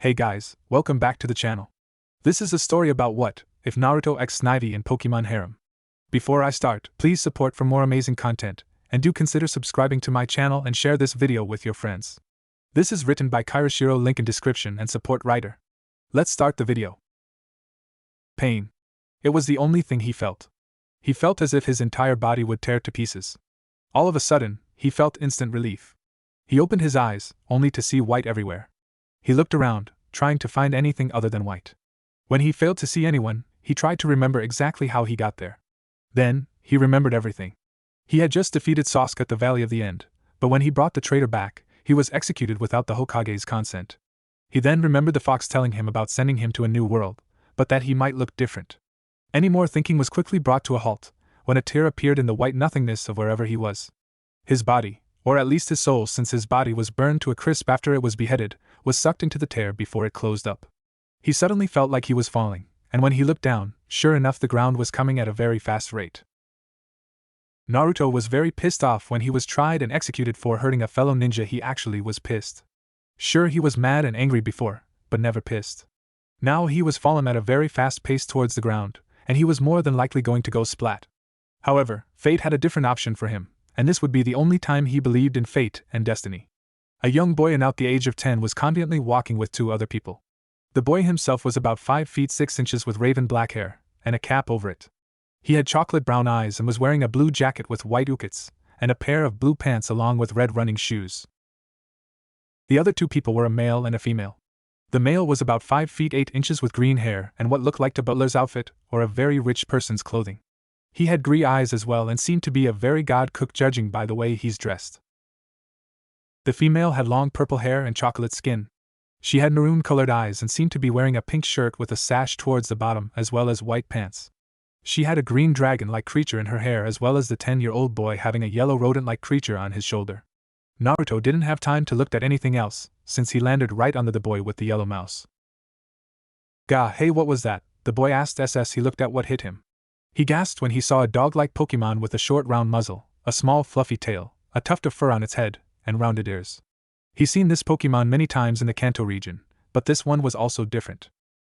Hey guys, welcome back to the channel. This is a story about what if Naruto x Snivy in Pokemon Harem. Before I start, please support for more amazing content, and do consider subscribing to my channel and share this video with your friends. This is written by Kyroshiro, link in description and support writer. Let's start the video. Pain. It was the only thing he felt. He felt as if his entire body would tear to pieces. All of a sudden, he felt instant relief. He opened his eyes, only to see white everywhere. He looked around, trying to find anything other than white. When he failed to see anyone, he tried to remember exactly how he got there. Then, he remembered everything. He had just defeated Sasuke at the Valley of the End, but when he brought the traitor back, he was executed without the Hokage's consent. He then remembered the fox telling him about sending him to a new world, but that he might look different. Any more thinking was quickly brought to a halt, when a tear appeared in the white nothingness of wherever he was. His body, or at least his soul, since his body was burned to a crisp after it was beheaded, was sucked into the tear before it closed up. He suddenly felt like he was falling, and when he looked down, sure enough the ground was coming at a very fast rate. Naruto was very pissed off when he was tried and executed for hurting a fellow ninja. He actually was pissed. Sure, he was mad and angry before, but never pissed. Now he was fallen at a very fast pace towards the ground, and he was more than likely going to go splat. However, fate had a different option for him, and this would be the only time he believed in fate and destiny. A young boy about the age of 10 was confidently walking with two other people. The boy himself was about 5 feet 6 inches with raven black hair, and a cap over it. He had chocolate brown eyes and was wearing a blue jacket with white ukets, and a pair of blue pants along with red running shoes. The other two people were a male and a female. The male was about 5 feet 8 inches with green hair and what looked like a butler's outfit or a very rich person's clothing. He had grey eyes as well and seemed to be a very god cook judging by the way he's dressed. The female had long purple hair and chocolate skin. She had maroon-colored eyes and seemed to be wearing a pink shirt with a sash towards the bottom as well as white pants. She had a green dragon-like creature in her hair as well as the 10-year-old boy having a yellow rodent-like creature on his shoulder. Naruto didn't have time to look at anything else, since he landed right under the boy with the yellow mouse. "Gah, hey, what was that?" the boy asked as he looked at what hit him. He gasped when he saw a dog-like Pokemon with a short round muzzle, a small fluffy tail, a tuft of fur on its head, and rounded ears. He's seen this Pokemon many times in the Kanto region, but this one was also different.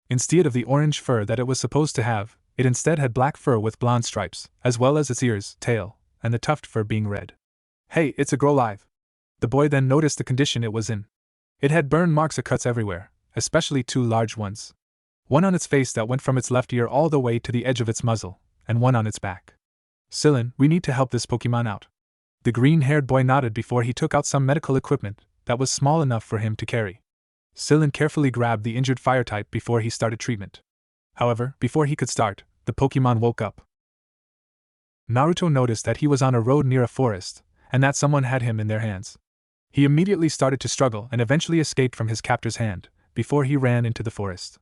Instead of the orange fur that it was supposed to have, it instead had black fur with blonde stripes, as well as its ears, tail, and the tuft fur being red. "Hey, it's a Growlithe." The boy then noticed the condition it was in. It had burn marks of cuts everywhere, especially two large ones. One on its face that went from its left ear all the way to the edge of its muzzle, and one on its back. "Sillin, we need to help this Pokemon out." The green-haired boy nodded before he took out some medical equipment that was small enough for him to carry. Sillin carefully grabbed the injured fire type before he started treatment. However, before he could start, the Pokemon woke up. Naruto noticed that he was on a road near a forest, and that someone had him in their hands. He immediately started to struggle and eventually escaped from his captor's hand, before he ran into the forest.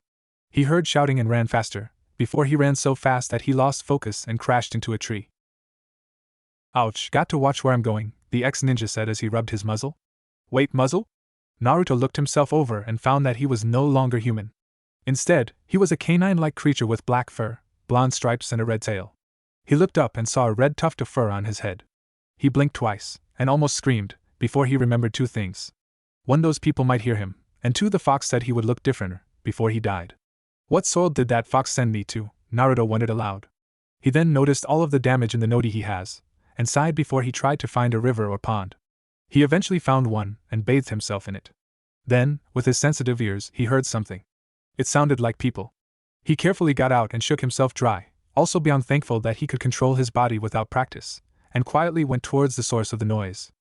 He heard shouting and ran faster, before he ran so fast that he lost focus and crashed into a tree. "Ouch, got to watch where I'm going," the ex-ninja said as he rubbed his muzzle. "Wait, muzzle?" Naruto looked himself over and found that he was no longer human. Instead, he was a canine-like creature with black fur, blonde stripes and a red tail. He looked up and saw a red tuft of fur on his head. He blinked twice, and almost screamed, before he remembered two things. One, those people might hear him, and two, the fox said he would look different before he died. What soul did that fox send me to? Naruto wondered aloud. He then noticed all of the damage in the noti he has, and sighed before he tried to find a river or pond. He eventually found one, and bathed himself in it. Then, with his sensitive ears, he heard something. It sounded like people. He carefully got out and shook himself dry, also beyond thankful that he could control his body without practice, and quietly went towards the source of the noise.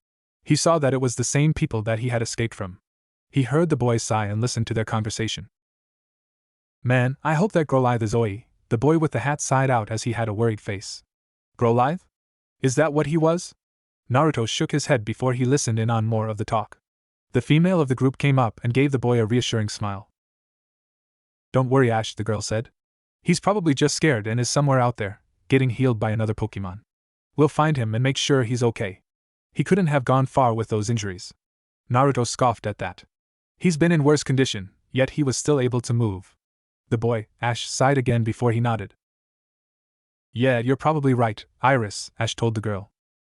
He saw that it was the same people that he had escaped from. He heard the boys sigh and listened to their conversation. "Man, I hope that Growlithe is Oi," the boy with the hat sighed out as he had a worried face. "Growlithe? Is that what he was?" Naruto shook his head before he listened in on more of the talk. The female of the group came up and gave the boy a reassuring smile. "Don't worry, Ash," the girl said. "He's probably just scared and is somewhere out there, getting healed by another Pokemon. We'll find him and make sure he's okay. He couldn't have gone far with those injuries." Naruto scoffed at that. He's been in worse condition, yet he was still able to move. The boy, Ash, sighed again before he nodded. "Yeah, you're probably right, Iris," Ash told the girl.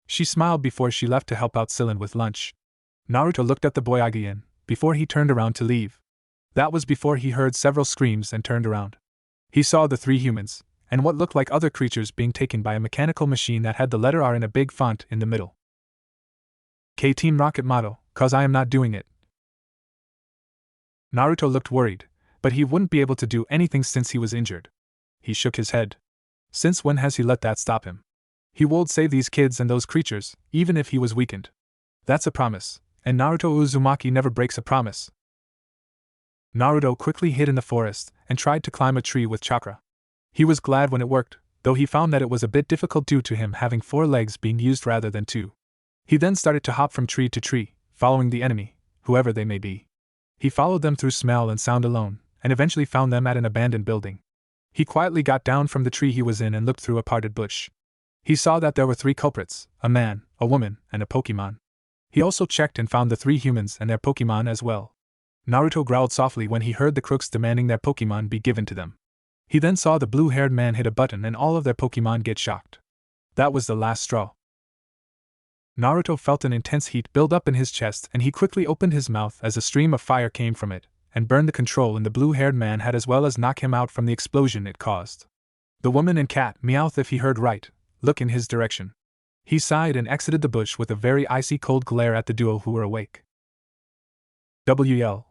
She smiled before she left to help out Sillin with lunch. Naruto looked at the boy again, before he turned around to leave. That was before he heard several screams and turned around. He saw the 3 humans, and what looked like other creatures being taken by a mechanical machine that had the letter R in a big font in the middle. K Team Rocket motto, "'Cause I am not doing it." Naruto looked worried, but he wouldn't be able to do anything since he was injured. He shook his head. Since when has he let that stop him? He would save these kids and those creatures, even if he was weakened. That's a promise, and Naruto Uzumaki never breaks a promise. Naruto quickly hid in the forest and tried to climb a tree with chakra. He was glad when it worked, though he found that it was a bit difficult due to him having 4 legs being used rather than 2. He then started to hop from tree to tree, following the enemy, whoever they may be. He followed them through smell and sound alone, and eventually found them at an abandoned building. He quietly got down from the tree he was in and looked through a parted bush. He saw that there were 3 culprits, a man, a woman, and a Pokemon. He also checked and found the 3 humans and their Pokemon as well. Naruto growled softly when he heard the crooks demanding their Pokemon be given to them. He then saw the blue-haired man hit a button and all of their Pokemon get shocked. That was the last straw. Naruto felt an intense heat build up in his chest and he quickly opened his mouth as a stream of fire came from it, and burned the control in the blue-haired man had as well as knock him out from the explosion it caused. The woman and cat meowed if he heard right, look in his direction. He sighed and exited the bush with a very icy cold glare at the duo who were awake.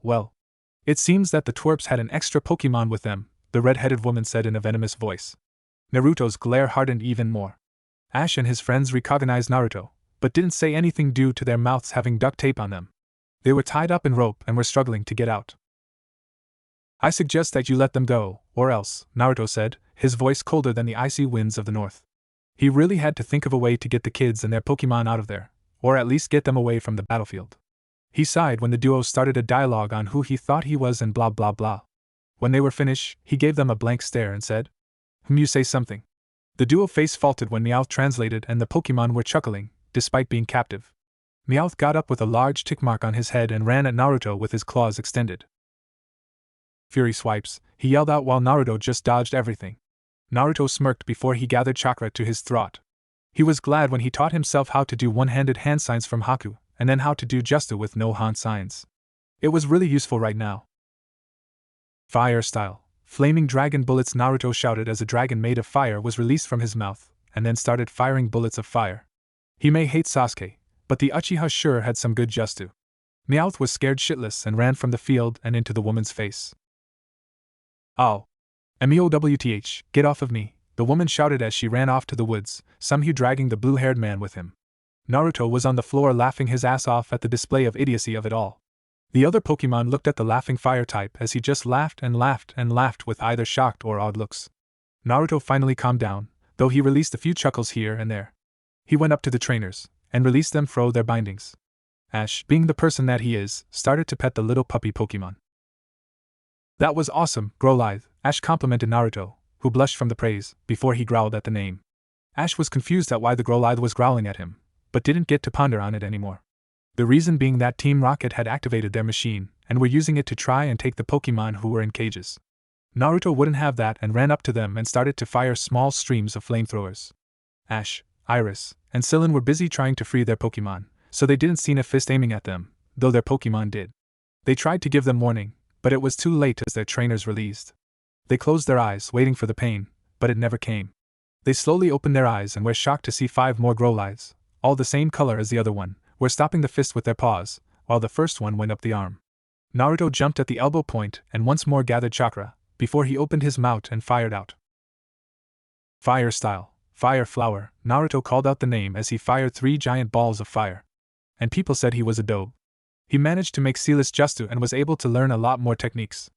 Well. It seems that the twerps had an extra Pokemon with them, the red-headed woman said in a venomous voice. Naruto's glare hardened even more. Ash and his friends recognized Naruto, but didn't say anything due to their mouths having duct tape on them. They were tied up in rope and were struggling to get out. I suggest that you let them go, or else, Naruto said, his voice colder than the icy winds of the north. He really had to think of a way to get the kids and their Pokemon out of there, or at least get them away from the battlefield. He sighed when the duo started a dialogue on who he thought he was and blah blah blah. When they were finished, he gave them a blank stare and said, You say something." The duo face faulted when Meowth translated and the Pokemon were chuckling, despite being captive. Meowth got up with a large tick mark on his head and ran at Naruto with his claws extended. "Fury swipes," he yelled out while Naruto just dodged everything. Naruto smirked before he gathered chakra to his throat. He was glad when he taught himself how to do one-handed hand signs from Haku, and then how to do Justu with no hand signs. It was really useful right now. "Fire style, flaming dragon bullets," Naruto shouted as a dragon made of fire was released from his mouth, and then started firing bullets of fire. He may hate Sasuke, but the Uchiha sure had some good Justu. Meowth was scared shitless and ran from the field and into the woman's face. "Ow. MEOWTH, get off of me," the woman shouted as she ran off to the woods, somehow dragging the blue-haired man with him. Naruto was on the floor laughing his ass off at the display of idiocy of it all. The other Pokemon looked at the laughing fire type as he just laughed and laughed and laughed with either shocked or awed looks. Naruto finally calmed down, though he released a few chuckles here and there. He went up to the trainers and released them from their bindings. Ash, being the person that he is, started to pet the little puppy Pokemon. "That was awesome, Growlithe," Ash complimented Naruto, who blushed from the praise, before he growled at the name. Ash was confused at why the Growlithe was growling at him, but didn't get to ponder on it anymore. The reason being that Team Rocket had activated their machine, and were using it to try and take the Pokemon who were in cages. Naruto wouldn't have that and ran up to them and started to fire small streams of flamethrowers. Ash, Iris, and Sillin were busy trying to free their Pokemon, so they didn't see a fist aiming at them, though their Pokemon did. They tried to give them warning, but it was too late as their trainers released. They closed their eyes, waiting for the pain, but it never came. They slowly opened their eyes and were shocked to see 5 more Growlithes, all the same color as the other one, were stopping the fist with their paws, while the first one went up the arm. Naruto jumped at the elbow point and once more gathered chakra, before he opened his mouth and fired out. "Fire style, fire flower," Naruto called out the name as he fired 3 giant balls of fire. And people said he was a dope. He managed to make Sealess Justu and was able to learn a lot more techniques.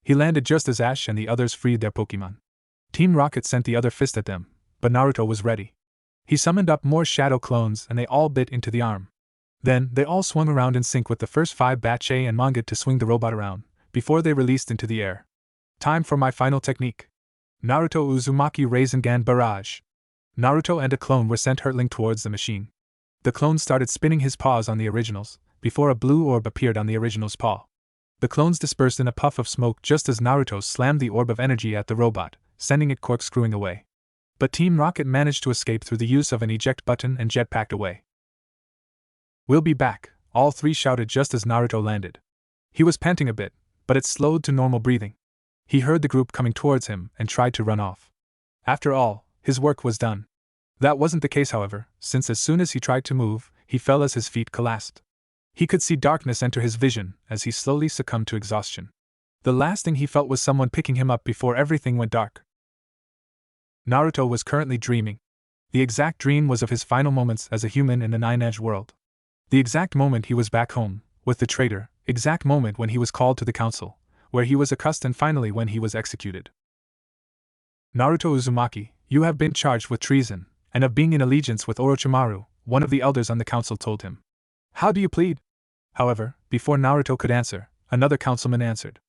He landed just as Ash and the others freed their Pokemon. Team Rocket sent the other fist at them, but Naruto was ready. He summoned up more shadow clones and they all bit into the arm. Then, they all swung around in sync with the first 5 Batche and Mangit to swing the robot around, before they released into the air. "Time for my final technique. Naruto Uzumaki Rasengan Barrage." Naruto and a clone were sent hurtling towards the machine. The clone started spinning his paws on the originals, before a blue orb appeared on the original's paw. The clones dispersed in a puff of smoke just as Naruto slammed the orb of energy at the robot, sending it corkscrewing away. But Team Rocket managed to escape through the use of an eject button and jetpacked away. "We'll be back," all 3 shouted just as Naruto landed. He was panting a bit, but it slowed to normal breathing. He heard the group coming towards him and tried to run off. After all, his work was done. That wasn't the case, however, since as soon as he tried to move, he fell as his feet collapsed. He could see darkness enter his vision as he slowly succumbed to exhaustion. The last thing he felt was someone picking him up before everything went dark. Naruto was currently dreaming. The exact dream was of his final moments as a human in the Nine-Edge world. The exact moment he was back home, with the traitor, exact moment when he was called to the council, where he was accosted, and finally when he was executed. Naruto Uzumaki, you have been charged with treason, and of being in allegiance with Orochimaru, one of the elders on the council told him. How do you plead? However, before Naruto could answer, another councilman answered.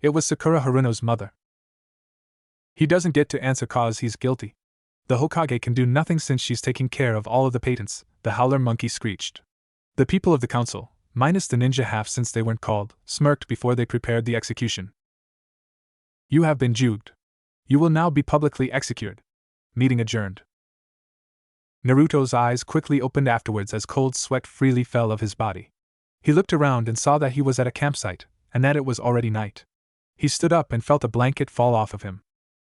It was Sakura Haruno's mother. He doesn't get to answer cause he's guilty. The Hokage can do nothing since she's taking care of all of the patents, the howler monkey screeched. The people of the council, minus the ninja half since they weren't called, smirked before they prepared the execution. You have been juked. You will now be publicly executed. Meeting adjourned. Naruto's eyes quickly opened afterwards as cold sweat freely fell of his body. He looked around and saw that he was at a campsite, and that it was already night. He stood up and felt a blanket fall off of him.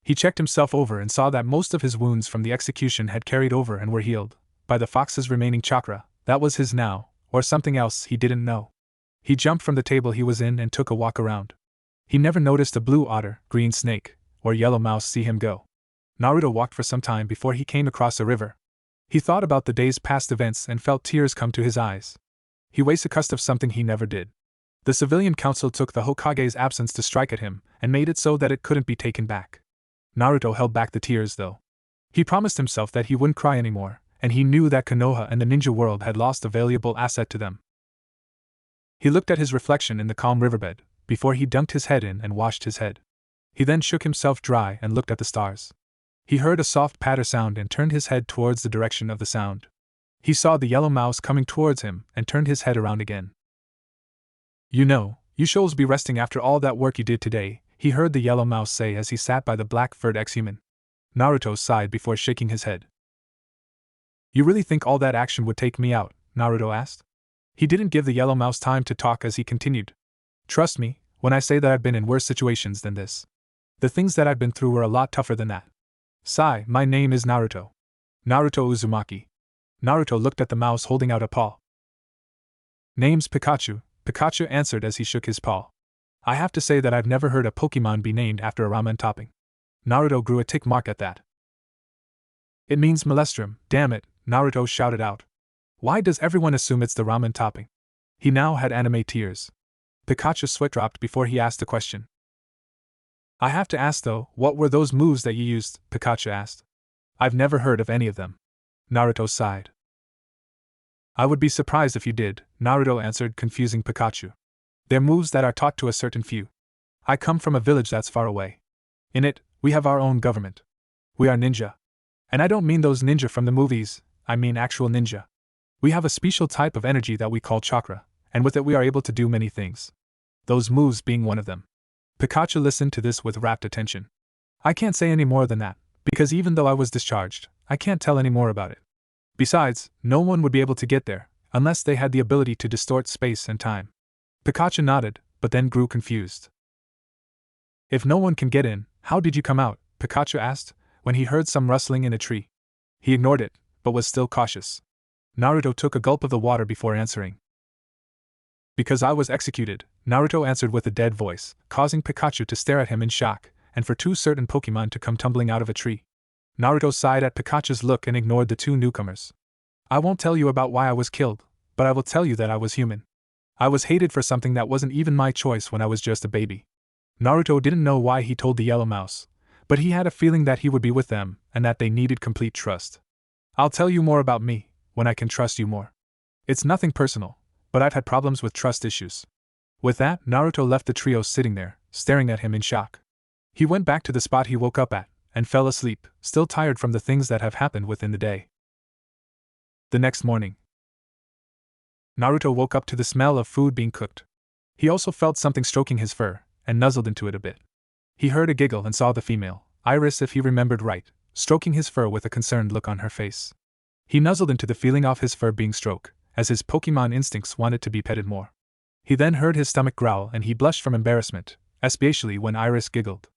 He checked himself over and saw that most of his wounds from the execution had carried over and were healed by the fox's remaining chakra. That was his now, or something else he didn't know. He jumped from the table he was in and took a walk around. He never noticed a blue otter, green snake, or yellow mouse see him go. Naruto walked for some time before he came across a river. He thought about the day's past events and felt tears come to his eyes. He was accused of something he never did. The civilian council took the Hokage's absence to strike at him and made it so that it couldn't be taken back. Naruto held back the tears though. He promised himself that he wouldn't cry anymore, and he knew that Konoha and the ninja world had lost a valuable asset to them. He looked at his reflection in the calm riverbed, before he dunked his head in and washed his head. He then shook himself dry and looked at the stars. He heard a soft patter sound and turned his head towards the direction of the sound. He saw the yellow mouse coming towards him and turned his head around again. You know, you should be resting after all that work you did today, he heard the yellow mouse say as he sat by the black-furred ex-human. Naruto sighed before shaking his head. You really think all that action would take me out? Naruto asked. He didn't give the yellow mouse time to talk as he continued. Trust me, when I say that I've been in worse situations than this. The things that I've been through were a lot tougher than that. Sigh, my name is Naruto. Naruto Uzumaki. Naruto looked at the mouse holding out a paw. Name's Pikachu, Pikachu answered as he shook his paw. I have to say that I've never heard a Pokemon be named after a ramen topping. Naruto grew a tick mark at that. It means Molestrum, damn it, Naruto shouted out. Why does everyone assume it's the ramen topping? He now had anime tears. Pikachu's sweat dropped before he asked the question. I have to ask though, what were those moves that you used? Pikachu asked. I've never heard of any of them. Naruto sighed. I would be surprised if you did, Naruto answered, confusing Pikachu. They're moves that are taught to a certain few. I come from a village that's far away. In it, we have our own government. We are ninja. And I don't mean those ninja from the movies, I mean actual ninja. We have a special type of energy that we call chakra, and with it we are able to do many things. Those moves being one of them. Pikachu listened to this with rapt attention. I can't say any more than that, because even though I was discharged, I can't tell any more about it. Besides, no one would be able to get there, unless they had the ability to distort space and time. Pikachu nodded, but then grew confused. If no one can get in, how did you come out? Pikachu asked, when he heard some rustling in a tree. He ignored it, but was still cautious. Naruto took a gulp of the water before answering. Because I was executed, Naruto answered with a dead voice, causing Pikachu to stare at him in shock, and for two certain Pokemon to come tumbling out of a tree. Naruto sighed at Pikachu's look and ignored the two newcomers. I won't tell you about why I was killed, but I will tell you that I was human. I was hated for something that wasn't even my choice when I was just a baby. Naruto didn't know why he told the yellow mouse, but he had a feeling that he would be with them and that they needed complete trust. I'll tell you more about me, when I can trust you more. It's nothing personal, but I've had problems with trust issues. With that, Naruto left the trio sitting there, staring at him in shock. He went back to the spot he woke up at, and fell asleep, still tired from the things that have happened within the day. The next morning, Naruto woke up to the smell of food being cooked. He also felt something stroking his fur, and nuzzled into it a bit. He heard a giggle and saw the female, Iris if he remembered right, stroking his fur with a concerned look on her face. He nuzzled into the feeling of his fur being stroked, as his Pokemon instincts wanted to be petted more. He then heard his stomach growl and he blushed from embarrassment, especially when Iris giggled.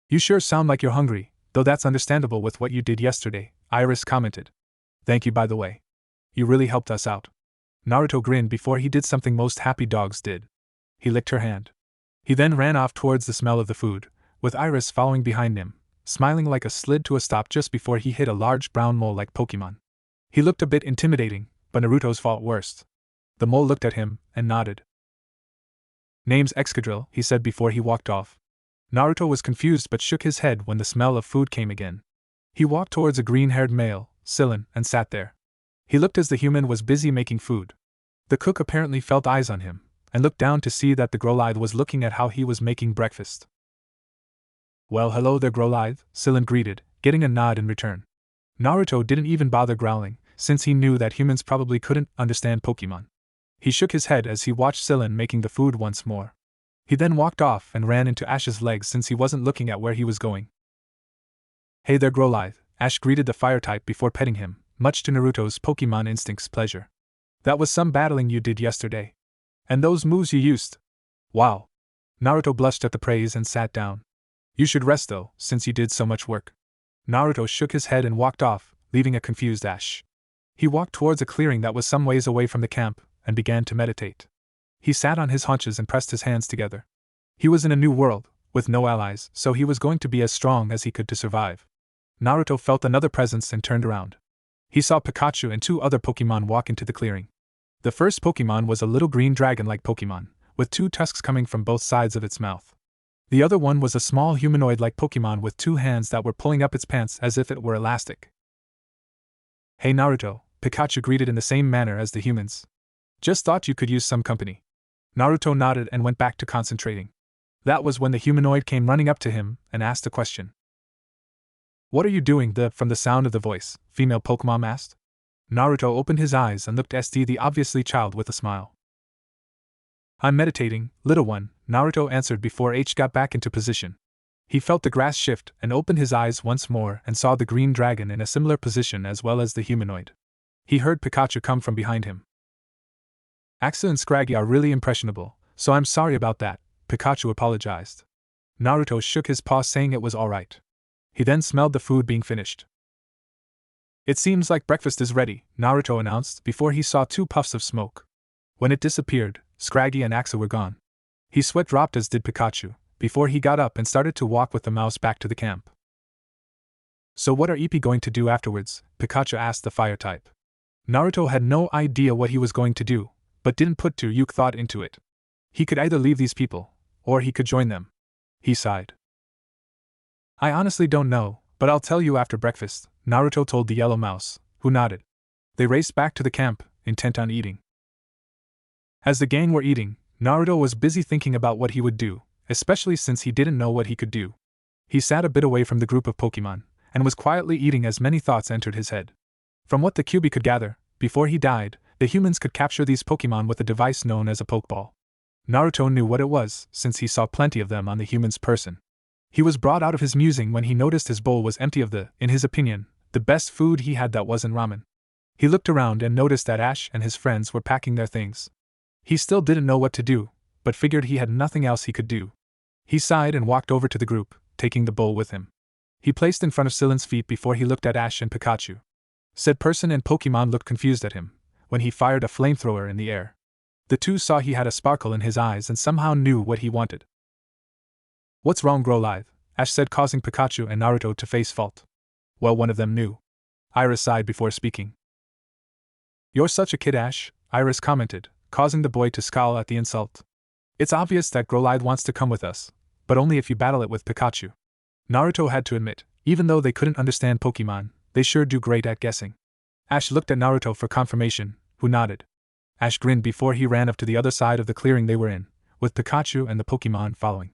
"You sure sound like you're hungry, though that's understandable with what you did yesterday," Iris commented. "Thank you, by the way. You really helped us out." Naruto grinned before he did something most happy dogs did. He licked her hand. He then ran off towards the smell of the food, with Iris following behind him, smiling like a slid to a stop just before he hit a large brown mole like Pokemon. He looked a bit intimidating, but Naruto's fault worst. The mole looked at him and nodded. "Name's Excadrill," he said before he walked off. Naruto was confused but shook his head when the smell of food came again. He walked towards a green-haired male, Silen, and sat there. He looked as the human was busy making food. The cook apparently felt eyes on him, and looked down to see that the Growlithe was looking at how he was making breakfast. "Well, hello there, Growlithe," Silen greeted, getting a nod in return. Naruto didn't even bother growling, since he knew that humans probably couldn't understand Pokemon. He shook his head as he watched Silen making the food once more. He then walked off and ran into Ash's legs since he wasn't looking at where he was going. "Hey there, Growlithe," Ash greeted the fire type before petting him, much to Naruto's Pokemon instinct's pleasure. "That was some battling you did yesterday. And those moves you used. Wow." Naruto blushed at the praise and sat down. "You should rest though, since you did so much work." Naruto shook his head and walked off, leaving a confused Ash. He walked towards a clearing that was some ways away from the camp, and began to meditate. He sat on his haunches and pressed his hands together. He was in a new world, with no allies, so he was going to be as strong as he could to survive. Naruto felt another presence and turned around. He saw Pikachu and 2 other Pokemon walk into the clearing. The first Pokemon was a little green dragon-like Pokemon, with 2 tusks coming from both sides of its mouth. The other one was a small humanoid-like Pokemon with 2 hands that were pulling up its pants as if it were elastic. "Hey Naruto," Pikachu greeted in the same manner as the humans. "Just thought you could use some company." Naruto nodded and went back to concentrating. That was when the humanoid came running up to him and asked a question. "What are you doing?" From the sound of the voice, female Pokemon asked. Naruto opened his eyes and looked at the obviously child with a smile. "I'm meditating, little one," Naruto answered before H got back into position. He felt the grass shift and opened his eyes once more and saw the green dragon in a similar position as well as the humanoid. He heard Pikachu come from behind him. "Axa and Scraggy are really impressionable, so I'm sorry about that," Pikachu apologized. Naruto shook his paw saying it was alright. He then smelled the food being finished. "It seems like breakfast is ready," Naruto announced before he saw 2 puffs of smoke. When it disappeared, Scraggy and Axa were gone. He sweat dropped as did Pikachu, before he got up and started to walk with the mouse back to the camp. "So what are EP going to do afterwards?" Pikachu asked the fire type. Naruto had no idea what he was going to do, but didn't put too much thought into it. He could either leave these people, or he could join them. He sighed. "I honestly don't know, but I'll tell you after breakfast," Naruto told the yellow mouse, who nodded. They raced back to the camp, intent on eating. As the gang were eating, Naruto was busy thinking about what he would do, especially since he didn't know what he could do. He sat a bit away from the group of Pokemon, and was quietly eating as many thoughts entered his head. From what the QB could gather, before he died, the humans could capture these Pokemon with a device known as a Pokeball. Naruto knew what it was, since he saw plenty of them on the human's person. He was brought out of his musing when he noticed his bowl was empty of in his opinion, the best food he had that wasn't ramen. He looked around and noticed that Ash and his friends were packing their things. He still didn't know what to do, but figured he had nothing else he could do. He sighed and walked over to the group, taking the bowl with him. He placed in front of Silen's feet before he looked at Ash and Pikachu. Said person and Pokemon looked confused at him, when he fired a flamethrower in the air. The 2 saw he had a sparkle in his eyes and somehow knew what he wanted. "What's wrong, Growlithe?" Ash said, causing Pikachu and Naruto to face fault. Well, one of them knew. Iris sighed before speaking. "You're such a kid, Ash," Iris commented, causing the boy to scowl at the insult. "It's obvious that Growlithe wants to come with us, but only if you battle it with Pikachu." Naruto had to admit, even though they couldn't understand Pokemon, they sure do great at guessing. Ash looked at Naruto for confirmation, who nodded. Ash grinned before he ran up to the other side of the clearing they were in, with Pikachu and the Pokemon following.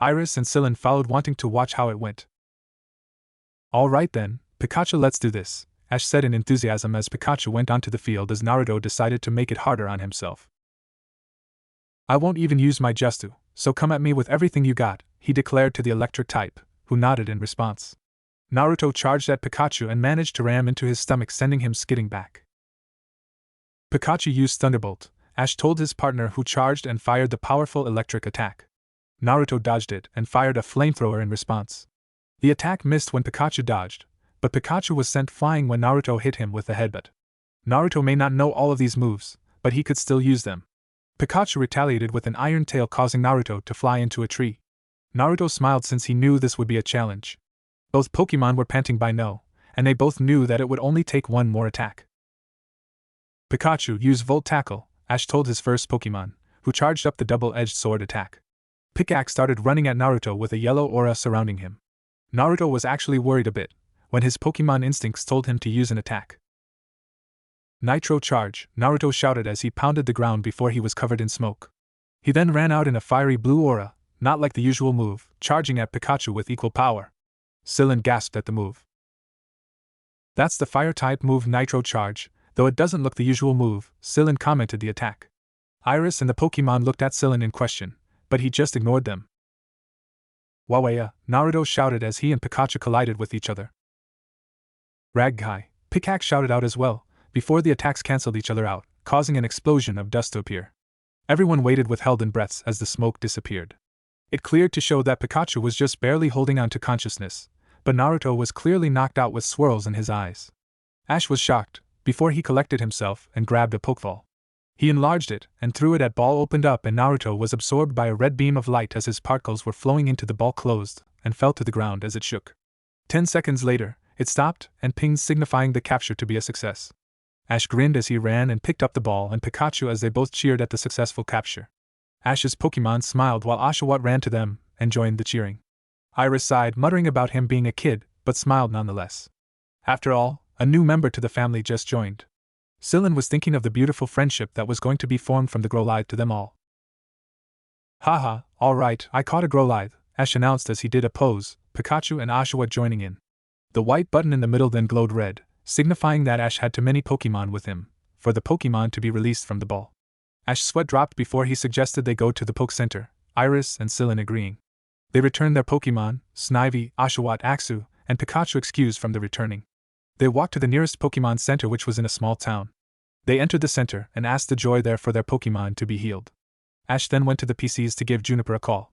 Iris and Silen followed, wanting to watch how it went. "All right then, Pikachu, let's do this," Ash said in enthusiasm as Pikachu went onto the field as Naruto decided to make it harder on himself. "I won't even use my Justu, so come at me with everything you got," he declared to the electric type, who nodded in response. Naruto charged at Pikachu and managed to ram into his stomach, sending him skidding back. Pikachu used Thunderbolt, Ash told his partner, who charged and fired the powerful electric attack. Naruto dodged it and fired a flamethrower in response. The attack missed when Pikachu dodged, but Pikachu was sent flying when Naruto hit him with a headbutt. Naruto may not know all of these moves, but he could still use them. Pikachu retaliated with an iron tail, causing Naruto to fly into a tree. Naruto smiled since he knew this would be a challenge. Both Pokemon were panting by now, and they both knew that it would only take one more attack. Pikachu, use Volt Tackle, Ash told his first Pokemon, who charged up the double-edged sword attack. Pickaxe started running at Naruto with a yellow aura surrounding him. Naruto was actually worried a bit when his Pokemon instincts told him to use an attack. Nitro Charge, Naruto shouted as he pounded the ground before he was covered in smoke. He then ran out in a fiery blue aura, not like the usual move, charging at Pikachu with equal power. Sillin gasped at the move. That's the fire-type move, Nitro Charge, though it doesn't look the usual move, Sillin commented the attack. Iris and the Pokemon looked at Sillin in question, but he just ignored them. Wawaya, Naruto shouted as he and Pikachu collided with each other. Ragkai, Pickaxe shouted out as well, before the attacks cancelled each other out, causing an explosion of dust to appear. Everyone waited with held in breaths as the smoke disappeared. It cleared to show that Pikachu was just barely holding on to consciousness, but Naruto was clearly knocked out with swirls in his eyes. Ash was shocked, before he collected himself and grabbed a Pokeball. He enlarged it and threw it at ball opened up, and Naruto was absorbed by a red beam of light as his particles were flowing into the ball closed and fell to the ground as it shook. 10 seconds later, it stopped and pinged, signifying the capture to be a success. Ash grinned as he ran and picked up the ball and Pikachu as they both cheered at the successful capture. Ash's Pokemon smiled while Oshawott ran to them and joined the cheering. Iris sighed, muttering about him being a kid, but smiled nonetheless. After all, a new member to the family just joined. Sillin was thinking of the beautiful friendship that was going to be formed from the Growlithe to them all. Haha, alright, I caught a Growlithe, Ash announced as he did a pose, Pikachu and Oshawott joining in. The white button in the middle then glowed red, signifying that Ash had too many Pokemon with him for the Pokemon to be released from the ball. Ash's sweat dropped before he suggested they go to the Poke Center, Iris and Sillin agreeing. They returned their Pokemon, Snivy, Oshawott, Axu, and Pikachu excused from the returning. They walked to the nearest Pokemon Center, which was in a small town. They entered the center and asked the Joy there for their Pokemon to be healed. Ash then went to the PCs to give Juniper a call.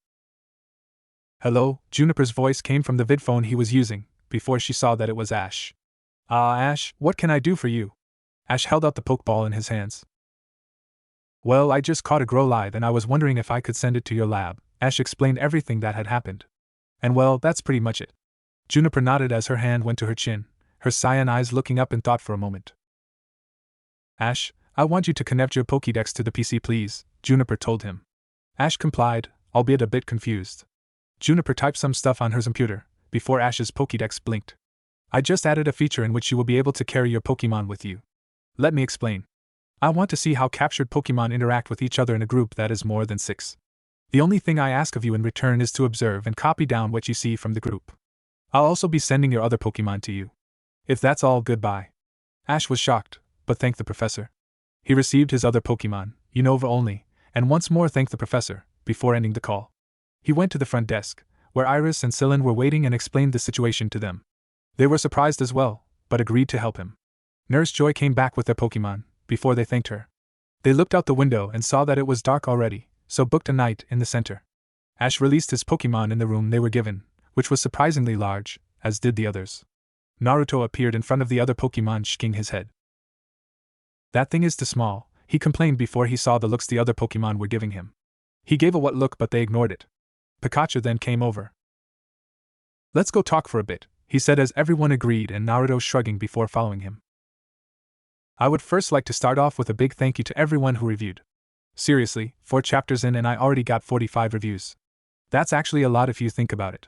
Hello, Juniper's voice came from the vidphone he was using, before she saw that it was Ash. Ash, what can I do for you? Ash held out the Pokeball in his hands. Well, I just caught a Growlithe and I was wondering if I could send it to your lab. Ash explained everything that had happened. And well, that's pretty much it. Juniper nodded as her hand went to her chin, her cyan eyes looking up in thought for a moment. Ash, I want you to connect your Pokédex to the PC please, Juniper told him. Ash complied, albeit a bit confused. Juniper typed some stuff on her computer, before Ash's Pokédex blinked. I just added a feature in which you will be able to carry your Pokemon with you. Let me explain. I want to see how captured Pokemon interact with each other in a group that is more than 6. The only thing I ask of you in return is to observe and copy down what you see from the group. I'll also be sending your other Pokemon to you. If that's all, goodbye. Ash was shocked, but thanked the professor. He received his other Pokemon, Unova only, and once more thanked the professor, before ending the call. He went to the front desk, where Iris and Sillin were waiting, and explained the situation to them. They were surprised as well, but agreed to help him. Nurse Joy came back with their Pokemon, before they thanked her. They looked out the window and saw that it was dark already, so booked a night in the center. Ash released his Pokemon in the room they were given, which was surprisingly large, as did the others. Naruto appeared in front of the other Pokemon, shaking his head. That thing is too small, he complained before he saw the looks the other Pokemon were giving him. He gave a what look, but they ignored it. Pikachu then came over. Let's go talk for a bit, he said as everyone agreed, and Naruto shrugging before following him. I would first like to start off with a big thank you to everyone who reviewed. Seriously, 4 chapters in and I already got 45 reviews. That's actually a lot if you think about it.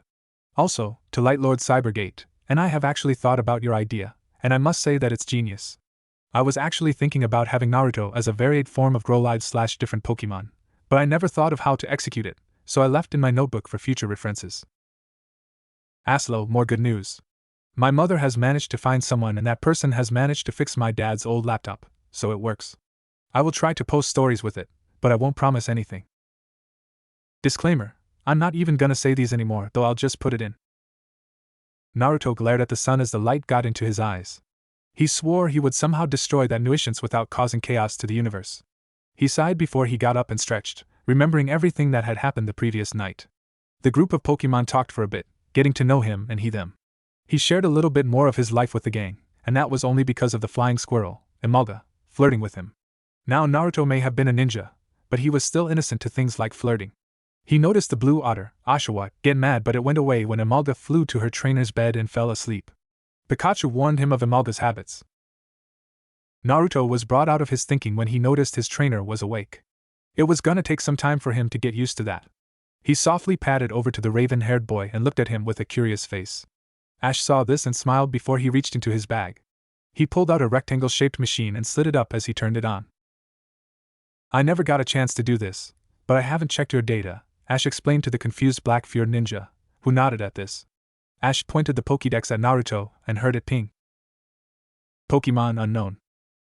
Also, to Light Lord Cybergate, and I have actually thought about your idea, and I must say that it's genius. I was actually thinking about having Naruto as a varied form of Growlithe / different Pokemon, but I never thought of how to execute it, so I left in my notebook for future references. Aslo, more good news. My mother has managed to find someone, and that person has managed to fix my dad's old laptop, so it works. I will try to post stories with it, but I won't promise anything. Disclaimer, I'm not even gonna say these anymore, though I'll just put it in. Naruto glared at the sun as the light got into his eyes. He swore he would somehow destroy that nuisance without causing chaos to the universe. He sighed before he got up and stretched, remembering everything that had happened the previous night. The group of Pokemon talked for a bit, getting to know him and he them. He shared a little bit more of his life with the gang, and that was only because of the flying squirrel, Emolga, flirting with him. Now Naruto may have been a ninja, but he was still innocent to things like flirting. He noticed the blue otter, Oshawa, get mad, but it went away when Emolga flew to her trainer's bed and fell asleep. Pikachu warned him of Emolga's habits. Naruto was brought out of his thinking when he noticed his trainer was awake. It was gonna take some time for him to get used to that. He softly padded over to the raven-haired boy and looked at him with a curious face. Ash saw this and smiled before he reached into his bag. He pulled out a rectangle-shaped machine and slid it up as he turned it on. I never got a chance to do this, but I haven't checked your data, Ash explained to the confused Black-Feared ninja, who nodded at this. Ash pointed the Pokédex at Naruto and heard it ping. Pokemon unknown.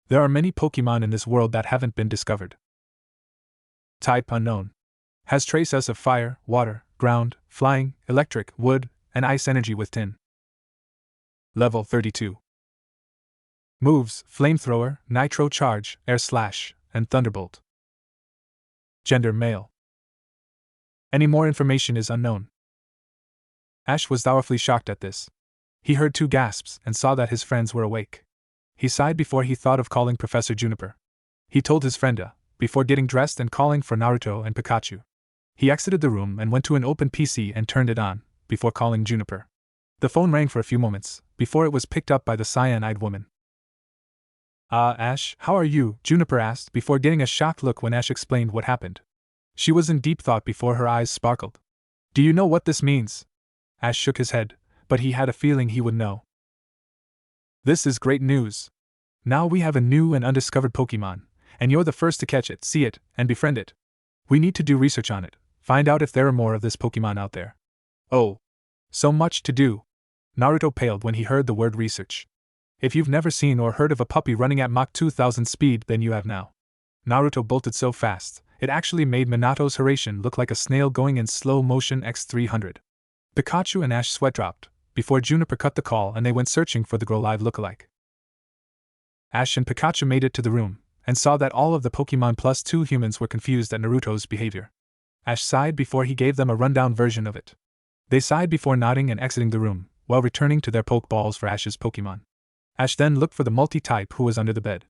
There are many Pokemon in this world that haven't been discovered. Type unknown. Has traces of fire, water, ground, flying, electric, wood, and ice energy within. Level 32. Moves: Flamethrower, Nitro Charge, Air Slash, and Thunderbolt. Gender: male. Any more information is unknown. Ash was powerfully shocked at this. He heard two gasps and saw that his friends were awake. He sighed before he thought of calling Professor Juniper. He told his friend before getting dressed and calling for Naruto and Pikachu. He exited the room and went to an open PC and turned it on, before calling Juniper. The phone rang for a few moments, before it was picked up by the cyan-eyed woman. Ash, how are you?" Juniper asked before getting a shocked look when Ash explained what happened. She was in deep thought before her eyes sparkled. "Do you know what this means?" Ash shook his head, but he had a feeling he would know. "This is great news. Now we have a new and undiscovered Pokemon, and you're the first to catch it, see it, and befriend it. We need to do research on it, find out if there are more of this Pokemon out there." "Oh, so much to do." Naruto paled when he heard the word research. If you've never seen or heard of a puppy running at Mach 2000 speed, then you have now. Naruto bolted so fast, it actually made Minato's Hiraishin look like a snail going in slow motion x300. Pikachu and Ash sweat dropped, before Juniper cut the call and they went searching for the Grow Live lookalike. Ash and Pikachu made it to the room, and saw that all of the Pokemon plus 2 humans were confused at Naruto's behavior. Ash sighed before he gave them a rundown version of it. They sighed before nodding and exiting the room, while returning to their Pokeballs for Ash's Pokemon. Ash then looked for the multi-type who was under the bed.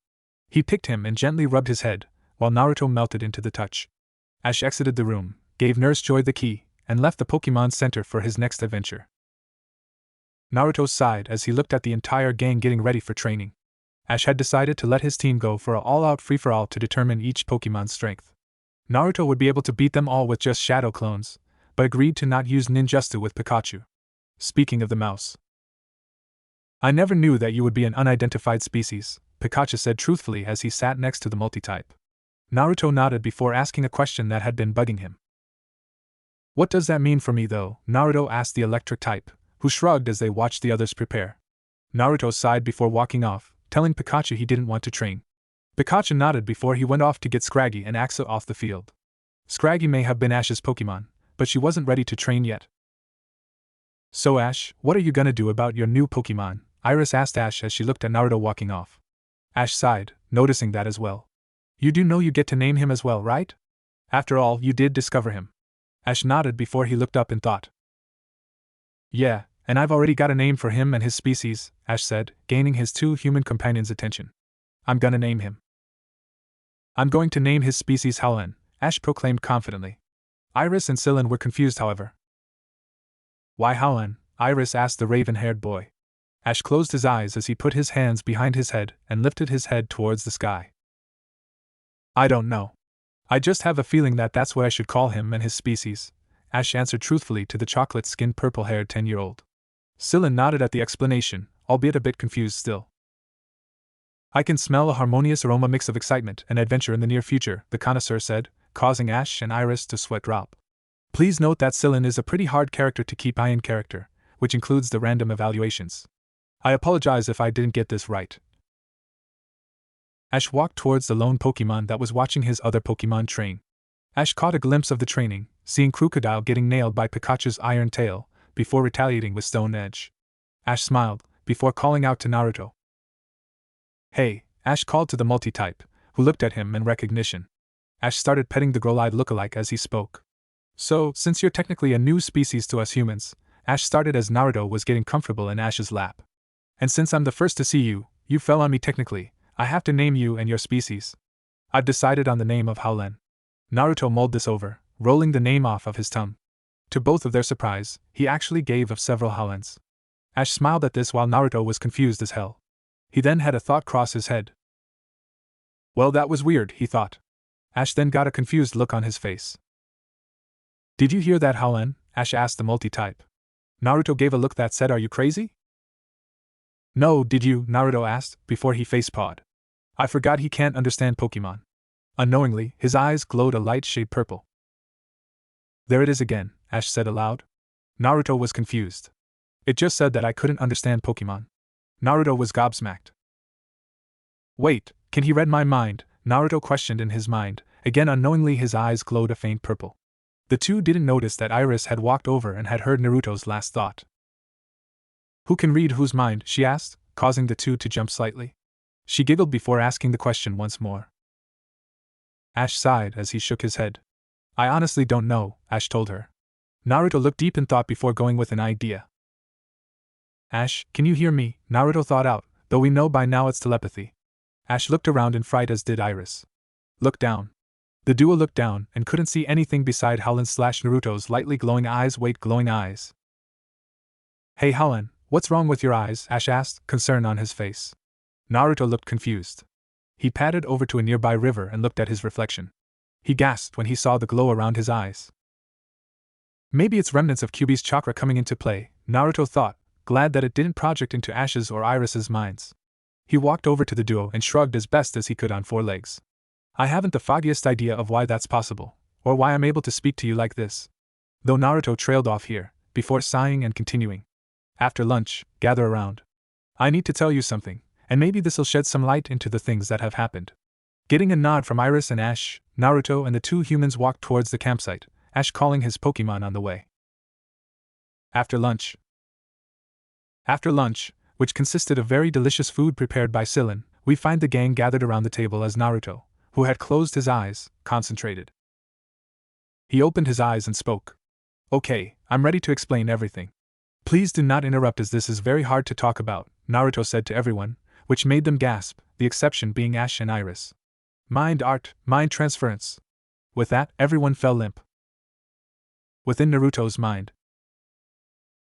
He picked him and gently rubbed his head, while Naruto melted into the touch. Ash exited the room, gave Nurse Joy the key, and left the Pokemon Center for his next adventure. Naruto sighed as he looked at the entire gang getting ready for training. Ash had decided to let his team go for an all-out free-for-all to determine each Pokemon's strength. Naruto would be able to beat them all with just shadow clones, but agreed to not use ninjutsu with Pikachu. Speaking of the mouse. "I never knew that you would be an unidentified species," Pikachu said truthfully as he sat next to the multi-type. Naruto nodded before asking a question that had been bugging him. "What does that mean for me though?" Naruto asked the electric type, who shrugged as they watched the others prepare. Naruto sighed before walking off, telling Pikachu he didn't want to train. Pikachu nodded before he went off to get Scraggy and Axel off the field. Scraggy may have been Ash's Pokemon, but she wasn't ready to train yet. "So Ash, what are you gonna do about your new Pokemon?" Iris asked Ash as she looked at Naruto walking off. Ash sighed, noticing that as well. "You do know you get to name him as well, right? After all, you did discover him." Ash nodded before he looked up in thought. "Yeah, and I've already got a name for him and his species," Ash said, gaining his 2 human companions' attention. "I'm gonna name him." "I'm going to name his species Howlen," Ash proclaimed confidently. Iris and Sylin were confused, however. "Why Howlen?" Iris asked the raven-haired boy. Ash closed his eyes as he put his hands behind his head and lifted his head towards the sky. "I don't know. I just have a feeling that that's what I should call him and his species," Ash answered truthfully to the chocolate-skinned purple-haired 10-year-old. Sylin nodded at the explanation, albeit a bit confused still. "I can smell a harmonious aroma mix of excitement and adventure in the near future," the connoisseur said, causing Ash and Iris to sweat drop. Please note that Sylin is a pretty hard character to keep in character, which includes the random evaluations. I apologize if I didn't get this right. Ash walked towards the lone Pokemon that was watching his other Pokemon train. Ash caught a glimpse of the training, seeing Crocodile getting nailed by Pikachu's iron tail, before retaliating with Stone Edge. Ash smiled, before calling out to Naruto. "Hey," Ash called to the multi-type, who looked at him in recognition. Ash started petting the girl-eyed lookalike as he spoke. So, since you're technically a new species to us humans, Ash started as Naruto was getting comfortable in Ash's lap. And since I'm the first to see you, you fell on me technically, I have to name you and your species. I've decided on the name of Howlen. Naruto mulled this over, rolling the name off of his tongue. To both of their surprise, he actually gave of several Howlens. Ash smiled at this while Naruto was confused as hell. He then had a thought cross his head. Well, that was weird, he thought. Ash then got a confused look on his face. Did you hear that, Howlen? Ash asked the multi-type. Naruto gave a look that said, Are you crazy? No, did you? Naruto asked, before he face-pawed. I forgot he can't understand Pokemon. Unknowingly, his eyes glowed a light shade purple. There it is again, Ash said aloud. Naruto was confused. It just said that I couldn't understand Pokemon. Naruto was gobsmacked. Wait, can he read my mind? Naruto questioned in his mind. Again, unknowingly, his eyes glowed a faint purple. The two didn't notice that Iris had walked over and had heard Naruto's last thought. Who can read whose mind? She asked, causing the two to jump slightly. She giggled before asking the question once more. Ash sighed as he shook his head. I honestly don't know, Ash told her. Naruto looked deep in thought before going with an idea. Ash, can you hear me? Naruto thought out, though we know by now it's telepathy. Ash looked around in fright as did Iris. Look down. The duo looked down and couldn't see anything beside Howlen/Naruto's lightly glowing eyes. Glowing eyes. Hey Howlen, what's wrong with your eyes? Ash asked, concern on his face. Naruto looked confused. He padded over to a nearby river and looked at his reflection. He gasped when he saw the glow around his eyes. Maybe it's remnants of Kyuubi's chakra coming into play, Naruto thought, glad that it didn't project into Ash's or Iris's minds. He walked over to the duo and shrugged as best as he could on four legs. I haven't the foggiest idea of why that's possible, or why I'm able to speak to you like this. Though Naruto trailed off here, before sighing and continuing. After lunch, gather around. I need to tell you something, and maybe this'll shed some light into the things that have happened. Getting a nod from Iris and Ash, Naruto and the two humans walked towards the campsite, Ash calling his Pokemon on the way. After lunch, which consisted of very delicious food prepared by Sillin, we find the gang gathered around the table as Naruto, who had closed his eyes, concentrated. He opened his eyes and spoke. Okay, I'm ready to explain everything. Please do not interrupt as this is very hard to talk about, Naruto said to everyone, which made them gasp, the exception being Ash and Iris. Mind art, mind transference. With that, everyone fell limp. Within Naruto's mind,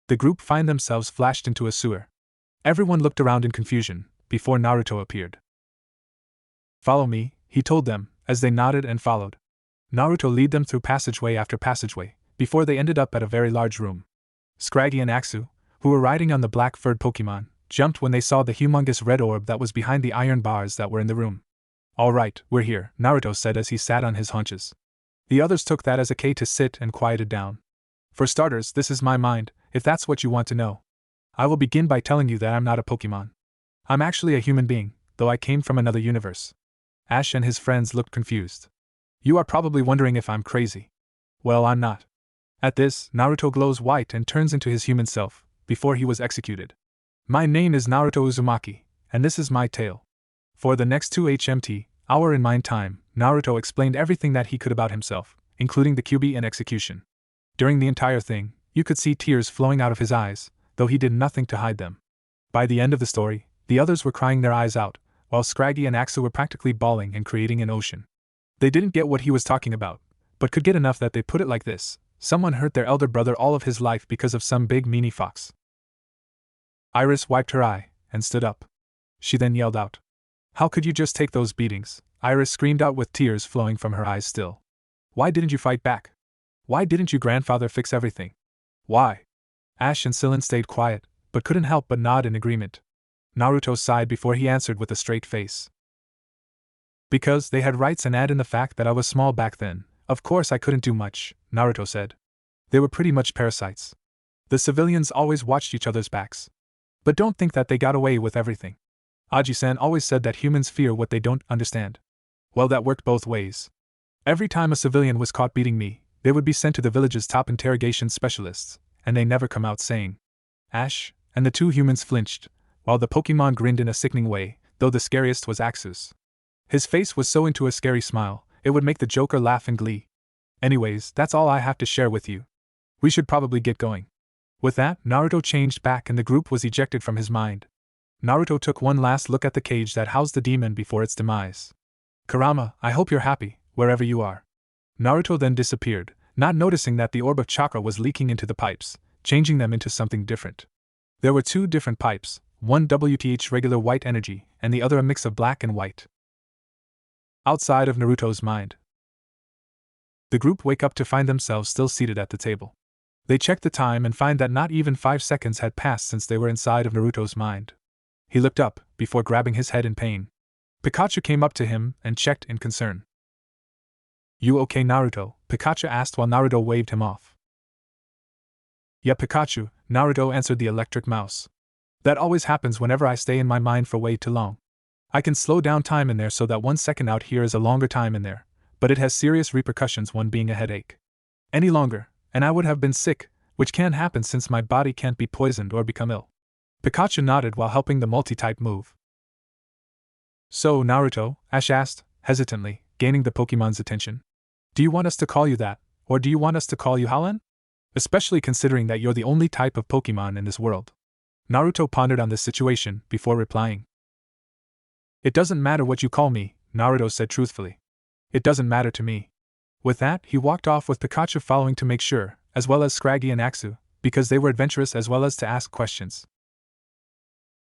the group find themselves flashed into a sewer. Everyone looked around in confusion, before Naruto appeared. Follow me, he told them, as they nodded and followed. Naruto led them through passageway after passageway, before they ended up at a very large room. Scraggy and Axu, who were riding on the black-furred Pokemon, jumped when they saw the humongous red orb that was behind the iron bars that were in the room. All right, we're here, Naruto said as he sat on his haunches. The others took that as a K to sit and quieted down. For starters, this is my mind, if that's what you want to know. I will begin by telling you that I'm not a Pokemon. I'm actually a human being, though I came from another universe. Ash and his friends looked confused. You are probably wondering if I'm crazy. Well, I'm not. At this, Naruto glows white and turns into his human self, before he was executed. My name is Naruto Uzumaki, and this is my tale. For the next 2 HMT, hour in mind time, Naruto explained everything that he could about himself, including the Kyuubi and execution. During the entire thing, you could see tears flowing out of his eyes, though he did nothing to hide them. By the end of the story, the others were crying their eyes out, while Scraggy and Axu were practically bawling and creating an ocean. They didn't get what he was talking about, but could get enough that they put it like this: someone hurt their elder brother all of his life because of some big meanie fox. Iris wiped her eye, and stood up. She then yelled out. How could you just take those beatings? Iris screamed out with tears flowing from her eyes still. Why didn't you fight back? Why didn't your grandfather fix everything? Why? Ash and Sillin stayed quiet, but couldn't help but nod in agreement. Naruto sighed before he answered with a straight face. Because they had rights, and add in the fact that I was small back then. Of course I couldn't do much, Naruto said. They were pretty much parasites. The civilians always watched each other's backs. But don't think that they got away with everything. Aji-san always said that humans fear what they don't understand. Well, that worked both ways. Every time a civilian was caught beating me, they would be sent to the village's top interrogation specialists, and they never come out saying. Ash and the two humans flinched, while the Pokemon grinned in a sickening way, though the scariest was Axus. His face was so into a scary smile, It would make the Joker laugh in glee. Anyways, that's all I have to share with you. We should probably get going. With that, Naruto changed back and the group was ejected from his mind. Naruto took one last look at the cage that housed the demon before its demise. Kurama, I hope you're happy, wherever you are. Naruto then disappeared, not noticing that the orb of chakra was leaking into the pipes, changing them into something different. There were 2 different pipes, one WTH regular white energy, and the other a mix of black and white. Outside of Naruto's mind. The group wake up to find themselves still seated at the table. They check the time and find that not even 5 seconds had passed since they were inside of Naruto's mind. He looked up, before grabbing his head in pain. Pikachu came up to him and checked in concern. You okay, Naruto? Pikachu asked while Naruto waved him off. Yeah, Pikachu, Naruto answered the electric mouse. That always happens whenever I stay in my mind for way too long. I can slow down time in there so that 1 second out here is a longer time in there, but it has serious repercussions, one being a headache. Any longer, and I would have been sick, which can happen since my body can't be poisoned or become ill. Pikachu nodded while helping the multi-type move. So, Naruto, Ash asked, hesitantly, gaining the Pokemon's attention. Do you want us to call you that, or do you want us to call you Halen? Especially considering that you're the only type of Pokemon in this world. Naruto pondered on this situation before replying. It doesn't matter what you call me, Naruto said truthfully. It doesn't matter to me. With that, he walked off with Pikachu following to make sure, as well as Scraggy and Axu, because they were adventurous as well as to ask questions.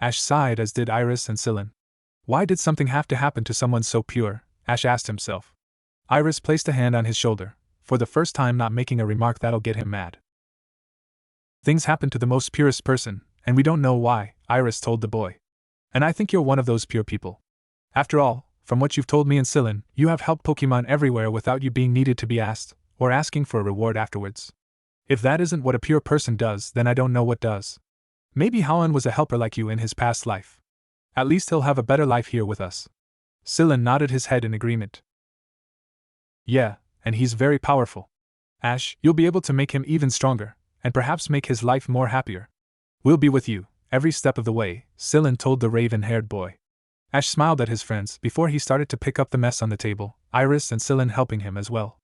Ash sighed, as did Iris and Sillin. Why did something have to happen to someone so pure? Ash asked himself. Iris placed a hand on his shoulder, for the first time not making a remark that'll get him mad. Things happen to the most purest person, and we don't know why, Iris told the boy. And I think you're one of those pure people. After all, from what you've told me and Sillin, you have helped Pokemon everywhere without you being needed to be asked, or asking for a reward afterwards. If that isn't what a pure person does, then I don't know what does. Maybe Halen was a helper like you in his past life. At least he'll have a better life here with us. Sillin nodded his head in agreement. Yeah, and he's very powerful. Ash, you'll be able to make him even stronger, and perhaps make his life more happier. We'll be with you, every step of the way, Sillin told the raven-haired boy. Ash smiled at his friends before he started to pick up the mess on the table, Iris and Sillin helping him as well.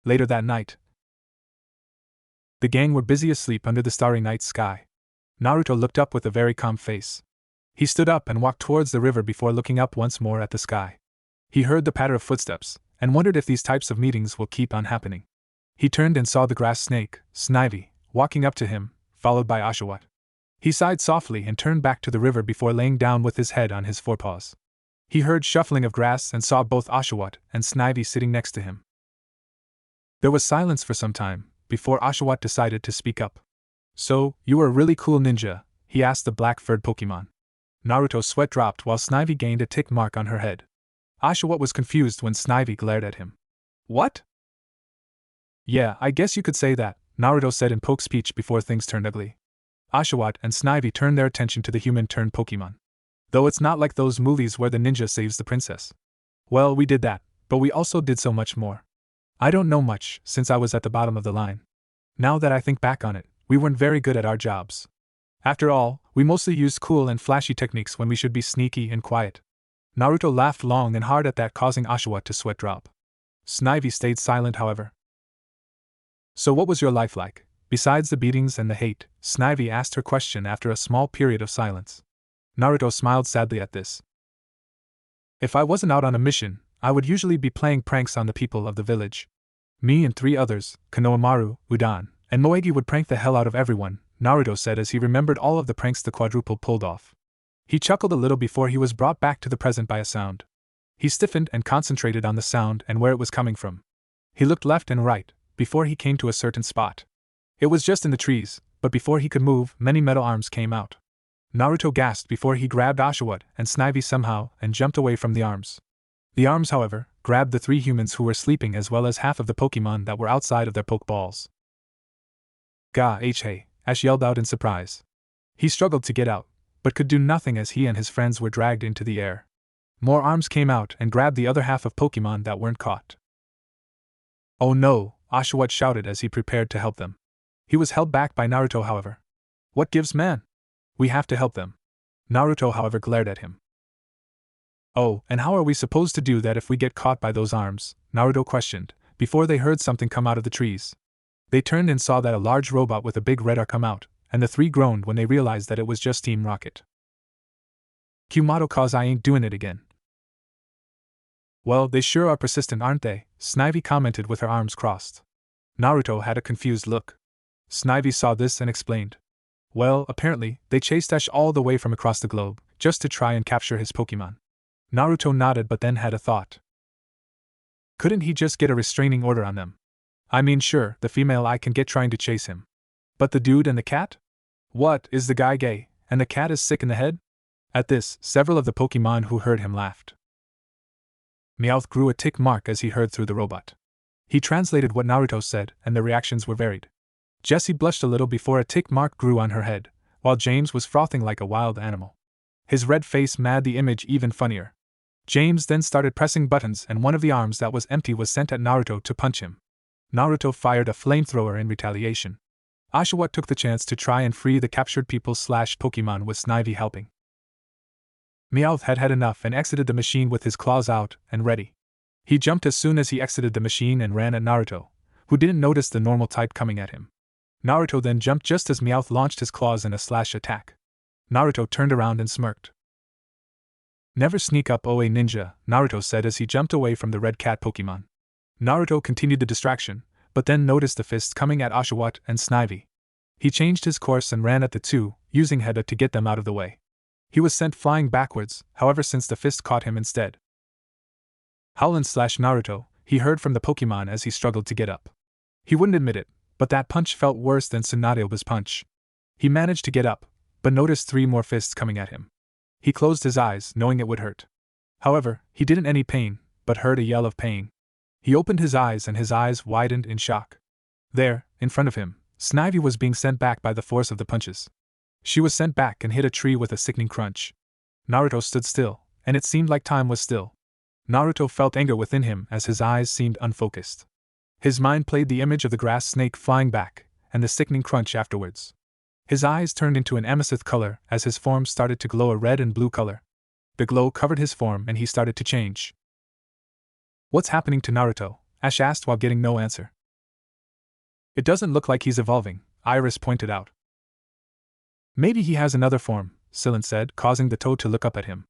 Later that night, the gang were busy asleep under the starry night sky. Naruto looked up with a very calm face. He stood up and walked towards the river before looking up once more at the sky. He heard the patter of footsteps, and wondered if these types of meetings will keep on happening. He turned and saw the grass snake, Snivy, walking up to him, followed by Oshawott. He sighed softly and turned back to the river before laying down with his head on his forepaws. He heard shuffling of grass and saw both Oshawott and Snivy sitting next to him. There was silence for some time, before Oshawott decided to speak up. So, you were a really cool ninja, he asked the black-furred Pokemon. Naruto's sweat dropped while Snivy gained a tick mark on her head. Oshawott was confused when Snivy glared at him. What? Yeah, I guess you could say that, Naruto said in poke speech before things turned ugly. Oshawott and Snivy turned their attention to the human-turned Pokemon. Though it's not like those movies where the ninja saves the princess. Well, we did that, but we also did so much more. I don't know much, since I was at the bottom of the line. Now that I think back on it, we weren't very good at our jobs. After all, we mostly used cool and flashy techniques when we should be sneaky and quiet. Naruto laughed long and hard at that, causing Oshawott to sweat drop. Snivy stayed silent, however. So what was your life like, besides the beatings and the hate? Snivy asked her question after a small period of silence. Naruto smiled sadly at this. If I wasn't out on a mission, I would usually be playing pranks on the people of the village. Me and 3 others, Konohamaru, Udan, and Moegi would prank the hell out of everyone, Naruto said as he remembered all of the pranks the quadruple pulled off. He chuckled a little before he was brought back to the present by a sound. He stiffened and concentrated on the sound and where it was coming from. He looked left and right, before he came to a certain spot. It was just in the trees, but before he could move, many metal arms came out. Naruto gasped before he grabbed Oshawott and Snivy somehow and jumped away from the arms. The arms, however, grabbed the 3 humans who were sleeping as well as half of the Pokemon that were outside of their Pokeballs. Gah hey, Ash yelled out in surprise. He struggled to get out, but could do nothing as he and his friends were dragged into the air. More arms came out and grabbed the other half of Pokemon that weren't caught. Oh no, Oshawott shouted as he prepared to help them. He was held back by Naruto, however. What gives, man? We have to help them. Naruto, however, glared at him. Oh, and how are we supposed to do that if we get caught by those arms? Naruto questioned, before they heard something come out of the trees. They turned and saw that a large robot with a big red arm come out, and the three groaned when they realized that it was just Team Rocket. Kumato, cause I ain't doing it again. Well, they sure are persistent, aren't they? Snivy commented with her arms crossed. Naruto had a confused look. Snivy saw this and explained. Well, apparently, they chased Ash all the way from across the globe, just to try and capture his Pokemon. Naruto nodded but then had a thought. Couldn't he just get a restraining order on them? I mean, sure, the female I can get trying to chase him. But the dude and the cat? What, is the guy gay, and the cat is sick in the head? At this, several of the Pokemon who heard him laughed. Meowth grew a tick mark as he heard through the robot. He translated what Naruto said, and the reactions were varied. Jessie blushed a little before a tick mark grew on her head, while James was frothing like a wild animal. His red face made the image even funnier. James then started pressing buttons and one of the arms that was empty was sent at Naruto to punch him. Naruto fired a flamethrower in retaliation. Oshawott took the chance to try and free the captured people/Pokemon with Snivy helping. Meowth had had enough and exited the machine with his claws out and ready. He jumped as soon as he exited the machine and ran at Naruto, who didn't notice the normal type coming at him. Naruto then jumped just as Meowth launched his claws in a slash attack. Naruto turned around and smirked. Never sneak up OA ninja, Naruto said as he jumped away from the red cat Pokemon. Naruto continued the distraction, but then noticed the fists coming at Oshawott and Snivy. He changed his course and ran at the two, using Heda to get them out of the way. He was sent flying backwards, however, since the fist caught him instead. Howlin'/Naruto, he heard from the Pokemon as he struggled to get up. He wouldn't admit it, but that punch felt worse than Tsunadeoba's punch. He managed to get up, but noticed 3 more fists coming at him. He closed his eyes, knowing it would hurt. However, he didn't any pain, but heard a yell of pain. He opened his eyes and his eyes widened in shock. There, in front of him, Snivy was being sent back by the force of the punches. She was sent back and hit a tree with a sickening crunch. Naruto stood still, and it seemed like time was still. Naruto felt anger within him as his eyes seemed unfocused. His mind played the image of the grass snake flying back, and the sickening crunch afterwards. His eyes turned into an amethyst color as his form started to glow a red and blue color. The glow covered his form and he started to change. What's happening to Naruto? Ash asked while getting no answer. It doesn't look like he's evolving, Iris pointed out. Maybe he has another form, Sillin said, causing the toad to look up at him.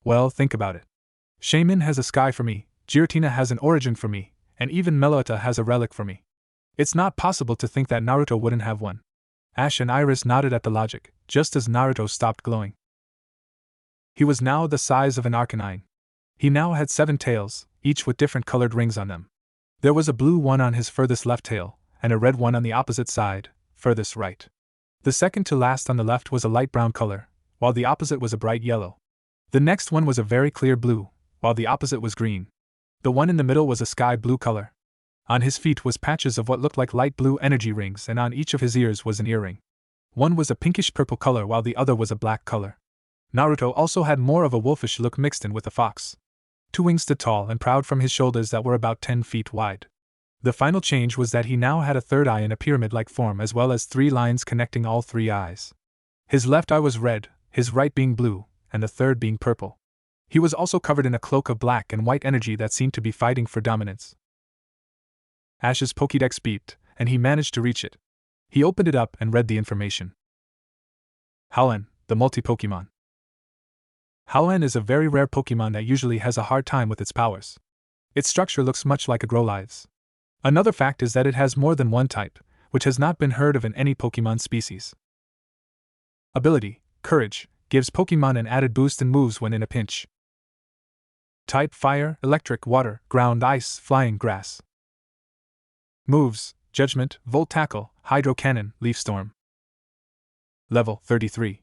Well, think about it. Shaman has a sky for me, Giratina has an origin for me, and even Meloetta has a relic for me. It's not possible to think that Naruto wouldn't have one. Ash and Iris nodded at the logic, just as Naruto stopped glowing. He was now the size of an Arcanine. He now had 7 tails, each with different colored rings on them. There was a blue one on his furthest left tail, and a red one on the opposite side, furthest right. The second to last on the left was a light brown color, while the opposite was a bright yellow. The next one was a very clear blue, while the opposite was green. The one in the middle was a sky blue color. On his feet was patches of what looked like light blue energy rings, and on each of his ears was an earring. One was a pinkish purple color while the other was a black color. Naruto also had more of a wolfish look mixed in with a fox. 2 wings stood tall and proud from his shoulders that were about 10 feet wide. The final change was that he now had a third eye in a pyramid-like form as well as 3 lines connecting all 3 eyes. His left eye was red, his right being blue, and the third being purple. He was also covered in a cloak of black and white energy that seemed to be fighting for dominance. Ash's Pokédex beeped, and he managed to reach it. He opened it up and read the information. Howlin', the multi-Pokemon. Howlin' is a very rare Pokemon that usually has a hard time with its powers. Its structure looks much like a Growlithe's. Another fact is that it has more than one type, which has not been heard of in any Pokemon species. Ability, Courage, gives Pokemon an added boost and moves when in a pinch. Type Fire, Electric, Water, Ground, Ice, Flying, Grass. Moves, Judgment, Volt Tackle, Hydro Cannon, Leaf Storm. Level 33.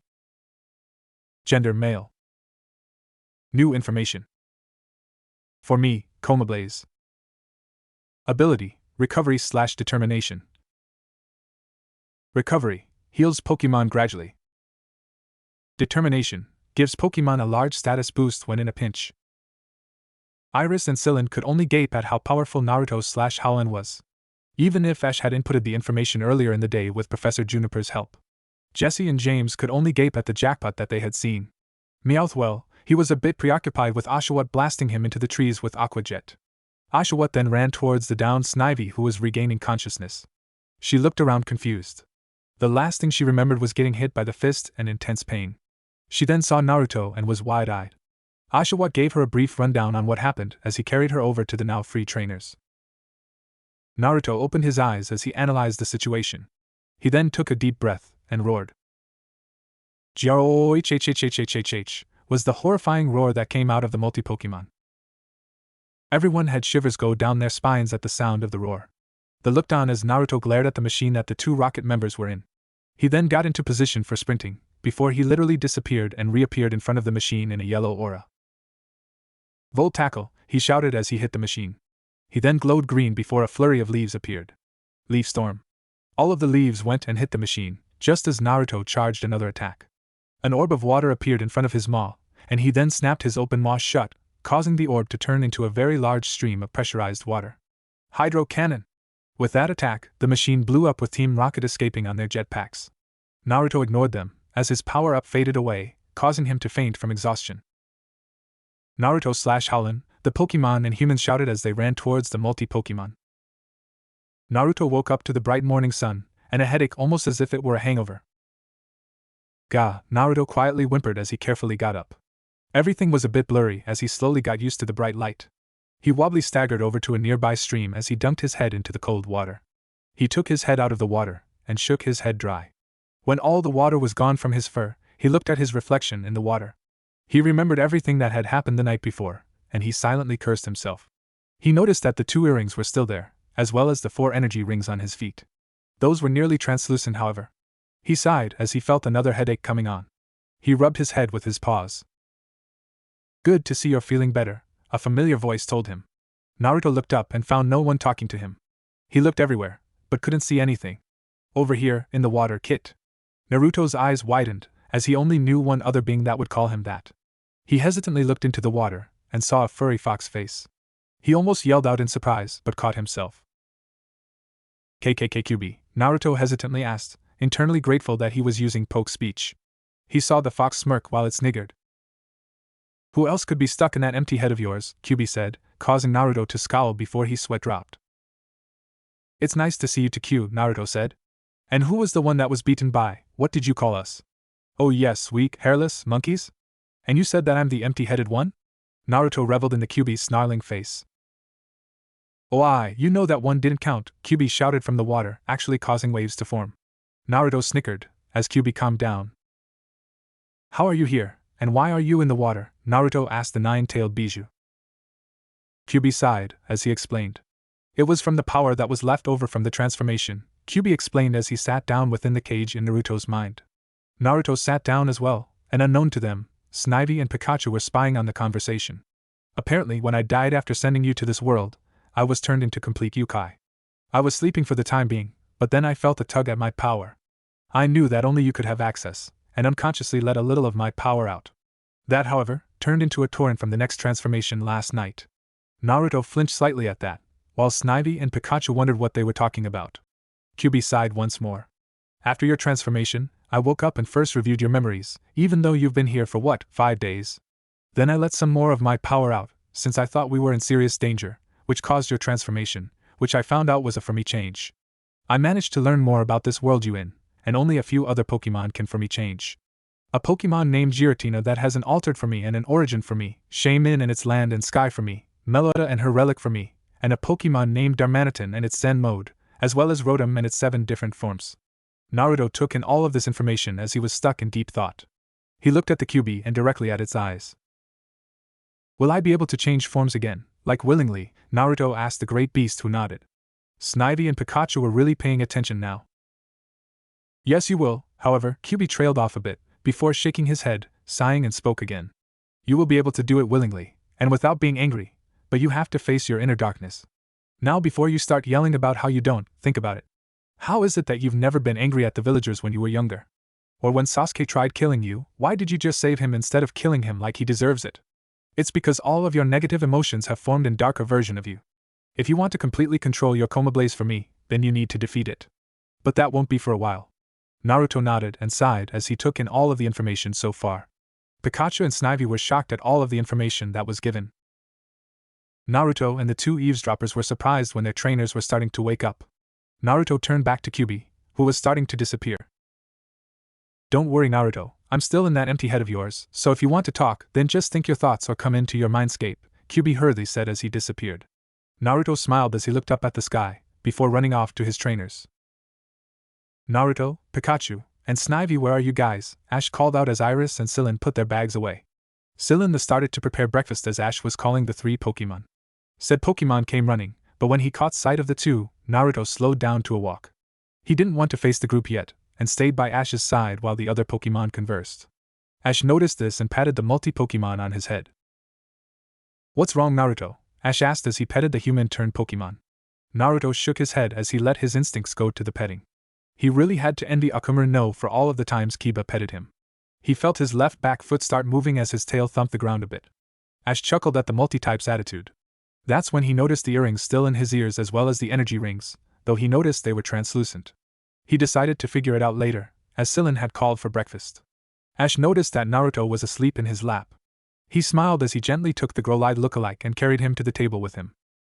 Gender Male. New information. For me, Coma Blaze. Ability, Recovery/Determination. Recovery, heals Pokemon gradually. Determination, gives Pokemon a large status boost when in a pinch. Iris and Sillin could only gape at how powerful Naruto/Howlin' was. Even if Ash had inputted the information earlier in the day with Professor Juniper's help. Jessie and James could only gape at the jackpot that they had seen. Meowth, well, He was a bit preoccupied with Oshawott blasting him into the trees with Aqua Jet. Oshawott then ran towards the downed Snivy, who was regaining consciousness. She looked around confused. The last thing she remembered was getting hit by the fist and intense pain. She then saw Naruto and was wide-eyed. Oshawott gave her a brief rundown on what happened as he carried her over to the now free trainers. Naruto opened his eyes as he analyzed the situation. He then took a deep breath and roared. Gyrohhhhhhhh was the horrifying roar that came out of the multi-Pokemon. Everyone had shivers go down their spines at the sound of the roar. They looked on as Naruto glared at the machine that the two rocket members were in. He then got into position for sprinting, before he literally disappeared and reappeared in front of the machine in a yellow aura. Volt tackle, he shouted as he hit the machine. He then glowed green before a flurry of leaves appeared. Leaf storm. All of the leaves went and hit the machine, just as Naruto charged another attack. An orb of water appeared in front of his maw, and he then snapped his open maw shut, causing the orb to turn into a very large stream of pressurized water. Hydro Cannon! With that attack, the machine blew up with Team Rocket escaping on their jetpacks. Naruto ignored them, as his power-up faded away, causing him to faint from exhaustion. Naruto/Howlin, the Pokemon and humans shouted as they ran towards the multi-Pokemon. Naruto woke up to the bright morning sun, and a headache almost as if it were a hangover. Gah, Naruto quietly whimpered as he carefully got up. Everything was a bit blurry as he slowly got used to the bright light. He wobbly staggered over to a nearby stream as he dunked his head into the cold water. He took his head out of the water, and shook his head dry. When all the water was gone from his fur, he looked at his reflection in the water. He remembered everything that had happened the night before, and he silently cursed himself. He noticed that the 2 earrings were still there, as well as the 4 energy rings on his feet. Those were nearly translucent, however. He sighed as he felt another headache coming on. He rubbed his head with his paws. Good to see you're feeling better, a familiar voice told him. Naruto looked up and found no one talking to him. He looked everywhere, but couldn't see anything. Over here, in the water, Kit. Naruto's eyes widened, as he only knew one other being that would call him that. He hesitantly looked into the water, and saw a furry fox face. He almost yelled out in surprise, but caught himself. KKKQB, Naruto hesitantly asked, internally grateful that he was using poke speech. He saw the fox smirk while it sniggered. Who else could be stuck in that empty head of yours, QB said, causing Naruto to scowl before his sweat dropped. It's nice to see you to Q, Naruto said. And who was the one that was beaten by, what did you call us? Oh yes, weak, hairless, monkeys? And you said that I'm the empty-headed one? Naruto reveled in the QB's snarling face. Oh you know that one didn't count, QB shouted from the water, actually causing waves to form. Naruto snickered, as QB calmed down. How are you here, and why are you in the water? Naruto asked the 9-tailed Bijou. QB sighed, as he explained. It was from the power that was left over from the transformation, QB explained as he sat down within the cage in Naruto's mind. Naruto sat down as well, and unknown to them, Snivy and Pikachu were spying on the conversation. Apparently, when I died after sending you to this world, I was turned into complete yokai. I was sleeping for the time being, but then I felt a tug at my power. I knew that only you could have access, and unconsciously let a little of my power out. That, however, turned into a torrent from the next transformation last night. Naruto flinched slightly at that, while Snivy and Pikachu wondered what they were talking about. QB sighed once more. After your transformation, I woke up and first reviewed your memories, even though you've been here for 5 days? Then I let some more of my power out, since I thought we were in serious danger, which caused your transformation, which I found out was a for me change. I managed to learn more about this world you in, and only a few other Pokemon can for me change. A Pokemon named Giratina that has an altered for me and an origin for me, Shaman and its land and sky for me, Melota and her relic for me, and a Pokemon named Darmanitan and its Zen mode, as well as Rotom and its 7 different forms. Naruto took in all of this information as he was stuck in deep thought. He looked at the QB and directly at its eyes. Will I be able to change forms again, like willingly? Naruto asked the great beast who nodded. Snivy and Pikachu were really paying attention now. Yes you will, however, QB trailed off a bit, before shaking his head, sighing and spoke again. You will be able to do it willingly, and without being angry, but you have to face your inner darkness. Now before you start yelling about how you don't, think about it. How is it that you've never been angry at the villagers when you were younger? Or when Sasuke tried killing you, why did you just save him instead of killing him like he deserves it? It's because all of your negative emotions have formed a darker version of you. If you want to completely control your Koma Blaze for me, then you need to defeat it. But that won't be for a while. Naruto nodded and sighed as he took in all of the information so far. Pikachu and Snivy were shocked at all of the information that was given. Naruto and the two eavesdroppers were surprised when their trainers were starting to wake up. Naruto turned back to Kyubi, who was starting to disappear. Don't worry, Naruto, I'm still in that empty head of yours, so if you want to talk, then just think your thoughts or come into your mindscape, Kyubi hurriedly said as he disappeared. Naruto smiled as he looked up at the sky, before running off to his trainers. Naruto, Pikachu, and Snivy, where are you guys? Ash called out as Iris and Sillin put their bags away. Sillin started to prepare breakfast as Ash was calling the three Pokemon. Said Pokemon came running, but when he caught sight of the two, Naruto slowed down to a walk. He didn't want to face the group yet, and stayed by Ash's side while the other Pokemon conversed. Ash noticed this and patted the multi-Pokemon on his head. What's wrong, Naruto? Ash asked as he petted the human-turned Pokemon. Naruto shook his head as he let his instincts go to the petting. He really had to envy Akamaru no for all of the times Kiba petted him. He felt his left back foot start moving as his tail thumped the ground a bit. Ash chuckled at the multi-type's attitude. That's when he noticed the earrings still in his ears as well as the energy rings, though he noticed they were translucent. He decided to figure it out later, as Sillin had called for breakfast. Ash noticed that Naruto was asleep in his lap. He smiled as he gently took the grow-eyed look-alike and carried him to the table with him.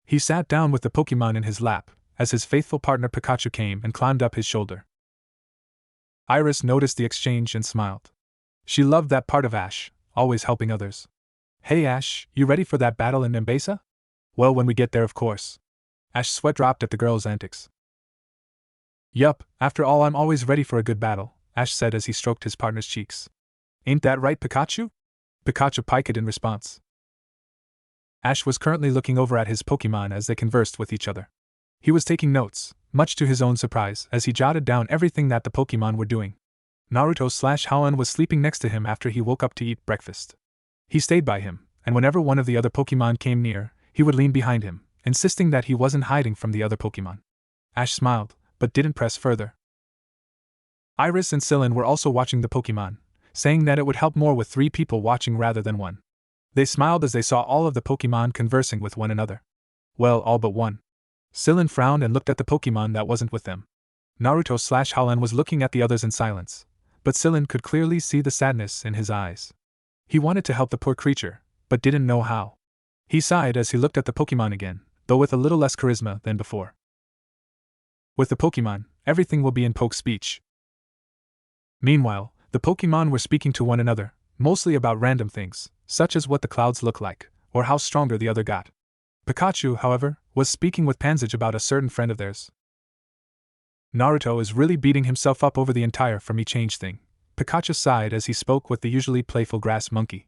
He sat down with the Pokemon in his lap, as his faithful partner Pikachu came and climbed up his shoulder. Iris noticed the exchange and smiled. She loved that part of Ash, always helping others. Hey Ash, you ready for that battle in Nimbasa? Well, when we get there, of course. Ash's sweat dropped at the girl's antics. Yup, after all, I'm always ready for a good battle, Ash said as he stroked his partner's cheeks. Ain't that right, Pikachu? Pikachu piped in response. Ash was currently looking over at his Pokemon as they conversed with each other. He was taking notes, much to his own surprise, as he jotted down everything that the Pokemon were doing. Naruto/Hoenn was sleeping next to him after he woke up to eat breakfast. He stayed by him, and whenever one of the other Pokemon came near, he would lean behind him, insisting that he wasn't hiding from the other Pokemon. Ash smiled, but didn't press further. Iris and Sillin were also watching the Pokemon, saying that it would help more with 3 people watching rather than 1. They smiled as they saw all of the Pokemon conversing with one another. Well, all but one. Sillin frowned and looked at the Pokemon that wasn't with them. Naruto/Hoenn was looking at the others in silence, but Sillin could clearly see the sadness in his eyes. He wanted to help the poor creature, but didn't know how. He sighed as he looked at the Pokemon again, though with a little less charisma than before. With the Pokemon, everything will be in poke speech. Meanwhile, the Pokemon were speaking to one another, mostly about random things, such as what the clouds look like, or how stronger the other got. Pikachu, however, was speaking with Panzage about a certain friend of theirs. Naruto is really beating himself up over the entire for me change thing. Pikachu sighed as he spoke with the usually playful grass monkey.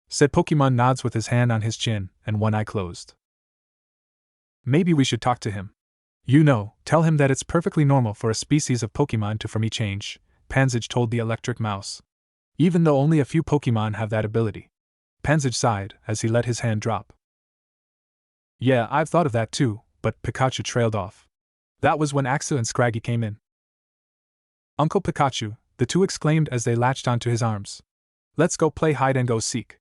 Said Pokemon nods with his hand on his chin and one eye closed. Maybe we should talk to him. You know, tell him that it's perfectly normal for a species of Pokemon to for me change, Panzage told the electric mouse. Even though only a few Pokemon have that ability. Panzage sighed as he let his hand drop. Yeah, I've thought of that too, but Pikachu trailed off. That was when Axel and Scraggy came in. Uncle Pikachu, the two exclaimed as they latched onto his arms. Let's go play hide and go seek.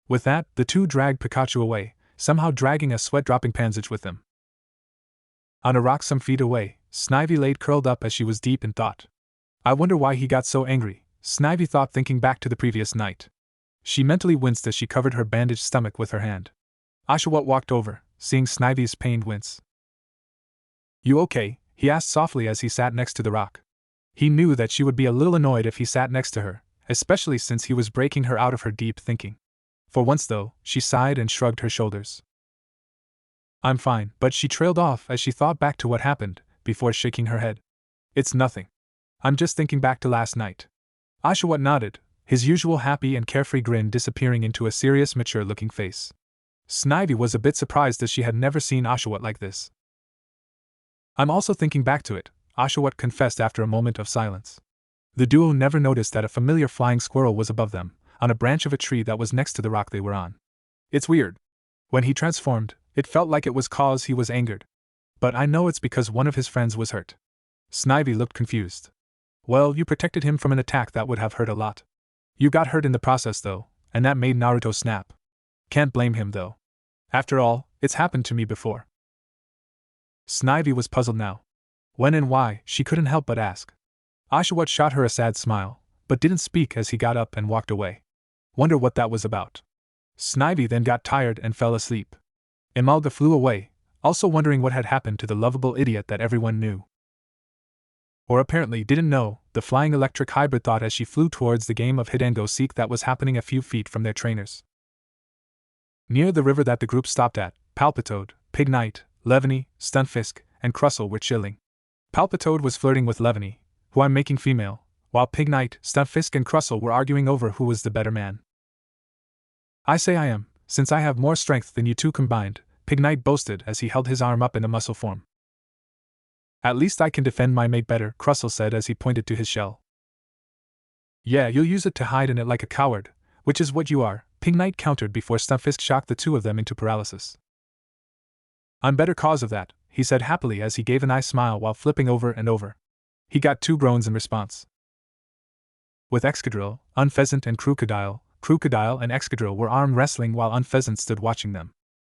With that, the two dragged Pikachu away, somehow dragging a sweat-dropping Panzage with them. On a rock some feet away, Snivy laid curled up as she was deep in thought. I wonder why he got so angry, Snivy thought, thinking back to the previous night. She mentally winced as she covered her bandaged stomach with her hand. Oshawott walked over, seeing Snivy's pained wince. You okay? He asked softly as he sat next to the rock. He knew that she would be a little annoyed if he sat next to her, especially since he was breaking her out of her deep thinking. For once though, she sighed and shrugged her shoulders. I'm fine, but she trailed off as she thought back to what happened, before shaking her head. It's nothing. I'm just thinking back to last night. Oshawott nodded, his usual happy and carefree grin disappearing into a serious, mature-looking face. Snivy was a bit surprised as she had never seen Oshawott like this. I'm also thinking back to it, Oshawott confessed after a moment of silence. The duo never noticed that a familiar flying squirrel was above them, on a branch of a tree that was next to the rock they were on. It's weird. When he transformed, it felt like it was cause he was angered. But I know it's because one of his friends was hurt. Snivy looked confused. Well, you protected him from an attack that would have hurt a lot. You got hurt in the process though, and that made Naruto snap. Can't blame him though. After all, it's happened to me before. Snivy was puzzled now. When and why, she couldn't help but ask. Oshawott shot her a sad smile, but didn't speak as he got up and walked away. Wonder what that was about. Snivy then got tired and fell asleep. Imelda flew away, also wondering what had happened to the lovable idiot that everyone knew. Or apparently didn't know, the flying electric hybrid thought as she flew towards the game of hide-and-go-seek that was happening a few feet from their trainers. Near the river that the group stopped at, Palpitoad, Pig Knight, Levany, Stunfisk, and Crustle were chilling. Palpitoad was flirting with Levany, who I'm making female, while Pig Knight, Stunfisk, and Crustle were arguing over who was the better man. I say I am, since I have more strength than you two combined, Pig Knight boasted as he held his arm up in a muscle form. At least I can defend my mate better, Crustle said as he pointed to his shell. Yeah, you'll use it to hide in it like a coward, which is what you are, Pig Knight countered before Stunfisk shocked the two of them into paralysis. I'm better cause of that, he said happily as he gave a nice smile while flipping over and over. He got 2 groans in response. With Excadrill, Unpheasant, and Crocodile and Excadrill were arm wrestling while Unpheasant stood watching them.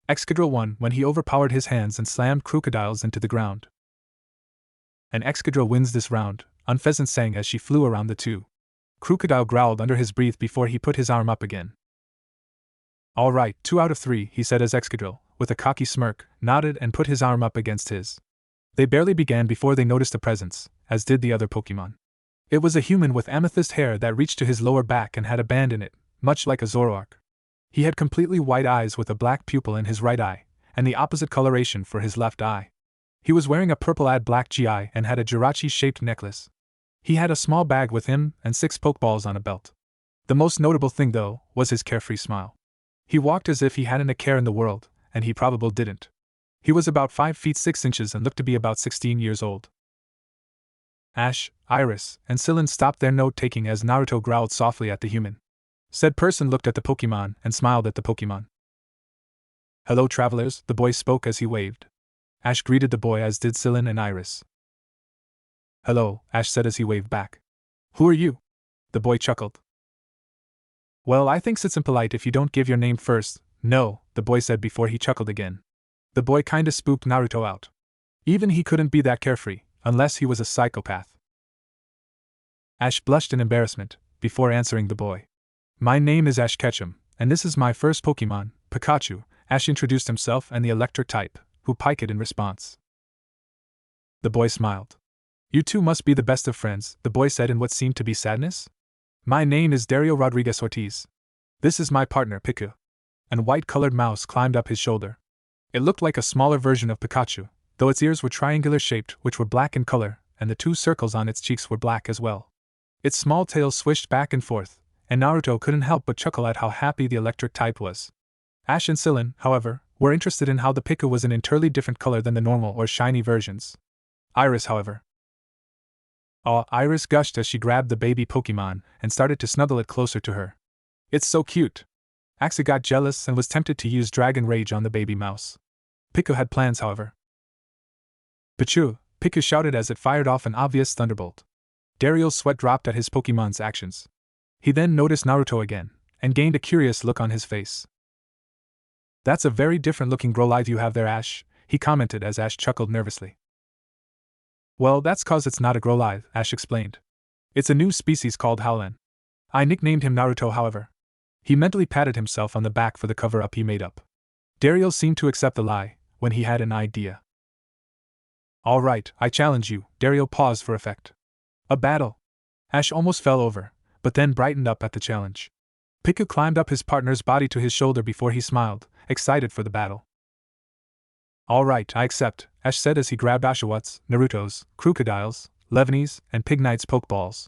Excadrill won when he overpowered his hands and slammed Crocodiles into the ground. And Excadrill wins this round, Unpheasant sang as she flew around the two. Crocodile growled under his breath before he put his arm up again. All right, 2 out of 3, he said as Excadrill, with a cocky smirk, nodded and put his arm up against his. They barely began before they noticed a presence, as did the other Pokemon. It was a human with amethyst hair that reached to his lower back and had a band in it, much like a Zoroark. He had completely white eyes with a black pupil in his right eye, and the opposite coloration for his left eye. He was wearing a purple black GI and had a Jirachi-shaped necklace. He had a small bag with him and 6 Pokeballs on a belt. The most notable thing, though, was his carefree smile. He walked as if he hadn't a care in the world, and he probably didn't. He was about 5 feet 6 inches and looked to be about 16 years old. Ash, Iris, and Sylin stopped their note-taking as Naruto growled softly at the human. Said person looked at the Pokemon and smiled at the Pokemon. Hello travelers, the boy spoke as he waved. Ash greeted the boy as did Sylin and Iris. Hello, Ash said as he waved back. Who are you? The boy chuckled. Well, I thinks it's impolite if you don't give your name first. No, the boy said before he chuckled again. The boy kinda spooked Naruto out. Even he couldn't be that carefree, unless he was a psychopath. Ash blushed in embarrassment, before answering the boy. My name is Ash Ketchum, and this is my first Pokemon, Pikachu. Ash introduced himself and the electric type, who piked in response. The boy smiled. You two must be the best of friends, the boy said in what seemed to be sadness. My name is Dario Rodriguez Ortiz. This is my partner, Piku. An white-colored mouse climbed up his shoulder. It looked like a smaller version of Pikachu, though its ears were triangular-shaped, which were black in color, and the 2 circles on its cheeks were black as well. Its small tail swished back and forth, and Naruto couldn't help but chuckle at how happy the electric type was. Ash and Sylin, however, were interested in how the Piku was an entirely different color than the normal or shiny versions. Iris, however. Iris gushed as she grabbed the baby Pokemon and started to snuggle it closer to her. It's so cute. Axa got jealous and was tempted to use Dragon Rage on the baby mouse. Piku had plans, however. Pichu, Piku shouted as it fired off an obvious thunderbolt. Dario's sweat dropped at his Pokemon's actions. He then noticed Naruto again, and gained a curious look on his face. That's a very different looking Growlithe you have there, Ash, he commented as Ash chuckled nervously. Well, that's cause it's not a Growlithe, Ash explained. It's a new species called Howlen. I nicknamed him Naruto, however. He mentally patted himself on the back for the cover-up he made up. Dario seemed to accept the lie, when he had an idea. All right, I challenge you, Dario paused for effect. A battle. Ash almost fell over, but then brightened up at the challenge. Piku climbed up his partner's body to his shoulder before he smiled, excited for the battle. All right, I accept, Ash said as he grabbed Oshawot's, Naruto's, Crocodile's, Levany's, and Pig Knight's Pokeballs.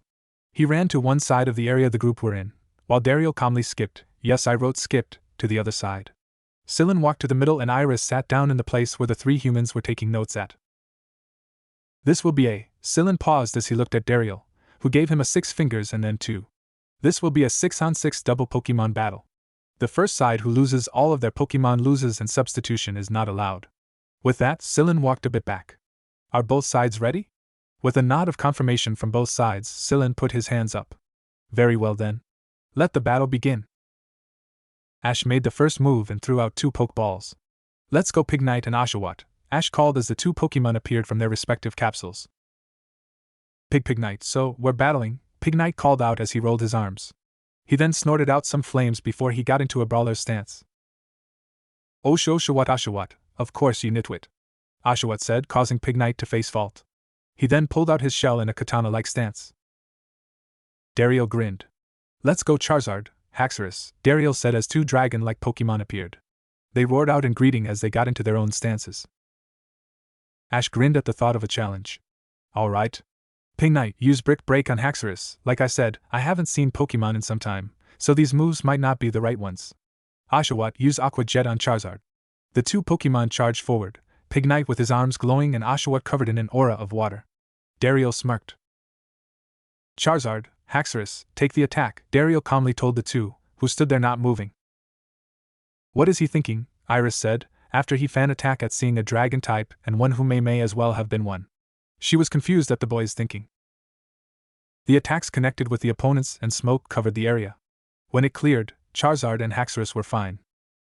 He ran to one side of the area the group were in, while Dario calmly skipped, yes I wrote skipped, to the other side. Sylin walked to the middle and Iris sat down in the place where the 3 humans were taking notes at. This will be a, Sylin paused as he looked at Dario, who gave him a 6 fingers and then 2. This will be a 6-on-6 double Pokemon battle. The first side who loses all of their Pokemon loses and substitution is not allowed. With that, Sylin walked a bit back. Are both sides ready? With a nod of confirmation from both sides, Sylin put his hands up. Very well then. Let the battle begin. Ash made the first move and threw out 2 Pokeballs. Let's go Pig Knight and Oshawott, Ash called as the 2 Pokemon appeared from their respective capsules. Pig Knight, so, we're battling, Pig Knight called out as he rolled his arms. He then snorted out some flames before he got into a brawler's stance. Oshawat, of course you nitwit, Oshawat said, causing Pig Knight to face fault. He then pulled out his shell in a katana-like stance. Daryl grinned. Let's go Charizard, Haxorus, Daryl said as two dragon-like Pokemon appeared. They roared out in greeting as they got into their own stances. Ash grinned at the thought of a challenge. Alright. Pig Knight, use Brick Break on Haxorus. Like I said, I haven't seen Pokemon in some time, so these moves might not be the right ones. Oshawott, use Aqua Jet on Charizard. The two Pokemon charged forward, Pig Knight with his arms glowing and Oshawott covered in an aura of water. Daryl smirked. Charizard, Haxorus, take the attack, Daryl calmly told the two, who stood there not moving. What is he thinking? Iris said, after he fan attack at seeing a dragon type and one who may as well have been one. She was confused at the boy's thinking. The attacks connected with the opponents and smoke covered the area. When it cleared, Charizard and Haxorus were fine.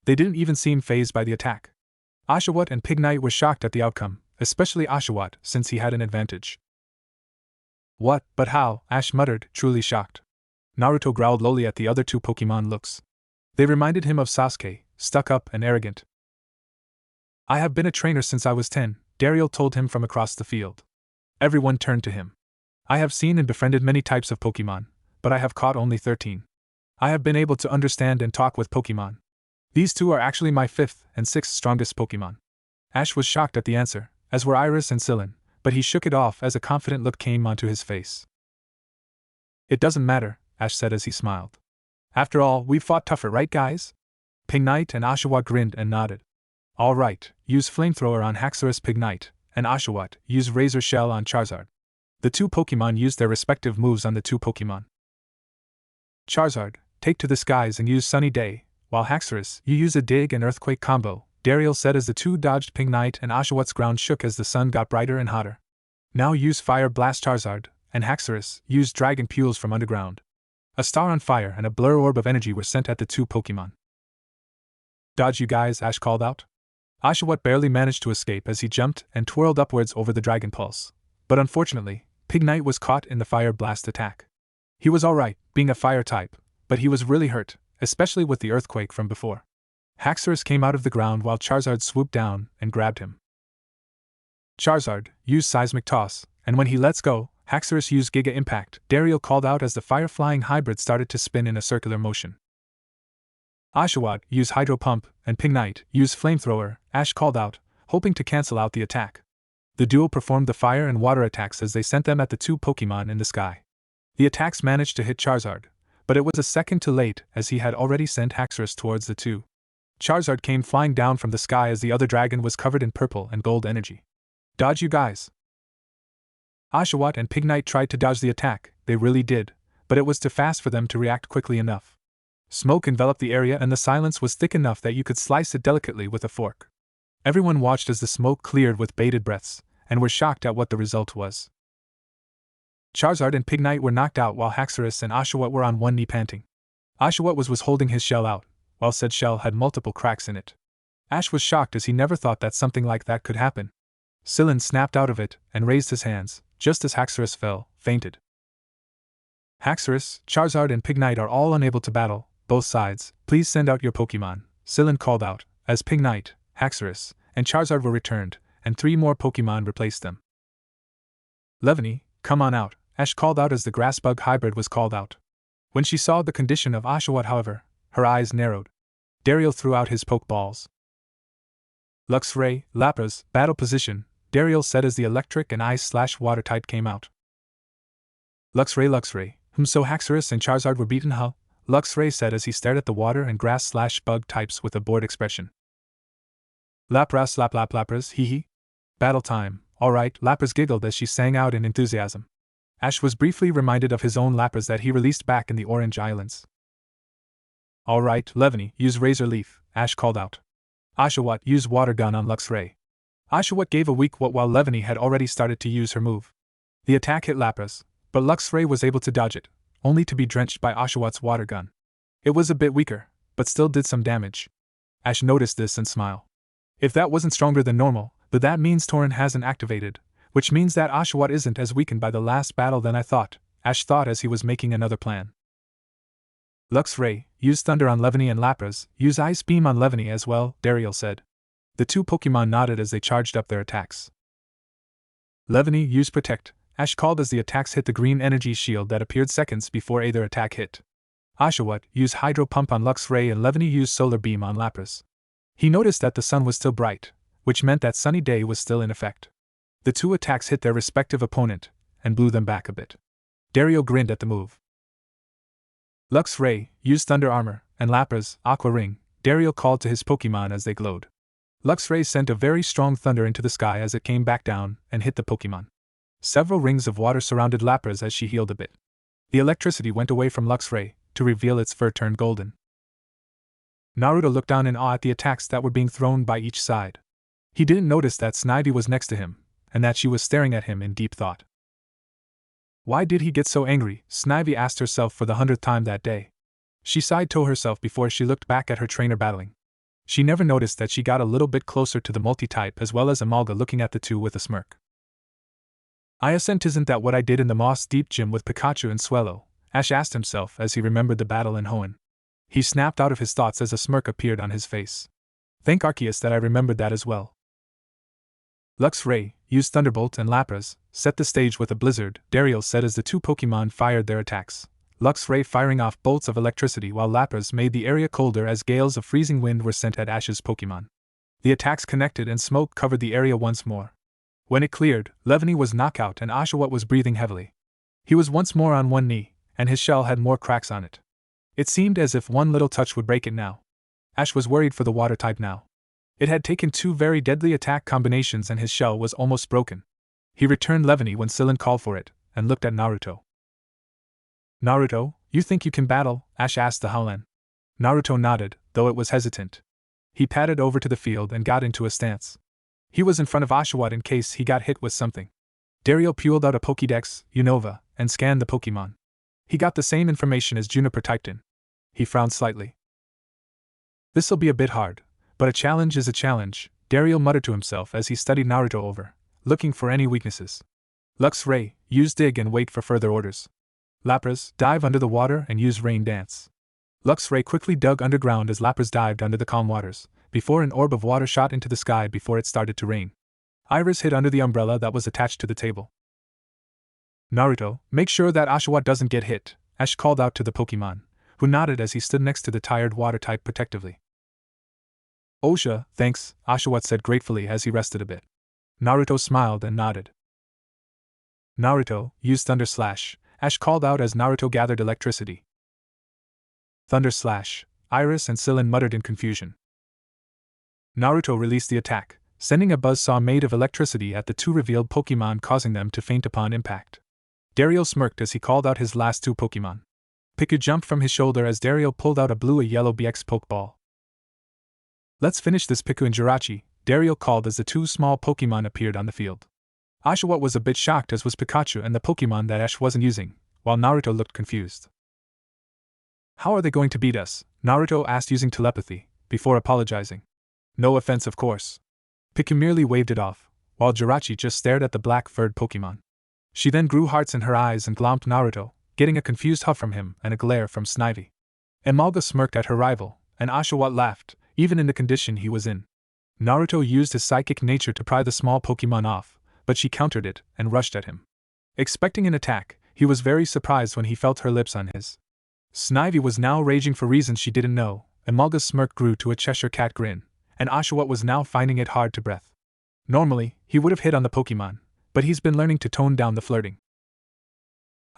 They didn't even seem fazed by the attack. Oshawott and Pig Knight were shocked at the outcome, especially Oshawott, since he had an advantage. What, but how? Ash muttered, truly shocked. Naruto growled lowly at the other two Pokemon looks. They reminded him of Sasuke, stuck up and arrogant. I have been a trainer since I was 10, Daryl told him from across the field. Everyone turned to him. I have seen and befriended many types of Pokemon, but I have caught only 13. I have been able to understand and talk with Pokemon. These two are actually my 5th and 6th strongest Pokemon. Ash was shocked at the answer, as were Iris and Sillin, but he shook it off as a confident look came onto his face. It doesn't matter, Ash said as he smiled. After all, we've fought tougher, right guys? Pig Knight and Oshawott grinned and nodded. Alright, use Flamethrower on Haxorus. Pig Knight and Oshawott, use Razor Shell on Charizard. The two Pokemon used their respective moves on the two Pokemon. Charizard, take to the skies and use Sunny Day, while Haxorus, you use a Dig and Earthquake combo, Daryl said as the two dodged. Pig Knight and Oshawott's ground shook as the sun got brighter and hotter. Now use Fire Blast Charizard, and Haxorus, use Dragon Pules from underground. A star on fire and a blur orb of energy were sent at the two Pokemon. Dodge you guys, Ash called out. Oshawott barely managed to escape as he jumped and twirled upwards over the Dragon Pulse. But unfortunately, Pig Knight was caught in the Fire Blast attack. He was alright, being a fire type, but he was really hurt, especially with the earthquake from before. Haxorus came out of the ground while Charizard swooped down and grabbed him. Charizard, use Seismic Toss, and when he lets go, Haxorus used Giga Impact, Daryl called out as the fire-flying hybrid started to spin in a circular motion. Oshawott, use Hydro Pump, and Pig Knight, use Flamethrower, Ash called out, hoping to cancel out the attack. The duo performed the fire and water attacks as they sent them at the two Pokemon in the sky. The attacks managed to hit Charizard, but it was a second too late as he had already sent Haxorus towards the two. Charizard came flying down from the sky as the other dragon was covered in purple and gold energy. Dodge you guys! Oshawott and Pig Knight tried to dodge the attack, they really did, but it was too fast for them to react quickly enough. Smoke enveloped the area and the silence was thick enough that you could slice it delicately with a fork. Everyone watched as the smoke cleared with bated breaths, and were shocked at what the result was. Charizard and Pig Knight were knocked out while Haxorus and Oshawott were on one knee panting. Oshawott was holding his shell out, while said shell had multiple cracks in it. Ash was shocked as he never thought that something like that could happen. Sillin snapped out of it and raised his hands, just as Haxorus fell, fainted. Haxorus, Charizard and Pig Knight are all unable to battle, both sides, please send out your Pokemon, Sillin called out, as Pig Knight, Haxorus, and Charizard were returned, and 3 more Pokemon replaced them. Levany, come on out, Ash called out as the grass bug hybrid was called out. When she saw the condition of Oshawott, however, her eyes narrowed. Daryl threw out his Pokeballs. Luxray, Lapras, battle position, Daryl said as the electric and ice/water type came out. Luxray, so Haxorus and Charizard were beaten, huh? Luxray said as he stared at the water and grass/bug types with a bored expression. Lapras, hee. Battle time, alright, Lapras giggled as she sang out in enthusiasm. Ash was briefly reminded of his own Lapras that he released back in the Orange Islands. Alright, Levany, use Razor Leaf, Ash called out. Oshawott, use Water Gun on Luxray. Oshawott gave a weak what while Levany had already started to use her move. The attack hit Lapras, but Luxray was able to dodge it, only to be drenched by Oshawott's water gun. It was a bit weaker, but still did some damage. Ash noticed this and smiled. If that wasn't stronger than normal, then that means Tauren hasn't activated, which means that Oshawott isn't as weakened by the last battle than I thought, Ash thought as he was making another plan. Lux Ray, use Thunder on Levany and Lapras, use Ice Beam on Levany as well, Dariel said. The two Pokemon nodded as they charged up their attacks. Levany, use Protect, Ash called as the attacks hit the green energy shield that appeared seconds before either attack hit. Oshawott, use Hydro Pump on Lux Ray and Levany use Solar Beam on Lapras. He noticed that the sun was still bright, which meant that sunny day was still in effect. The two attacks hit their respective opponent, and blew them back a bit. Dario grinned at the move. Lux Ray, use Thunder Armor, and Lapras, Aqua Ring, Dario called to his Pokemon as they glowed. Lux Ray sent a very strong thunder into the sky as it came back down and hit the Pokemon. Several rings of water surrounded Lapras as she healed a bit. The electricity went away from Lux Ray to reveal its fur turned golden. Naruto looked down in awe at the attacks that were being thrown by each side. He didn't notice that Snivy was next to him, and that she was staring at him in deep thought. Why did he get so angry? Snivy asked herself for the 100th time that day. She sighed to herself before she looked back at her trainer battling. She never noticed that she got a little bit closer to the multi-type as well as Amalga looking at the two with a smirk. I assent isn't that what I did in the Moss Deep Gym with Pikachu and Swellow? Ash asked himself as he remembered the battle in Hoenn. He snapped out of his thoughts as a smirk appeared on his face. Thank Arceus that I remembered that as well. Lux Ray, use Thunderbolt and Lapras, set the stage with a blizzard, Dario said as the two Pokemon fired their attacks. Lux Ray firing off bolts of electricity while Lapras made the area colder as gales of freezing wind were sent at Ash's Pokemon. The attacks connected and smoke covered the area once more. When it cleared, Levany was knockout and Oshawott was breathing heavily. He was once more on one knee, and his shell had more cracks on it. It seemed as if one little touch would break it now. Ash was worried for the water type now. It had taken two very deadly attack combinations and his shell was almost broken. He returned Levany when Sillin called for it, and looked at Naruto. Naruto, you think you can battle? Ash asked the Howlen. Naruto nodded, though it was hesitant. He padded over to the field and got into a stance. He was in front of Oshawott in case he got hit with something. Dario pulled out a Pokédex, Unova, and scanned the Pokemon. He got the same information as Juniper typed in. He frowned slightly. This'll be a bit hard, but a challenge is a challenge, Dario muttered to himself as he studied Naruto over, looking for any weaknesses. Lux Ray, use Dig and wait for further orders. Lapras, dive under the water and use Rain Dance. Lux Ray quickly dug underground as Lapras dived under the calm waters, before an orb of water shot into the sky before it started to rain. Iris hid under the umbrella that was attached to the table. Naruto, make sure that Oshawott doesn't get hit, Ash called out to the Pokemon, who nodded as he stood next to the tired water type protectively. Osha, thanks, Oshawott said gratefully as he rested a bit. Naruto smiled and nodded. Naruto, use Thunder Slash, Ash called out as Naruto gathered electricity. Thunder Slash, Iris and Sillin muttered in confusion. Naruto released the attack, sending a buzzsaw made of electricity at the two revealed Pokemon, causing them to faint upon impact. Dario smirked as he called out his last two Pokemon. Piku jumped from his shoulder as Dario pulled out a blue and yellow BX Pokeball. Let's finish this, Piku and Jirachi, Dario called as the two small Pokemon appeared on the field. Oshawott was a bit shocked, as was Pikachu and the Pokemon that Ash wasn't using, while Naruto looked confused. How are they going to beat us? Naruto asked using telepathy, before apologizing. No offense, of course. Piku merely waved it off, while Jirachi just stared at the black-furred Pokemon. She then grew hearts in her eyes and glomped Naruto, getting a confused huff from him and a glare from Snivy. Amalga smirked at her rival, and Oshawott laughed, even in the condition he was in. Naruto used his psychic nature to pry the small Pokemon off, but she countered it and rushed at him. Expecting an attack, he was very surprised when he felt her lips on his. Snivy was now raging for reasons she didn't know, Amalga's smirk grew to a Cheshire Cat grin, and Oshawott was now finding it hard to breathe. Normally, he would have hit on the Pokemon, but he's been learning to tone down the flirting.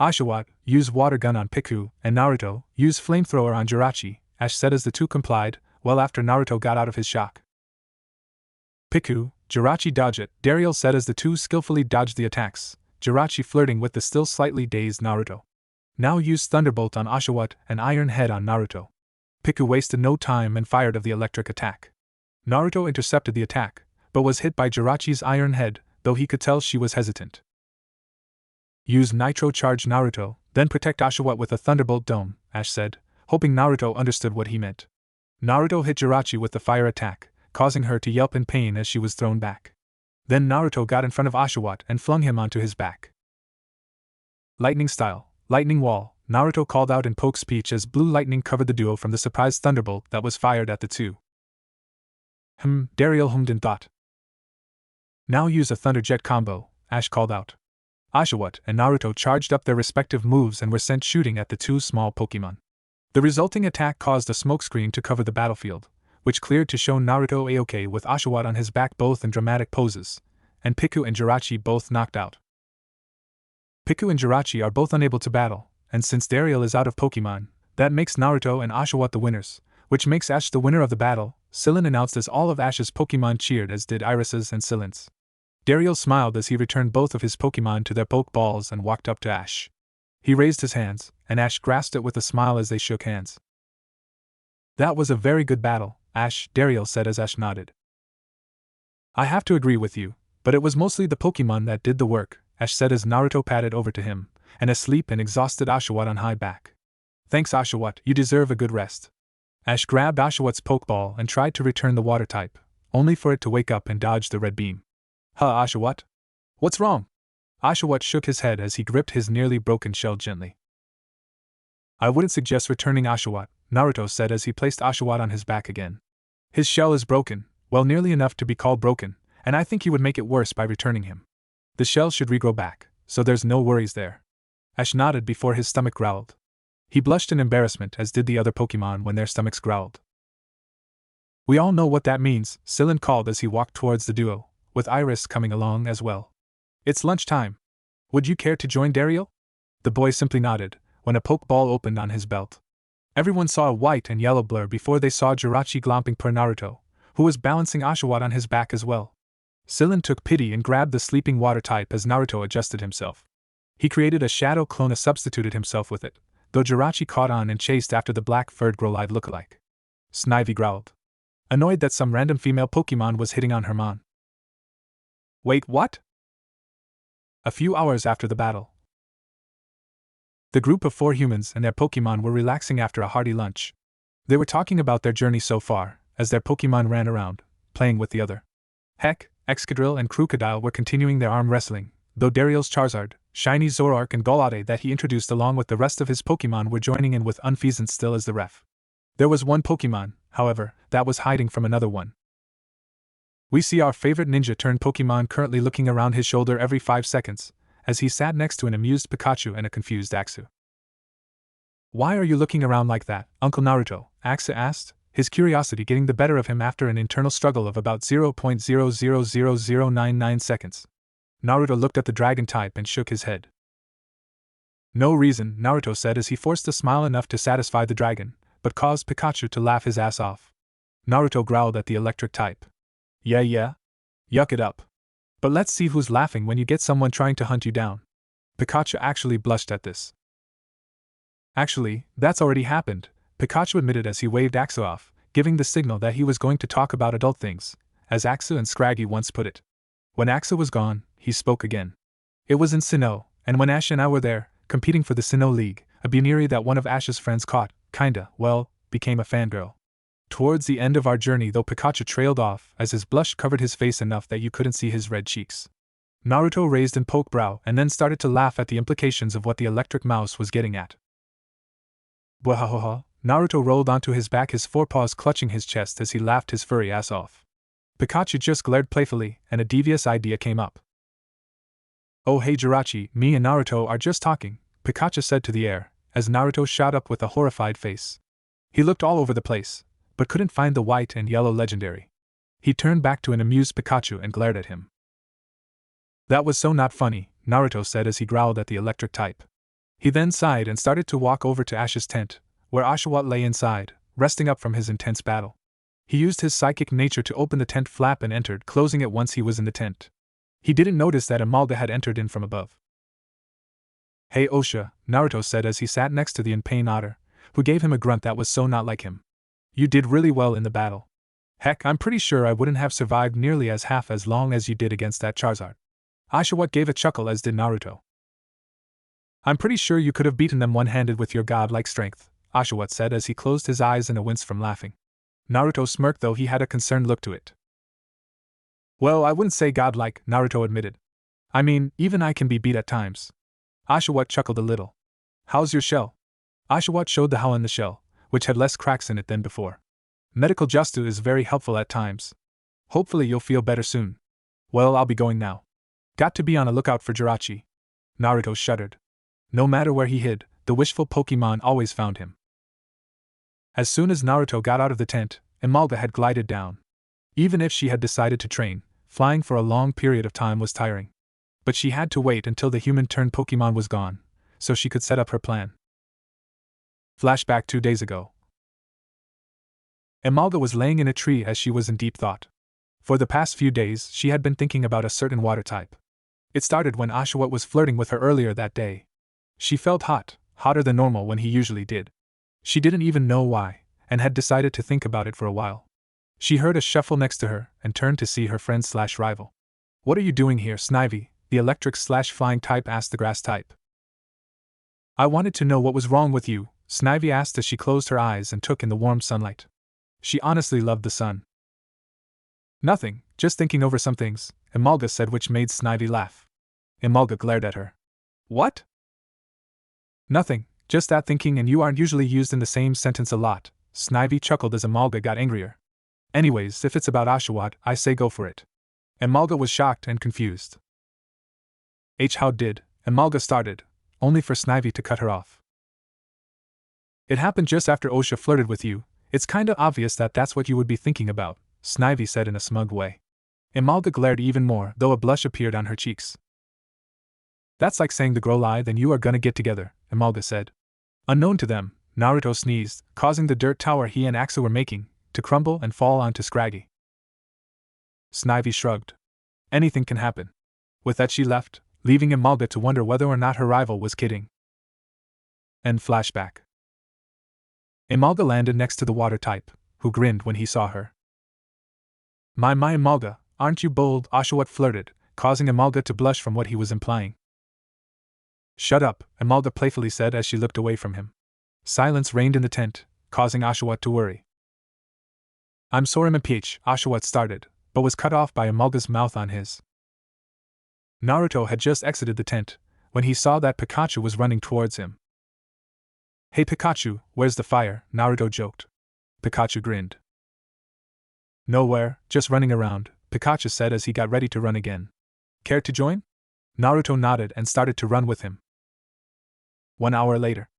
Oshawott, use Water Gun on Piku, and Naruto, use Flamethrower on Jirachi, Ash said as the two complied, well after Naruto got out of his shock. Piku, Jirachi dodge it, Dario said as the two skillfully dodged the attacks, Jirachi flirting with the still slightly dazed Naruto. Now use Thunderbolt on Oshawott and Iron Head on Naruto. Piku wasted no time and fired of the electric attack. Naruto intercepted the attack, but was hit by Jirachi's Iron Head, though he could tell she was hesitant. Use Nitro Charge Naruto, then protect Oshawott with a Thunderbolt Dome, Ash said, hoping Naruto understood what he meant. Naruto hit Jirachi with the fire attack, causing her to yelp in pain as she was thrown back. Then Naruto got in front of Oshawott and flung him onto his back. Lightning Style, Lightning Wall, Naruto called out in poke speech as blue lightning covered the duo from the surprise thunderbolt that was fired at the two. Dariel hummed in thought. Now use a Thunder Jet combo, Ash called out. Oshawott and Naruto charged up their respective moves and were sent shooting at the two small Pokemon. The resulting attack caused a smokescreen to cover the battlefield, which cleared to show Naruto A-OK with Oshawott on his back both in dramatic poses, and Piku and Jirachi both knocked out. Piku and Jirachi are both unable to battle, and since Dariel is out of Pokemon, that makes Naruto and Oshawott the winners, which makes Ash the winner of the battle. Sillin announced as all of Ash's Pokemon cheered, as did Iris's and Sillin's. Dariel smiled as he returned both of his Pokemon to their Pokeballs and walked up to Ash. He raised his hands, and Ash grasped it with a smile as they shook hands. That was a very good battle, Ash, Dariel said as Ash nodded. I have to agree with you, but it was mostly the Pokemon that did the work, Ash said as Naruto padded over to him, and asleep and exhausted Oshawott on high back. Thanks Oshawott, you deserve a good rest. Ash grabbed Oshawott's Pokeball and tried to return the water type, only for it to wake up and dodge the red beam. Oshawott? What's wrong? Oshawott shook his head as he gripped his nearly broken shell gently. I wouldn't suggest returning Oshawott, Naruto said as he placed Oshawott on his back again. His shell is broken, well nearly enough to be called broken, and I think you would make it worse by returning him. The shell should regrow back, so there's no worries there. Ash nodded before his stomach growled. He blushed in embarrassment as did the other Pokemon when their stomachs growled. We all know what that means, Sillin called as he walked towards the duo, with Iris coming along as well. It's lunchtime. Would you care to join Dariel? The boy simply nodded, when a Pokeball opened on his belt. Everyone saw a white and yellow blur before they saw Jirachi glomping per Naruto, who was balancing Oshawott on his back as well. Sillin took pity and grabbed the sleeping water type as Naruto adjusted himself. He created a shadow clone and substituted himself with it, though Jirachi caught on and chased after the black-furred Growlithe lookalike. Snivy growled, annoyed that some random female Pokemon was hitting on Hermon. Wait, what? A few hours after the battle, the group of 4 humans and their Pokemon were relaxing after a hearty lunch. They were talking about their journey so far, as their Pokemon ran around, playing with the other. Heck, Excadrill and Crocodile were continuing their arm wrestling, though Dariel's Charizard, Shiny Zoroark and Golade that he introduced along with the rest of his Pokemon were joining in with Unfeasant still as the ref. There was one Pokemon, however, that was hiding from another one. We see our favorite ninja-turned Pokemon currently looking around his shoulder every 5 seconds, as he sat next to an amused Pikachu and a confused Axu. Why are you looking around like that, Uncle Naruto? Axu asked, his curiosity getting the better of him after an internal struggle of about 0.000099 seconds. Naruto looked at the dragon type and shook his head. No reason, Naruto said as he forced a smile enough to satisfy the dragon, but caused Pikachu to laugh his ass off. Naruto growled at the electric type. Yeah? Yuck it up. But let's see who's laughing when you get someone trying to hunt you down. Pikachu actually blushed at this. Actually, that's already happened, Pikachu admitted as he waved Axu off, giving the signal that he was going to talk about adult things, as Axu and Scraggy once put it. When Axu was gone, he spoke again. It was in Sinnoh, and when Ash and I were there, competing for the Sinnoh League, a Buniri that one of Ash's friends caught, became a fangirl. Towards the end of our journey though Pikachu trailed off as his blush covered his face enough that you couldn't see his red cheeks. Naruto raised an poke brow and then started to laugh at the implications of what the electric mouse was getting at. Bwahahaha, Naruto rolled onto his back, his forepaws clutching his chest as he laughed his furry ass off. Pikachu just glared playfully and a devious idea came up. Oh hey Jirachi, me and Naruto are just talking, Pikachu said to the air, as Naruto shot up with a horrified face. He looked all over the place, but couldn't find the white and yellow legendary. He turned back to an amused Pikachu and glared at him. That was so not funny, Naruto said as he growled at the electric type. He then sighed and started to walk over to Ash's tent, where Oshawott lay inside, resting up from his intense battle. He used his psychic nature to open the tent flap and entered, closing it once he was in the tent. He didn't notice that Amalda had entered in from above. Hey Osha, Naruto said as he sat next to the in pain otter, who gave him a grunt that was so not like him. You did really well in the battle. Heck, I'm pretty sure I wouldn't have survived nearly as half as long as you did against that Charizard. Oshawott gave a chuckle as did Naruto. I'm pretty sure you could have beaten them one-handed with your godlike strength, Oshawott said as he closed his eyes in a wince from laughing. Naruto smirked though he had a concerned look to it. Well, I wouldn't say godlike, Naruto admitted. I mean, even I can be beat at times. Oshawott chuckled a little. How's your shell? Oshawott showed the hole in the shell, which had less cracks in it than before. Medical justu is very helpful at times. Hopefully you'll feel better soon. Well, I'll be going now. Got to be on a lookout for Jirachi. Naruto shuddered. No matter where he hid, the wishful Pokemon always found him. As soon as Naruto got out of the tent, Imelda had glided down. Even if she had decided to train, flying for a long period of time was tiring. But she had to wait until the human-turned Pokemon was gone, so she could set up her plan. Flashback 2 days ago. Imelda was laying in a tree as she was in deep thought. For the past few days, she had been thinking about a certain water type. It started when Oshawott was flirting with her earlier that day. She felt hot, hotter than normal when he usually did. She didn't even know why, and had decided to think about it for a while. She heard a shuffle next to her and turned to see her friend/rival. What are you doing here, Snivy? The electric/flying type asked the grass type. I wanted to know what was wrong with you, Snivy asked as she closed her eyes and took in the warm sunlight. She honestly loved the sun. Nothing, just thinking over some things, Imelda said, which made Snivy laugh. Imelda glared at her. What? Nothing, just that thinking, and you aren't usually used in the same sentence a lot, Snivy chuckled as Imelda got angrier. Anyways, if it's about Oshawott, I say go for it. Imelda was shocked and confused. How did, Imelda started, only for Snivy to cut her off. It happened just after Osha flirted with you. It's kinda obvious that that's what you would be thinking about, Snivy said in a smug way. Imelda glared even more, though a blush appeared on her cheeks. That's like saying the girl lied, then you are gonna get together, Imelda said. Unknown to them, Naruto sneezed, causing the dirt tower he and Axel were making to crumble and fall onto Scraggy. Snivy shrugged. Anything can happen. With that she left, leaving Imelda to wonder whether or not her rival was kidding. End flashback. Imelda landed next to the water type, who grinned when he saw her. My Imelda, aren't you bold? Oshawott flirted, causing Imelda to blush from what he was implying. Shut up, Imelda playfully said as she looked away from him. Silence reigned in the tent, causing Oshawott to worry. I'm sorry, MPH, Oshawott started, but was cut off by Imelda's mouth on his. Naruto had just exited the tent, when he saw that Pikachu was running towards him. Hey Pikachu, where's the fire? Naruto joked. Pikachu grinned. Nowhere, just running around, Pikachu said as he got ready to run again. Care to join? Naruto nodded and started to run with him. 1 hour later.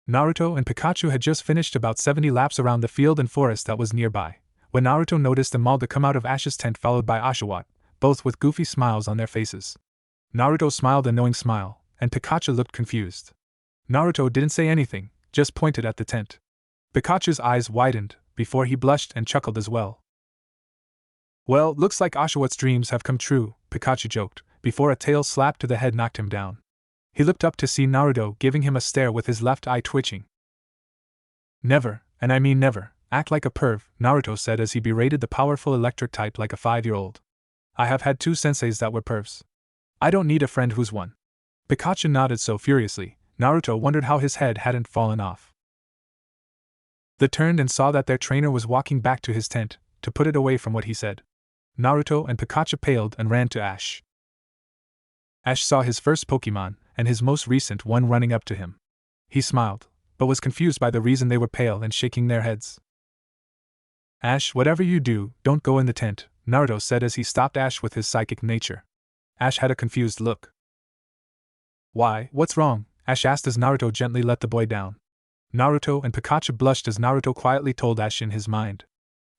Naruto and Pikachu had just finished about 70 laps around the field and forest that was nearby, when Naruto noticed Imelda come out of Ash's tent followed by Oshawott, both with goofy smiles on their faces. Naruto smiled a knowing smile, and Pikachu looked confused. Naruto didn't say anything, just pointed at the tent. Pikachu's eyes widened, before he blushed and chuckled as well. Well, looks like Oshawott's dreams have come true, Pikachu joked, before a tail slap to the head knocked him down. He looked up to see Naruto giving him a stare with his left eye twitching. Never, and I mean never, act like a perv, Naruto said as he berated the powerful electric type like a 5-year-old. I have had 2 senseis that were pervs. I don't need a friend who's one. Pikachu nodded so furiously, Naruto wondered how his head hadn't fallen off. They turned and saw that their trainer was walking back to his tent, to put it away from what he said. Naruto and Pikachu paled and ran to Ash. Ash saw his first Pokemon, and his most recent one running up to him. He smiled, but was confused by the reason they were pale and shaking their heads. Ash, whatever you do, don't go in the tent, Naruto said as he stopped Ash with his psychic nature. Ash had a confused look. Why, what's wrong? Ash asked as Naruto gently let the boy down. Naruto and Pikachu blushed as Naruto quietly told Ash in his mind.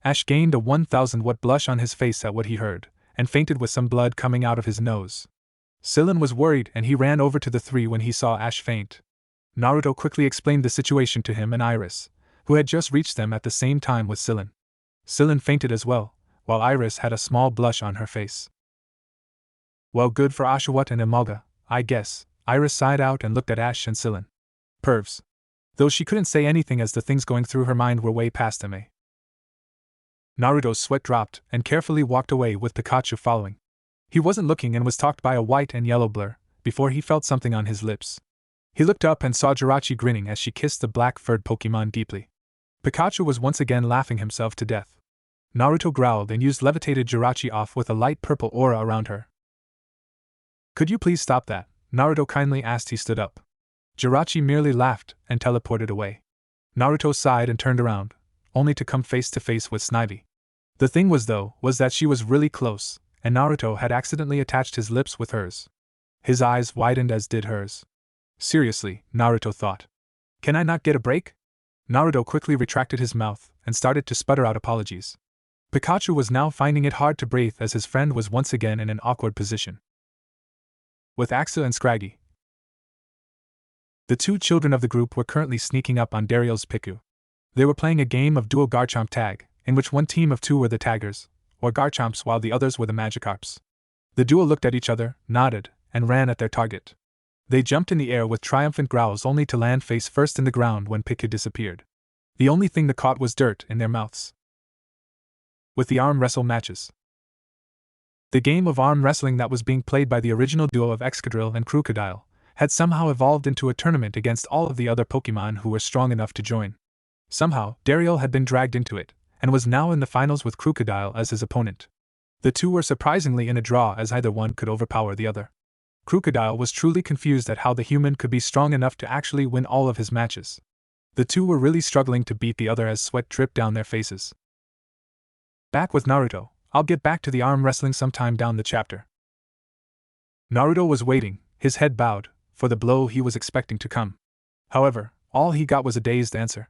Ash gained a 1000-watt blush on his face at what he heard, and fainted with some blood coming out of his nose. Sillin was worried and he ran over to the 3 when he saw Ash faint. Naruto quickly explained the situation to him and Iris, who had just reached them at the same time with Sillin. Sillin fainted as well, while Iris had a small blush on her face. Well, good for Oshawott and Imelda, I guess, Iris sighed out and looked at Ash and Sillin. Pervs. Though she couldn't say anything as the things going through her mind were way past him. Naruto's sweat dropped and carefully walked away with Pikachu following. He wasn't looking and was stalked by a white and yellow blur, before he felt something on his lips. He looked up and saw Jirachi grinning as she kissed the black-furred Pokemon deeply. Pikachu was once again laughing himself to death. Naruto growled and used levitated Jirachi off with a light purple aura around her. Could you please stop that? Naruto kindly asked. He stood up. Jirachi merely laughed and teleported away. Naruto sighed and turned around, only to come face to face with Snivy. The thing was that she was really close, and Naruto had accidentally attached his lips with hers. His eyes widened as did hers. Seriously, Naruto thought. Can I not get a break? Naruto quickly retracted his mouth and started to sputter out apologies. Pikachu was now finding it hard to breathe as his friend was once again in an awkward position. With Axa and Scraggy, the two children of the group were currently sneaking up on Dario's Piku. They were playing a game of dual Garchomp tag, in which one team of two were the taggers, or Garchomps, while the others were the Magikarps. The duo looked at each other, nodded, and ran at their target. They jumped in the air with triumphant growls only to land face first in the ground when Piku disappeared. The only thing they caught was dirt in their mouths. With the arm wrestle matches. The game of arm wrestling that was being played by the original duo of Excadrill and Crocodile had somehow evolved into a tournament against all of the other Pokémon who were strong enough to join. Somehow, Dario had been dragged into it, and was now in the finals with Crocodile as his opponent. The two were surprisingly in a draw as either one could overpower the other. Crocodile was truly confused at how the human could be strong enough to actually win all of his matches. The two were really struggling to beat the other as sweat dripped down their faces. Back with Naruto, I'll get back to the arm wrestling sometime down the chapter. Naruto was waiting, his head bowed, for the blow he was expecting to come. However, all he got was a dazed answer.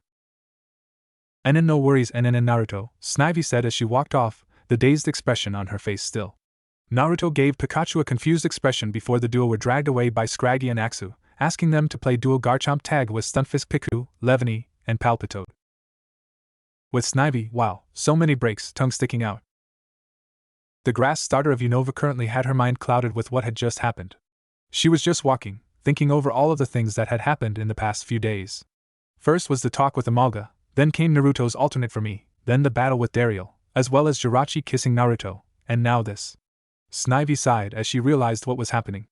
"And no worries, and Naruto," Snivy said as she walked off, the dazed expression on her face still. Naruto gave Pikachu a confused expression before the duo were dragged away by Scraggy and Axu, asking them to play dual Garchomp tag with Stunfisk Piku, Levany, and Palpitoad. With Snivy, wow, so many breaks, tongue sticking out. The grass starter of Unova currently had her mind clouded with what had just happened. She was just walking, thinking over all of the things that had happened in the past few days. First was the talk with Amalga, then came Naruto's alternate for me, then the battle with Dario, as well as Jirachi kissing Naruto, and now this. Snivy sighed as she realized what was happening.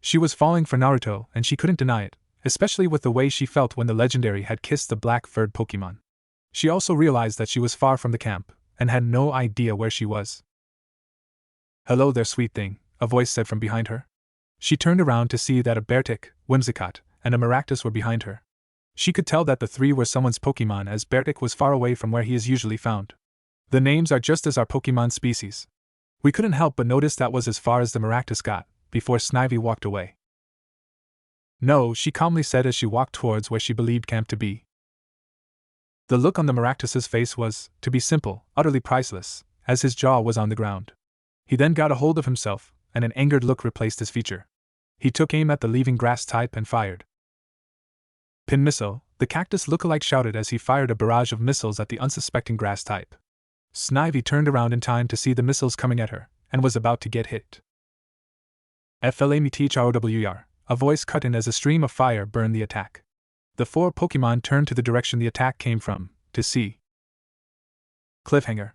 She was falling for Naruto and she couldn't deny it, especially with the way she felt when the legendary had kissed the black-furred Pokémon. She also realized that she was far from the camp, and had no idea where she was. "Hello there, sweet thing," a voice said from behind her. She turned around to see that a Beartic, Whimsicott, and a Maractus were behind her. She could tell that the three were someone's Pokémon as Beartic was far away from where he is usually found. The names are just as our Pokémon species. We couldn't help but notice that was as far as the Maractus got, before Snivy walked away. "No," she calmly said as she walked towards where she believed camp to be. The look on the Maractus's face was, to be simple, utterly priceless, as his jaw was on the ground. He then got a hold of himself, and an angered look replaced his feature. He took aim at the leaving grass type and fired. "Pin missile," the cactus lookalike shouted as he fired a barrage of missiles at the unsuspecting grass type. Snivy turned around in time to see the missiles coming at her, and was about to get hit. "FLAMETHROWR," a voice cut in as a stream of fire burned the attack. The four Pokémon turned to the direction the attack came from, to see. Cliffhanger.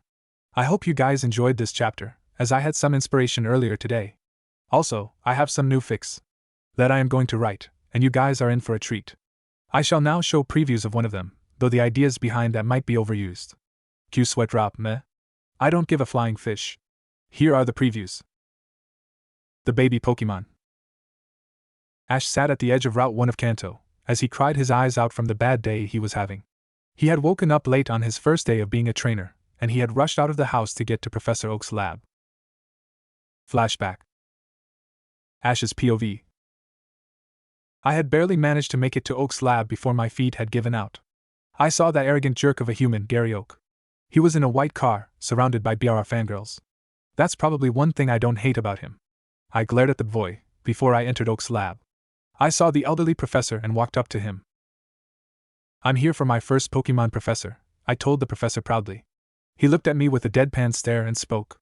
I hope you guys enjoyed this chapter, as I had some inspiration earlier today. Also, I have some new fics that I am going to write, and you guys are in for a treat. I shall now show previews of one of them, though the ideas behind that might be overused. Q sweat drop meh? I don't give a flying fish. Here are the previews. The baby Pokémon. Ash sat at the edge of Route 1 of Kanto, as he cried his eyes out from the bad day he was having. He had woken up late on his first day of being a trainer, and he had rushed out of the house to get to Professor Oak's lab. Flashback. Ash's POV. I had barely managed to make it to Oak's lab before my feet had given out. I saw that arrogant jerk of a human, Gary Oak. He was in a white car, surrounded by BRR fangirls. That's probably one thing I don't hate about him. I glared at the boy, before I entered Oak's lab. I saw the elderly professor and walked up to him. "I'm here for my first Pokémon, Professor," I told the professor proudly. He looked at me with a deadpan stare and spoke.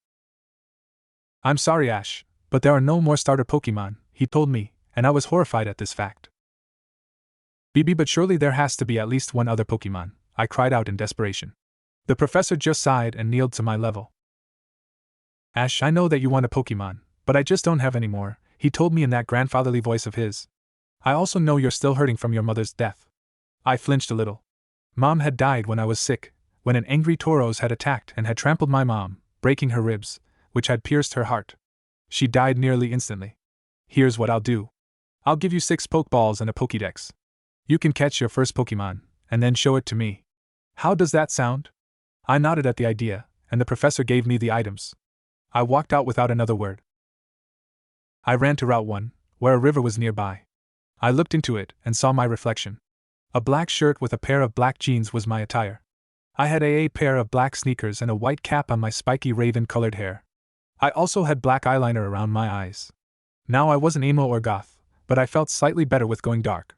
"I'm sorry, Ash, but there are no more starter Pokémon," he told me, and I was horrified at this fact. "BB, but surely there has to be at least one other Pokémon," I cried out in desperation. The professor just sighed and kneeled to my level. "Ash, I know that you want a Pokémon, but I just don't have any more," he told me in that grandfatherly voice of his. "I also know you're still hurting from your mother's death." I flinched a little. Mom had died when I was sick, when an angry Tauros had attacked and had trampled my mom, breaking her ribs, which had pierced her heart. She died nearly instantly. "Here's what I'll do. I'll give you 6 Pokeballs and a Pokédex. You can catch your first Pokemon, and then show it to me. How does that sound? I nodded at the idea, and the professor gave me the items. I walked out without another word. I ran to Route 1, where a river was nearby. I looked into it and saw my reflection. A black shirt with a pair of black jeans was my attire. I had a pair of black sneakers and a white cap on my spiky raven-colored hair. I also had black eyeliner around my eyes. Now I wasn't emo or goth, but I felt slightly better with going dark.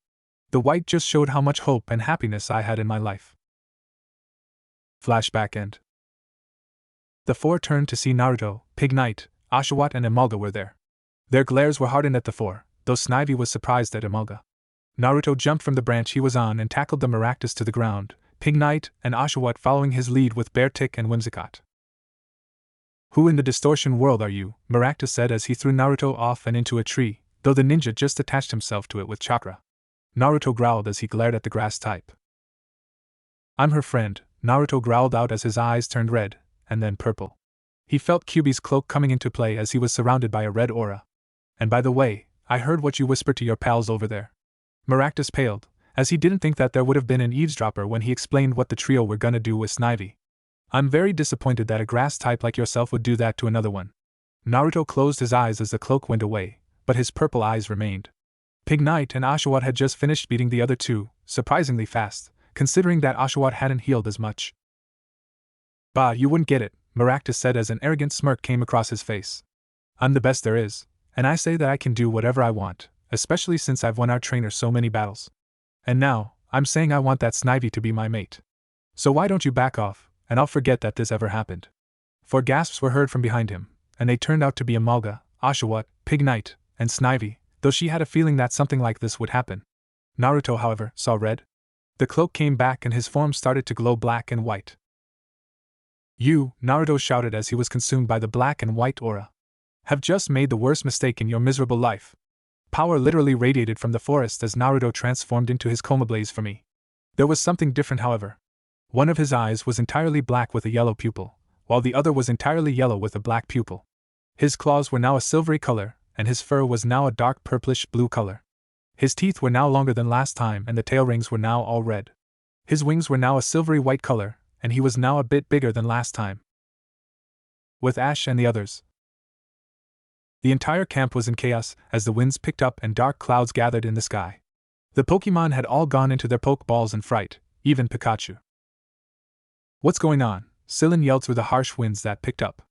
The white just showed how much hope and happiness I had in my life. Flashback end. The 4 turned to see Naruto, Pig Knight, Oshawott and Emolga were there. Their glares were hardened at the 4, though Snivy was surprised at Emolga. Naruto jumped from the branch he was on and tackled the Maractus to the ground, Pig Knight and Oshawott following his lead with Beartick and Whimsicott. Who in the distortion world are you? Maractus said as he threw Naruto off and into a tree, though the ninja just attached himself to it with chakra. Naruto growled as he glared at the grass type. I'm her friend, Naruto growled out as his eyes turned red, and then purple. He felt Kyuubi's cloak coming into play as he was surrounded by a red aura. And by the way, I heard what you whispered to your pals over there. Maractus paled, as he didn't think that there would have been an eavesdropper when he explained what the trio were gonna do with Snivy. I'm very disappointed that a grass type like yourself would do that to another one. Naruto closed his eyes as the cloak went away, but his purple eyes remained. Pig Knight and Oshawott had just finished beating the other 2, surprisingly fast, considering that Oshawott hadn't healed as much. Bah, you wouldn't get it, Maractus said as an arrogant smirk came across his face. I'm the best there is, and I say that I can do whatever I want, especially since I've won our trainer so many battles. And now, I'm saying I want that Snivy to be my mate. So why don't you back off, and I'll forget that this ever happened. 4 gasps were heard from behind him, and they turned out to be Emolga, Oshawott, Pig Knight, and Snivy, though she had a feeling that something like this would happen. Naruto, however, saw red. The cloak came back and his form started to glow black and white. You, Naruto shouted as he was consumed by the black and white aura, have just made the worst mistake in your miserable life. Power literally radiated from the forest as Naruto transformed into his Coma Blaze for me. There was something different, however. One of his eyes was entirely black with a yellow pupil, while the other was entirely yellow with a black pupil. His claws were now a silvery color, and his fur was now a dark purplish blue color. His teeth were now longer than last time and the tail rings were now all red. His wings were now a silvery white color, and he was now a bit bigger than last time. With Ash and the others, the entire camp was in chaos as the winds picked up and dark clouds gathered in the sky. The Pokemon had all gone into their Pokeballs in fright, even Pikachu. What's going on? Sillin yelled through the harsh winds that picked up.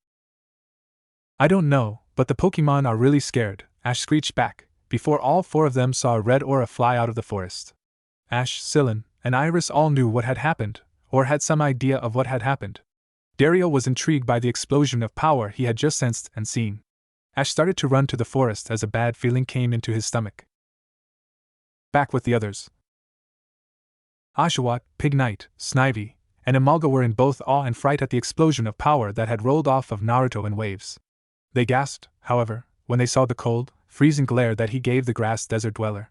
I don't know, but the Pokemon are really scared, Ash screeched back, before all 4 of them saw a red aura fly out of the forest. Ash, Sillin, and Iris all knew what had happened, or had some idea of what had happened. Dario was intrigued by the explosion of power he had just sensed and seen. Ash started to run to the forest as a bad feeling came into his stomach. Back with the others. Oshawott, Pig Knight, Snivy, and Emolga were in both awe and fright at the explosion of power that had rolled off of Naruto in waves. They gasped, however, when they saw the cold, freezing glare that he gave the grass desert dweller.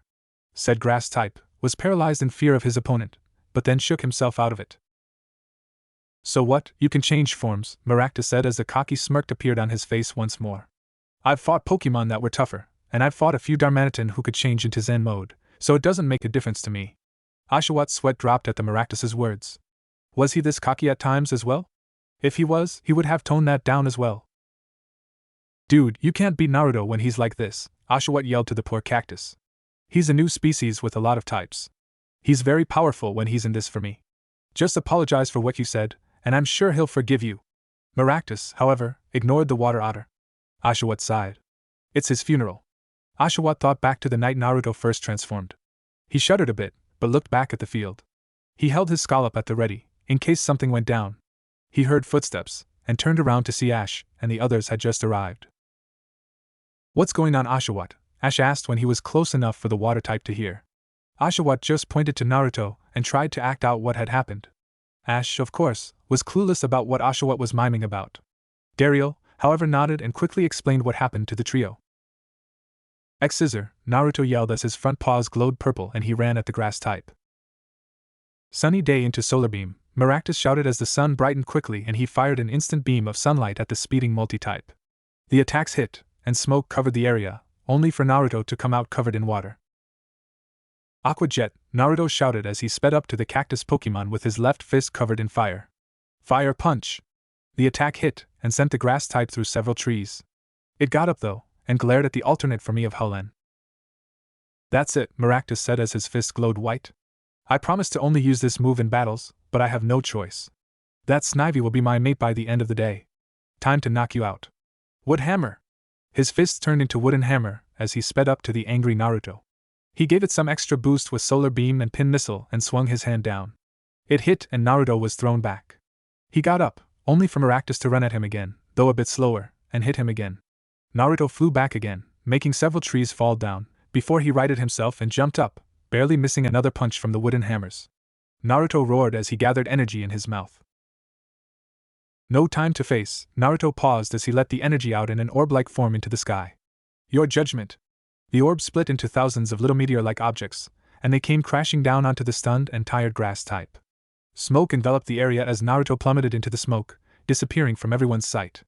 Said grass type was paralyzed in fear of his opponent, but then shook himself out of it. So what, you can change forms, Maractus said as a cocky smirk appeared on his face once more. I've fought Pokemon that were tougher, and I've fought a few Darmanitan who could change into Zen mode, so it doesn't make a difference to me. Oshawott's sweat dropped at the Maractus's words. Was he this cocky at times as well? If he was, he would have toned that down as well. Dude, you can't beat Naruto when he's like this, Oshawott yelled to the poor cactus. He's a new species with a lot of types. He's very powerful when he's in this for me. Just apologize for what you said, and I'm sure he'll forgive you. Maractus, however, ignored the water otter. Oshawott sighed. It's his funeral. Oshawott thought back to the night Naruto first transformed. He shuddered a bit, but looked back at the field. He held his scalp at the ready, in case something went down. He heard footsteps, and turned around to see Ash, and the others had just arrived. What's going on, Oshawott? Ash asked when he was close enough for the water type to hear. Oshawott just pointed to Naruto, and tried to act out what had happened. Ash, of course, was clueless about what Oshawott was miming about. Dario, however, nodded and quickly explained what happened to the trio. X-Scissor, Naruto yelled as his front paws glowed purple and he ran at the grass type. Sunny day into solar beam, Maractus shouted as the sun brightened quickly and he fired an instant beam of sunlight at the speeding multi-type. The attacks hit, and smoke covered the area, only for Naruto to come out covered in water. Aqua Jet, Naruto shouted as he sped up to the cactus Pokemon with his left fist covered in fire. Fire Punch! The attack hit and sent the grass type through several trees. It got up though, and glared at the alternate for me of Hulen. That's it, Maractus said as his fist glowed white. I promise to only use this move in battles, but I have no choice. That Snivy will be my mate by the end of the day. Time to knock you out. Wood Hammer! His fist turned into Wooden Hammer as he sped up to the angry Naruto. He gave it some extra boost with Solar Beam and Pin Missile and swung his hand down. It hit and Naruto was thrown back. He got up, only for Maractus to run at him again, though a bit slower, and hit him again. Naruto flew back again, making several trees fall down, before he righted himself and jumped up, barely missing another punch from the wooden hammers. Naruto roared as he gathered energy in his mouth. No time to face, Naruto paused as he let the energy out in an orb-like form into the sky. Your judgment! The orb split into thousands of little meteor-like objects, and they came crashing down onto the stunned and tired grass type. Smoke enveloped the area as Naruto plummeted into the smoke, disappearing from everyone's sight.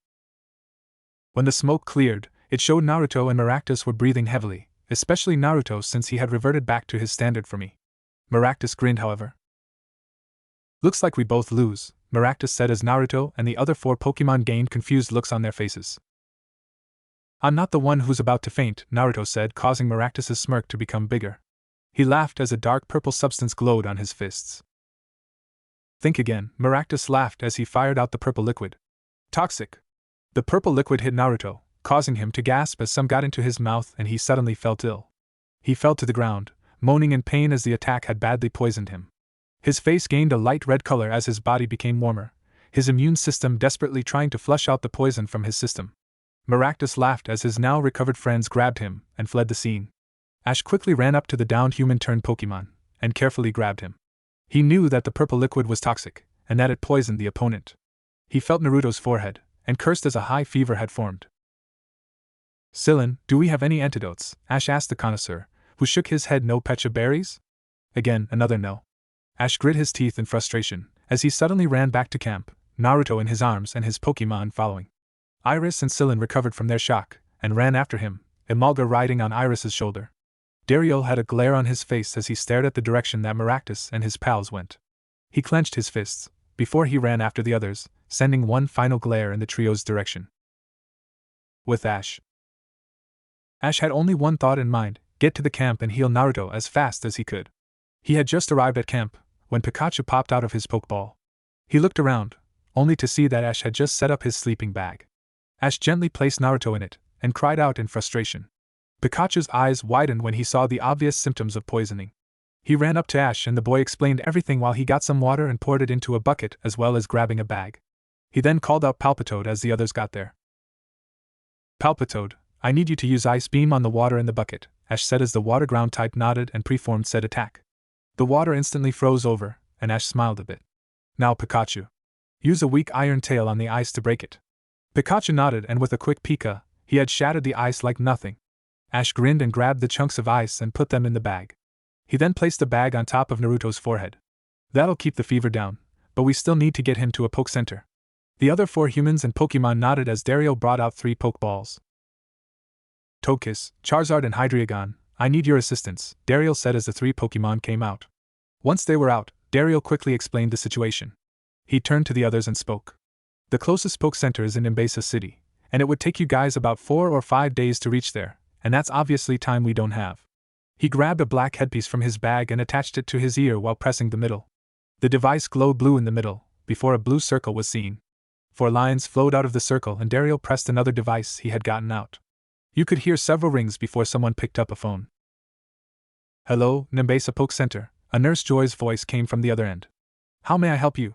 When the smoke cleared, it showed Naruto and Maractus were breathing heavily, especially Naruto since he had reverted back to his standard for me. Maractus grinned, however. Looks like we both lose, Maractus said as Naruto and the other 4 Pokemon gained confused looks on their faces. I'm not the one who's about to faint, Naruto said, causing Maractus's smirk to become bigger. He laughed as a dark purple substance glowed on his fists. Think again, Maractus laughed as he fired out the purple liquid. Toxic! The purple liquid hit Naruto, causing him to gasp as some got into his mouth and he suddenly felt ill. He fell to the ground, moaning in pain as the attack had badly poisoned him. His face gained a light red color as his body became warmer, his immune system desperately trying to flush out the poison from his system. Maractus laughed as his now recovered friends grabbed him and fled the scene. Ash quickly ran up to the downed human-turned Pokemon and carefully grabbed him. He knew that the purple liquid was toxic and that it poisoned the opponent. He felt Naruto's forehead and cursed as a high fever had formed. Sillin, do we have any antidotes? Ash asked the connoisseur, who shook his head. No Pecha berries? Again, another no. Ash grit his teeth in frustration as he suddenly ran back to camp, Naruto in his arms and his Pokemon following. Iris and Sillin recovered from their shock and ran after him, Emolga riding on Iris's shoulder. Daryl had a glare on his face as he stared at the direction that Maractus and his pals went. He clenched his fists before he ran after the others, sending one final glare in the trio's direction. With Ash had only one thought in mind: get to the camp and heal Naruto as fast as he could. He had just arrived at camp when Pikachu popped out of his Pokeball. He looked around, only to see that Ash had just set up his sleeping bag. Ash gently placed Naruto in it and cried out in frustration. Pikachu's eyes widened when he saw the obvious symptoms of poisoning. He ran up to Ash and the boy explained everything while he got some water and poured it into a bucket as well as grabbing a bag. He then called out Palpitoad as the others got there. Palpitoad, I need you to use Ice Beam on the water in the bucket, Ash said as the water ground type nodded and preformed said attack. The water instantly froze over, and Ash smiled a bit. Now Pikachu. Use a weak iron tail on the ice to break it. Pikachu nodded and with a quick pika, he had shattered the ice like nothing. Ash grinned and grabbed the chunks of ice and put them in the bag. He then placed the bag on top of Naruto's forehead. That'll keep the fever down, but we still need to get him to a poke center. The other 4 humans and Pokemon nodded as Dario brought out 3 Pokeballs. Togekiss, Charizard and Hydreigon, I need your assistance, Dario said as the 3 Pokemon came out. Once they were out, Dario quickly explained the situation. He turned to the others and spoke. The closest Poke Center is in Nimbasa City, and it would take you guys about 4 or 5 days to reach there, and that's obviously time we don't have. He grabbed a black headpiece from his bag and attached it to his ear while pressing the middle. The device glowed blue in the middle, before a blue circle was seen. 4 lines flowed out of the circle and Dario pressed another device he had gotten out. You could hear several rings before someone picked up a phone. Hello, Nimbasa Poke Center, a Nurse Joy's voice came from the other end. How may I help you?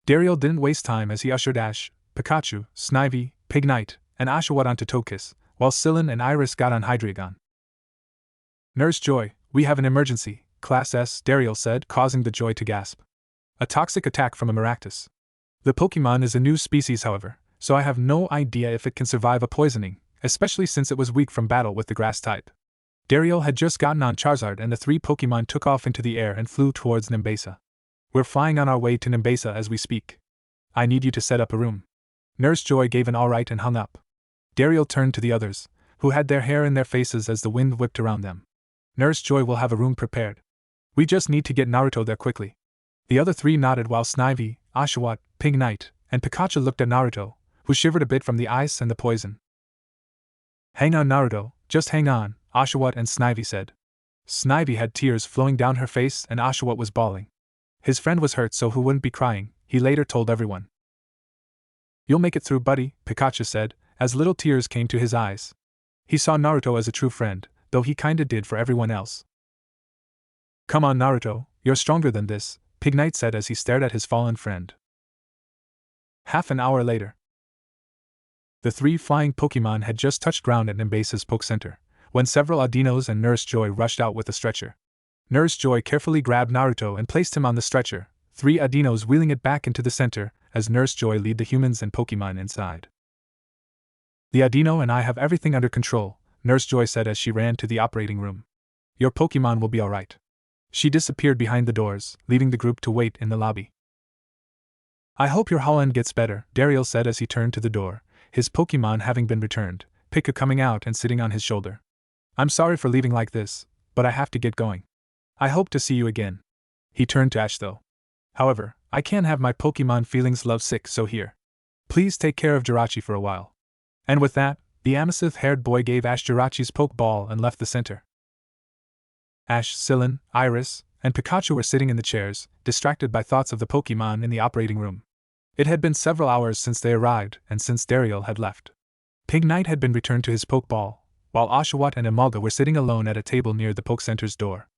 Dario didn't waste time as he ushered Ash, Pikachu, Snivy, Pignite, and Oshawott onto Togekiss, while Sillin and Iris got on Hydreigon. Nurse Joy, we have an emergency, Class S, Dario said, causing the Joy to gasp. A toxic attack from a Maractus. The Pokemon is a new species, however, so I have no idea if it can survive a poisoning, especially since it was weak from battle with the grass type. Dario had just gotten on Charizard and the 3 Pokemon took off into the air and flew towards Nimbasa. We're flying on our way to Nimbasa as we speak. I need you to set up a room. Nurse Joy gave an alright and hung up. Dario turned to the others, who had their hair in their faces as the wind whipped around them. Nurse Joy will have a room prepared. We just need to get Naruto there quickly. The other three nodded while Snivy, Oshawott, Pink Knight, and Pikachu looked at Naruto, who shivered a bit from the ice and the poison. Hang on, Naruto, just hang on, Oshawott and Snivy said. Snivy had tears flowing down her face and Oshawott was bawling. His friend was hurt so he wouldn't be crying, he later told everyone. You'll make it through, buddy, Pikachu said, as little tears came to his eyes. He saw Naruto as a true friend, though he kinda did for everyone else. Come on, Naruto, you're stronger than this, Pig Knight said as he stared at his fallen friend. Half an hour later. The three flying Pokemon had just touched ground at Nimbasa's Poke Center, when several Adinos and Nurse Joy rushed out with a stretcher. Nurse Joy carefully grabbed Naruto and placed him on the stretcher, 3 Adinos wheeling it back into the center, as Nurse Joy led the humans and Pokemon inside. The Adino and I have everything under control, Nurse Joy said as she ran to the operating room. Your Pokemon will be alright. She disappeared behind the doors, leaving the group to wait in the lobby. I hope your Holland gets better, Daryl said as he turned to the door, his Pokemon having been returned, Pika coming out and sitting on his shoulder. I'm sorry for leaving like this, but I have to get going. I hope to see you again. He turned to Ash though. However, I can't have my Pokemon feelings lovesick, so here. Please take care of Jirachi for a while. And with that, the amethyst-haired boy gave Ash Jirachi's Pokeball and left the center. Ash, Sylin, Iris, and Pikachu were sitting in the chairs, distracted by thoughts of the Pokemon in the operating room. It had been several hours since they arrived, and since Daryl had left. Pig Knight had been returned to his Pokeball, while Oshawott and Emolga were sitting alone at a table near the Poke Center's door.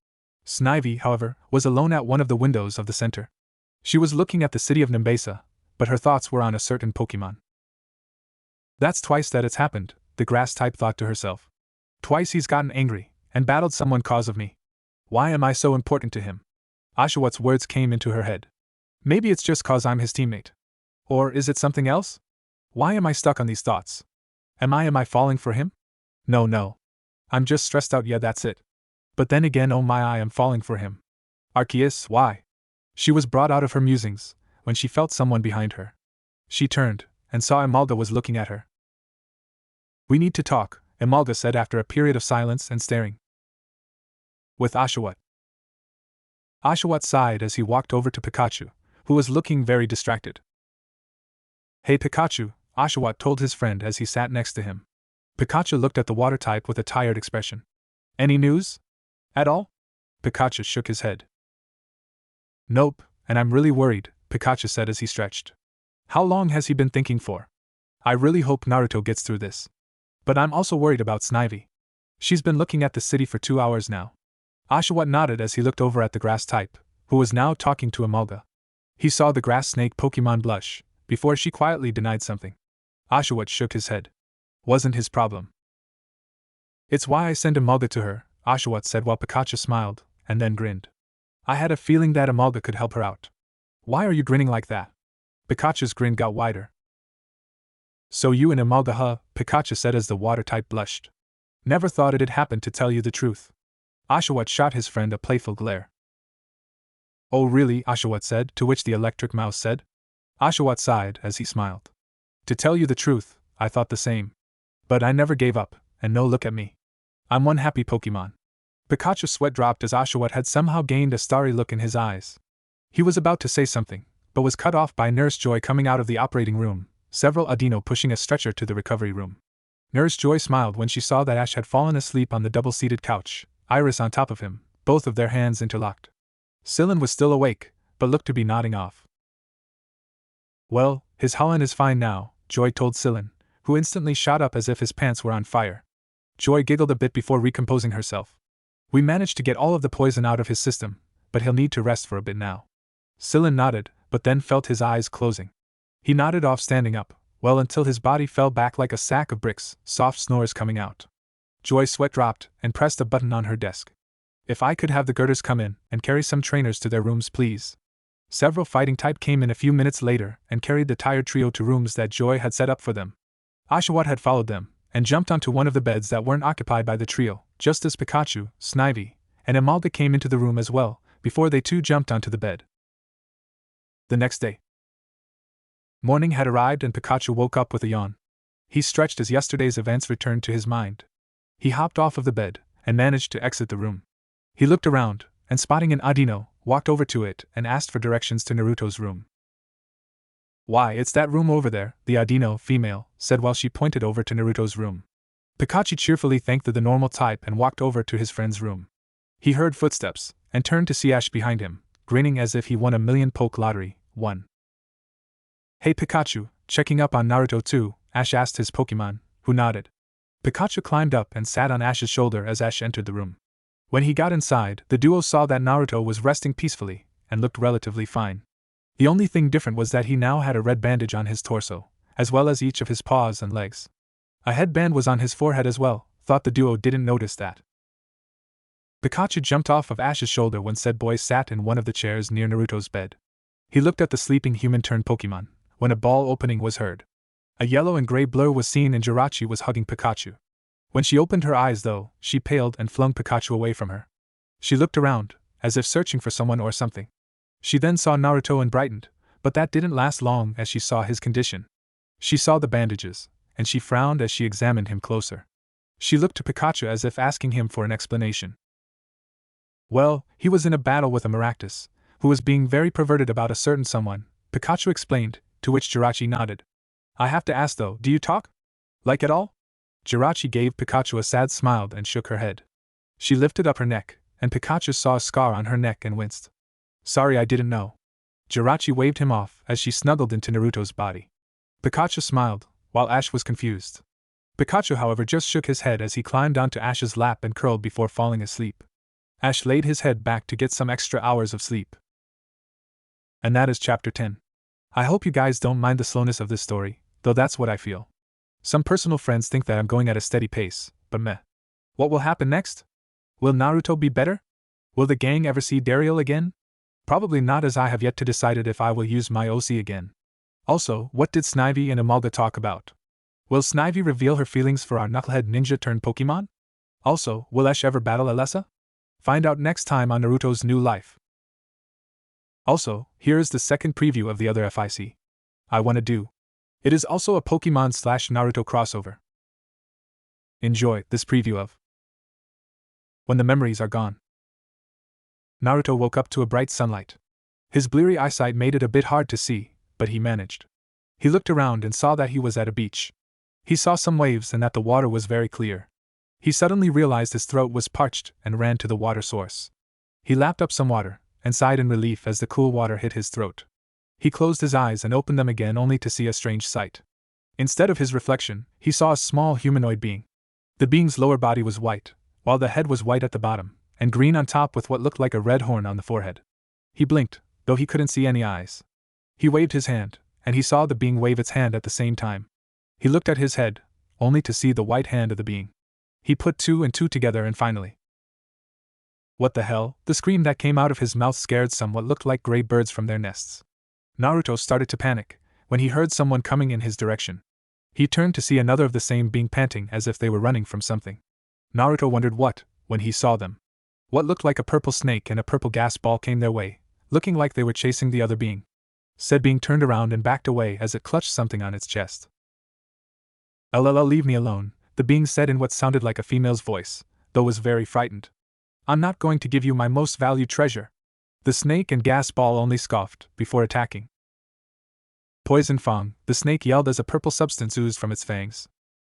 Snivy, however, was alone at one of the windows of the center. She was looking at the city of Nimbasa, but her thoughts were on a certain Pokemon. That's twice that it's happened, the grass-type thought to herself. Twice he's gotten angry, and battled someone cause of me. Why am I so important to him? Oshawott's words came into her head. Maybe it's just cause I'm his teammate. Or is it something else? Why am I stuck on these thoughts? Am I falling for him? No. I'm just stressed out, yeah, that's it. But then again, oh my, I am falling for him. Arceus, why? She was brought out of her musings, when she felt someone behind her. She turned, and saw Emolga was looking at her. We need to talk, Emolga said after a period of silence and staring. With Oshawott. Oshawott sighed as he walked over to Pikachu, who was looking very distracted. Hey Pikachu, Oshawott told his friend as he sat next to him. Pikachu looked at the water type with a tired expression. Any news? At all? Pikachu shook his head. Nope, and I'm really worried, Pikachu said as he stretched. How long has he been thinking for? I really hope Naruto gets through this. But I'm also worried about Snivy. She's been looking at the city for 2 hours now. Oshawott nodded as he looked over at the grass type, who was now talking to Emolga. He saw the grass snake Pokemon blush, before she quietly denied something. Oshawott shook his head. Wasn't his problem. It's why I sent Emolga to her, Oshawott said while Pikachu smiled, and then grinned. I had a feeling that Emolga could help her out. Why are you grinning like that? Pikachu's grin got wider. So you and Emolga, huh? Pikachu said as the water type blushed. Never thought it'd happen, to tell you the truth. Oshawott shot his friend a playful glare. Oh really? Oshawott said, to which the electric mouse said. Oshawott sighed as he smiled. To tell you the truth, I thought the same. But I never gave up, and no, look at me. I'm one happy Pokemon. Pikachu's sweat dropped as Oshawott had somehow gained a starry look in his eyes. He was about to say something, but was cut off by Nurse Joy coming out of the operating room, several Adino pushing a stretcher to the recovery room. Nurse Joy smiled when she saw that Ash had fallen asleep on the double-seated couch, Iris on top of him, both of their hands interlocked. Sylin was still awake, but looked to be nodding off. Well, his Holland is fine now, Joy told Sylin, who instantly shot up as if his pants were on fire. Joy giggled a bit before recomposing herself. We managed to get all of the poison out of his system, but he'll need to rest for a bit now. Sylin nodded, but then felt his eyes closing. He nodded off, standing up, well, until his body fell back like a sack of bricks, soft snores coming out. Joy's sweat dropped and pressed a button on her desk. If I could have the girders come in and carry some trainers to their rooms, please. Several fighting type came in a few minutes later and carried the tired trio to rooms that Joy had set up for them. Oshawott had followed them and jumped onto one of the beds that weren't occupied by the trio, just as Pikachu, Snivy, and Emolga came into the room as well, before they too jumped onto the bed. The next day. Morning had arrived and Pikachu woke up with a yawn. He stretched as yesterday's events returned to his mind, He hopped off of the bed and managed to exit the room. He looked around, and spotting an Adino, walked over to it and asked for directions to Naruto's room. "Why, it's that room over there," the Adino, female, said while she pointed over to Naruto's room. Pikachu cheerfully thanked the normal type and walked over to his friend's room. He heard footsteps, and turned to see Ash behind him, grinning as if he won a million poke lottery. 1. "Hey Pikachu, checking up on Naruto too?" Ash asked his Pokemon, who nodded. Pikachu climbed up and sat on Ash's shoulder as Ash entered the room. When he got inside, the duo saw that Naruto was resting peacefully, and looked relatively fine. The only thing different was that he now had a red bandage on his torso, as well as each of his paws and legs. A headband was on his forehead as well, thought the duo didn't notice that. Pikachu jumped off of Ash's shoulder when said boy sat in one of the chairs near Naruto's bed. He looked at the sleeping human-turned Pokemon, when a ball opening was heard. A yellow and gray blur was seen and Jirachi was hugging Pikachu. When she opened her eyes though, she paled and flung Pikachu away from her. She looked around, as if searching for someone or something. She then saw Naruto and brightened, but that didn't last long as she saw his condition. She saw the bandages, and she frowned as she examined him closer. She looked to Pikachu as if asking him for an explanation. Well, he was in a battle with a Maractus, who was being very perverted about a certain someone, Pikachu explained, to which Jirachi nodded. "I have to ask though, do you talk? Like at all?" Jirachi gave Pikachu a sad smile and shook her head. She lifted up her neck, and Pikachu saw a scar on her neck and winced. "Sorry, I didn't know." Jirachi waved him off as she snuggled into Naruto's body. Pikachu smiled, while Ash was confused. Pikachu, however, just shook his head as he climbed onto Ash's lap and curled before falling asleep. Ash laid his head back to get some extra hours of sleep. And that is Chapter 10. I hope you guys don't mind the slowness of this story, though that's what I feel. Some personal friends think that I'm going at a steady pace, but meh. What will happen next? Will Naruto be better? Will the gang ever see Daryl again? Probably not, as I have yet to decide if I will use my OC again. Also, what did Snivy and Amalga talk about? Will Snivy reveal her feelings for our knucklehead ninja turned Pokemon? Also, will Ash ever battle Alessa? Find out next time on Naruto's New Life. Also, here is the second preview of the other FIC I wanna do. It is also a Pokemon/Naruto crossover. Enjoy this preview of When the Memories Are Gone. Naruto woke up to a bright sunlight. His bleary eyesight made it a bit hard to see, but he managed. He looked around and saw that he was at a beach. He saw some waves and that the water was very clear. He suddenly realized his throat was parched and ran to the water source. He lapped up some water and sighed in relief as the cool water hit his throat. He closed his eyes and opened them again only to see a strange sight. Instead of his reflection, he saw a small humanoid being. The being's lower body was white, while the head was white at the bottom, and green on top with what looked like a red horn on the forehead. He blinked, though he couldn't see any eyes. He waved his hand, and he saw the being wave its hand at the same time. He looked at his head, only to see the white hand of the being. He put two and two together and finally. What the hell? The scream that came out of his mouth scared some what looked like gray birds from their nests. Naruto started to panic when he heard someone coming in his direction. He turned to see another of the same being panting as if they were running from something. Naruto wondered what, when he saw them. What looked like a purple snake and a purple gas ball came their way, looking like they were chasing the other being. Said being turned around and backed away as it clutched something on its chest. "LLL, leave me alone," the being said in what sounded like a female's voice, though was very frightened. "I'm not going to give you my most valued treasure." The snake and gas ball only scoffed before attacking. Poison Fang, the snake yelled as a purple substance oozed from its fangs.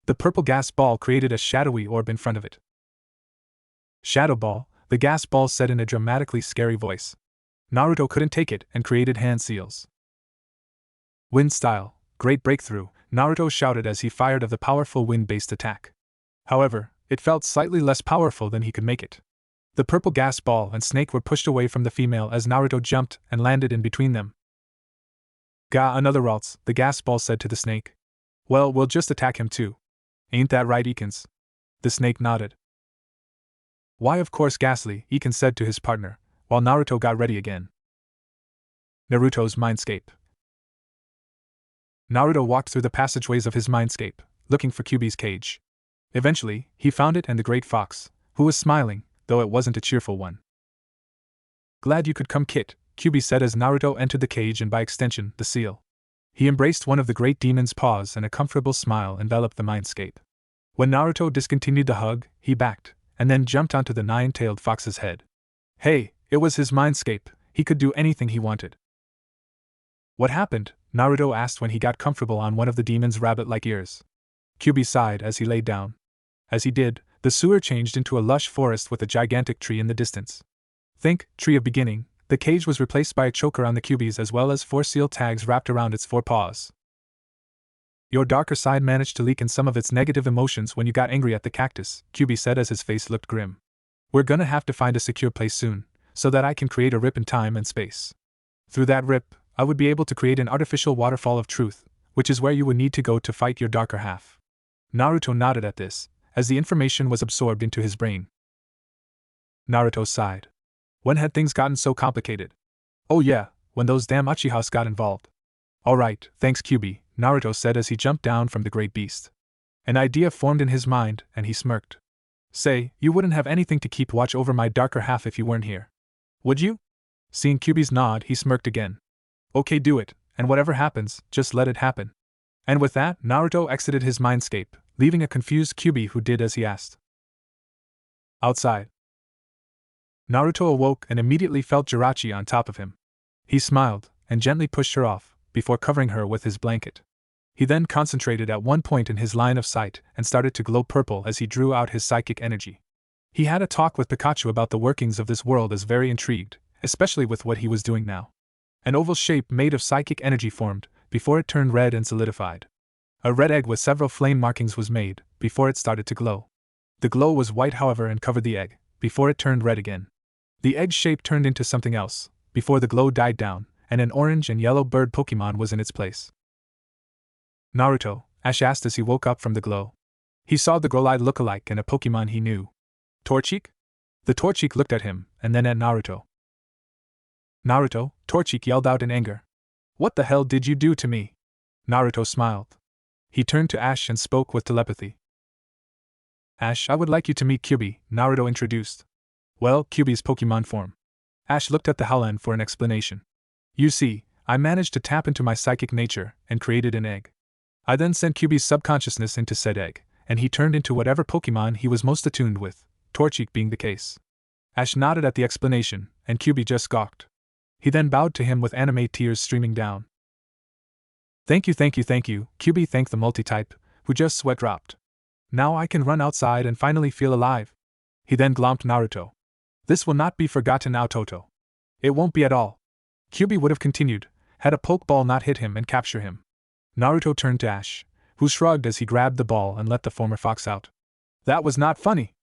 The purple gas ball created a shadowy orb in front of it. "Shadow Ball," the gas ball said in a dramatically scary voice. Naruto couldn't take it and created hand seals. "Wind Style, great breakthrough," Naruto shouted as he fired of the powerful wind-based attack. However, it felt slightly less powerful than he could make it. The purple gas ball and snake were pushed away from the female as Naruto jumped and landed in between them. "Gah, another Ralts," the gas ball said to the snake. "Well, we'll just attack him too. Ain't that right, Ekans?" The snake nodded. "Why, of course, Ghastly," Ekan said to his partner, while Naruto got ready again. Naruto's Mindscape. Naruto walked through the passageways of his mindscape, looking for Kyuubi's cage. Eventually, he found it and the great fox, who was smiling, though it wasn't a cheerful one. "Glad you could come, Kit," Kyuubi said as Naruto entered the cage and by extension, the seal. He embraced one of the great demon's paws and a comfortable smile enveloped the mindscape. When Naruto discontinued the hug, he backed, and then jumped onto the nine-tailed fox's head. Hey, it was his mindscape, he could do anything he wanted. What happened? Naruto asked when he got comfortable on one of the demon's rabbit-like ears. Kyuubi sighed as he laid down. As he did, the sewer changed into a lush forest with a gigantic tree in the distance. Think, tree of beginning. The cage was replaced by a choker on the Kyuubi's as well as 4 seal tags wrapped around its 4 paws. Your darker side managed to leak in some of its negative emotions when you got angry at the cactus, Kyuubi said as his face looked grim. We're gonna have to find a secure place soon, so that I can create a rip in time and space. Through that rip, I would be able to create an artificial waterfall of truth, which is where you would need to go to fight your darker half. Naruto nodded at this, as the information was absorbed into his brain. Naruto sighed. When had things gotten so complicated? Oh yeah, when those damn Uchihas got involved. Alright, thanks Kyuubi, Naruto said as he jumped down from the great beast. An idea formed in his mind, and he smirked. Say, you wouldn't have anything to keep watch over my darker half if you weren't here. Would you? Seeing Kyuubi's nod, he smirked again. Okay, do it, and whatever happens, just let it happen. And with that, Naruto exited his mindscape, leaving a confused Kyuubi who did as he asked. Outside. Naruto awoke and immediately felt Jirachi on top of him. He smiled, and gently pushed her off, before covering her with his blanket. He then concentrated at one point in his line of sight and started to glow purple as he drew out his psychic energy. He had a talk with Pikachu about the workings of this world as very intrigued, especially with what he was doing now. An oval shape made of psychic energy formed, before it turned red and solidified. A red egg with several flame markings was made, before it started to glow. The glow was white however and covered the egg, before it turned red again. The egg shape turned into something else, before the glow died down, and an orange and yellow bird Pokemon was in its place. Naruto, Ash asked as he woke up from the glow. He saw the glow-eyed look-alike and a Pokemon he knew. Torchic? The Torchic looked at him, and then at Naruto. Naruto, Torchic yelled out in anger. What the hell did you do to me? Naruto smiled. He turned to Ash and spoke with telepathy. Ash, I would like you to meet Kyuubi, Naruto introduced. Well, Kyuubi's Pokemon form. Ash looked at the Howland for an explanation. You see, I managed to tap into my psychic nature and created an egg. I then sent Kyuubi's subconsciousness into said egg, and he turned into whatever Pokemon he was most attuned with, Torchic being the case. Ash nodded at the explanation, and Kyuubi just gawked. He then bowed to him with anime tears streaming down. Thank you, Kyuubi thanked the multi-type, who just sweat dropped. Now I can run outside and finally feel alive. He then glomped Naruto. This will not be forgotten now, Toto. It won't be at all. Kyuubi would have continued, had a Pokeball not hit him and capture him. Naruto turned to Ash, who shrugged as he grabbed the ball and let the former fox out. That was not funny.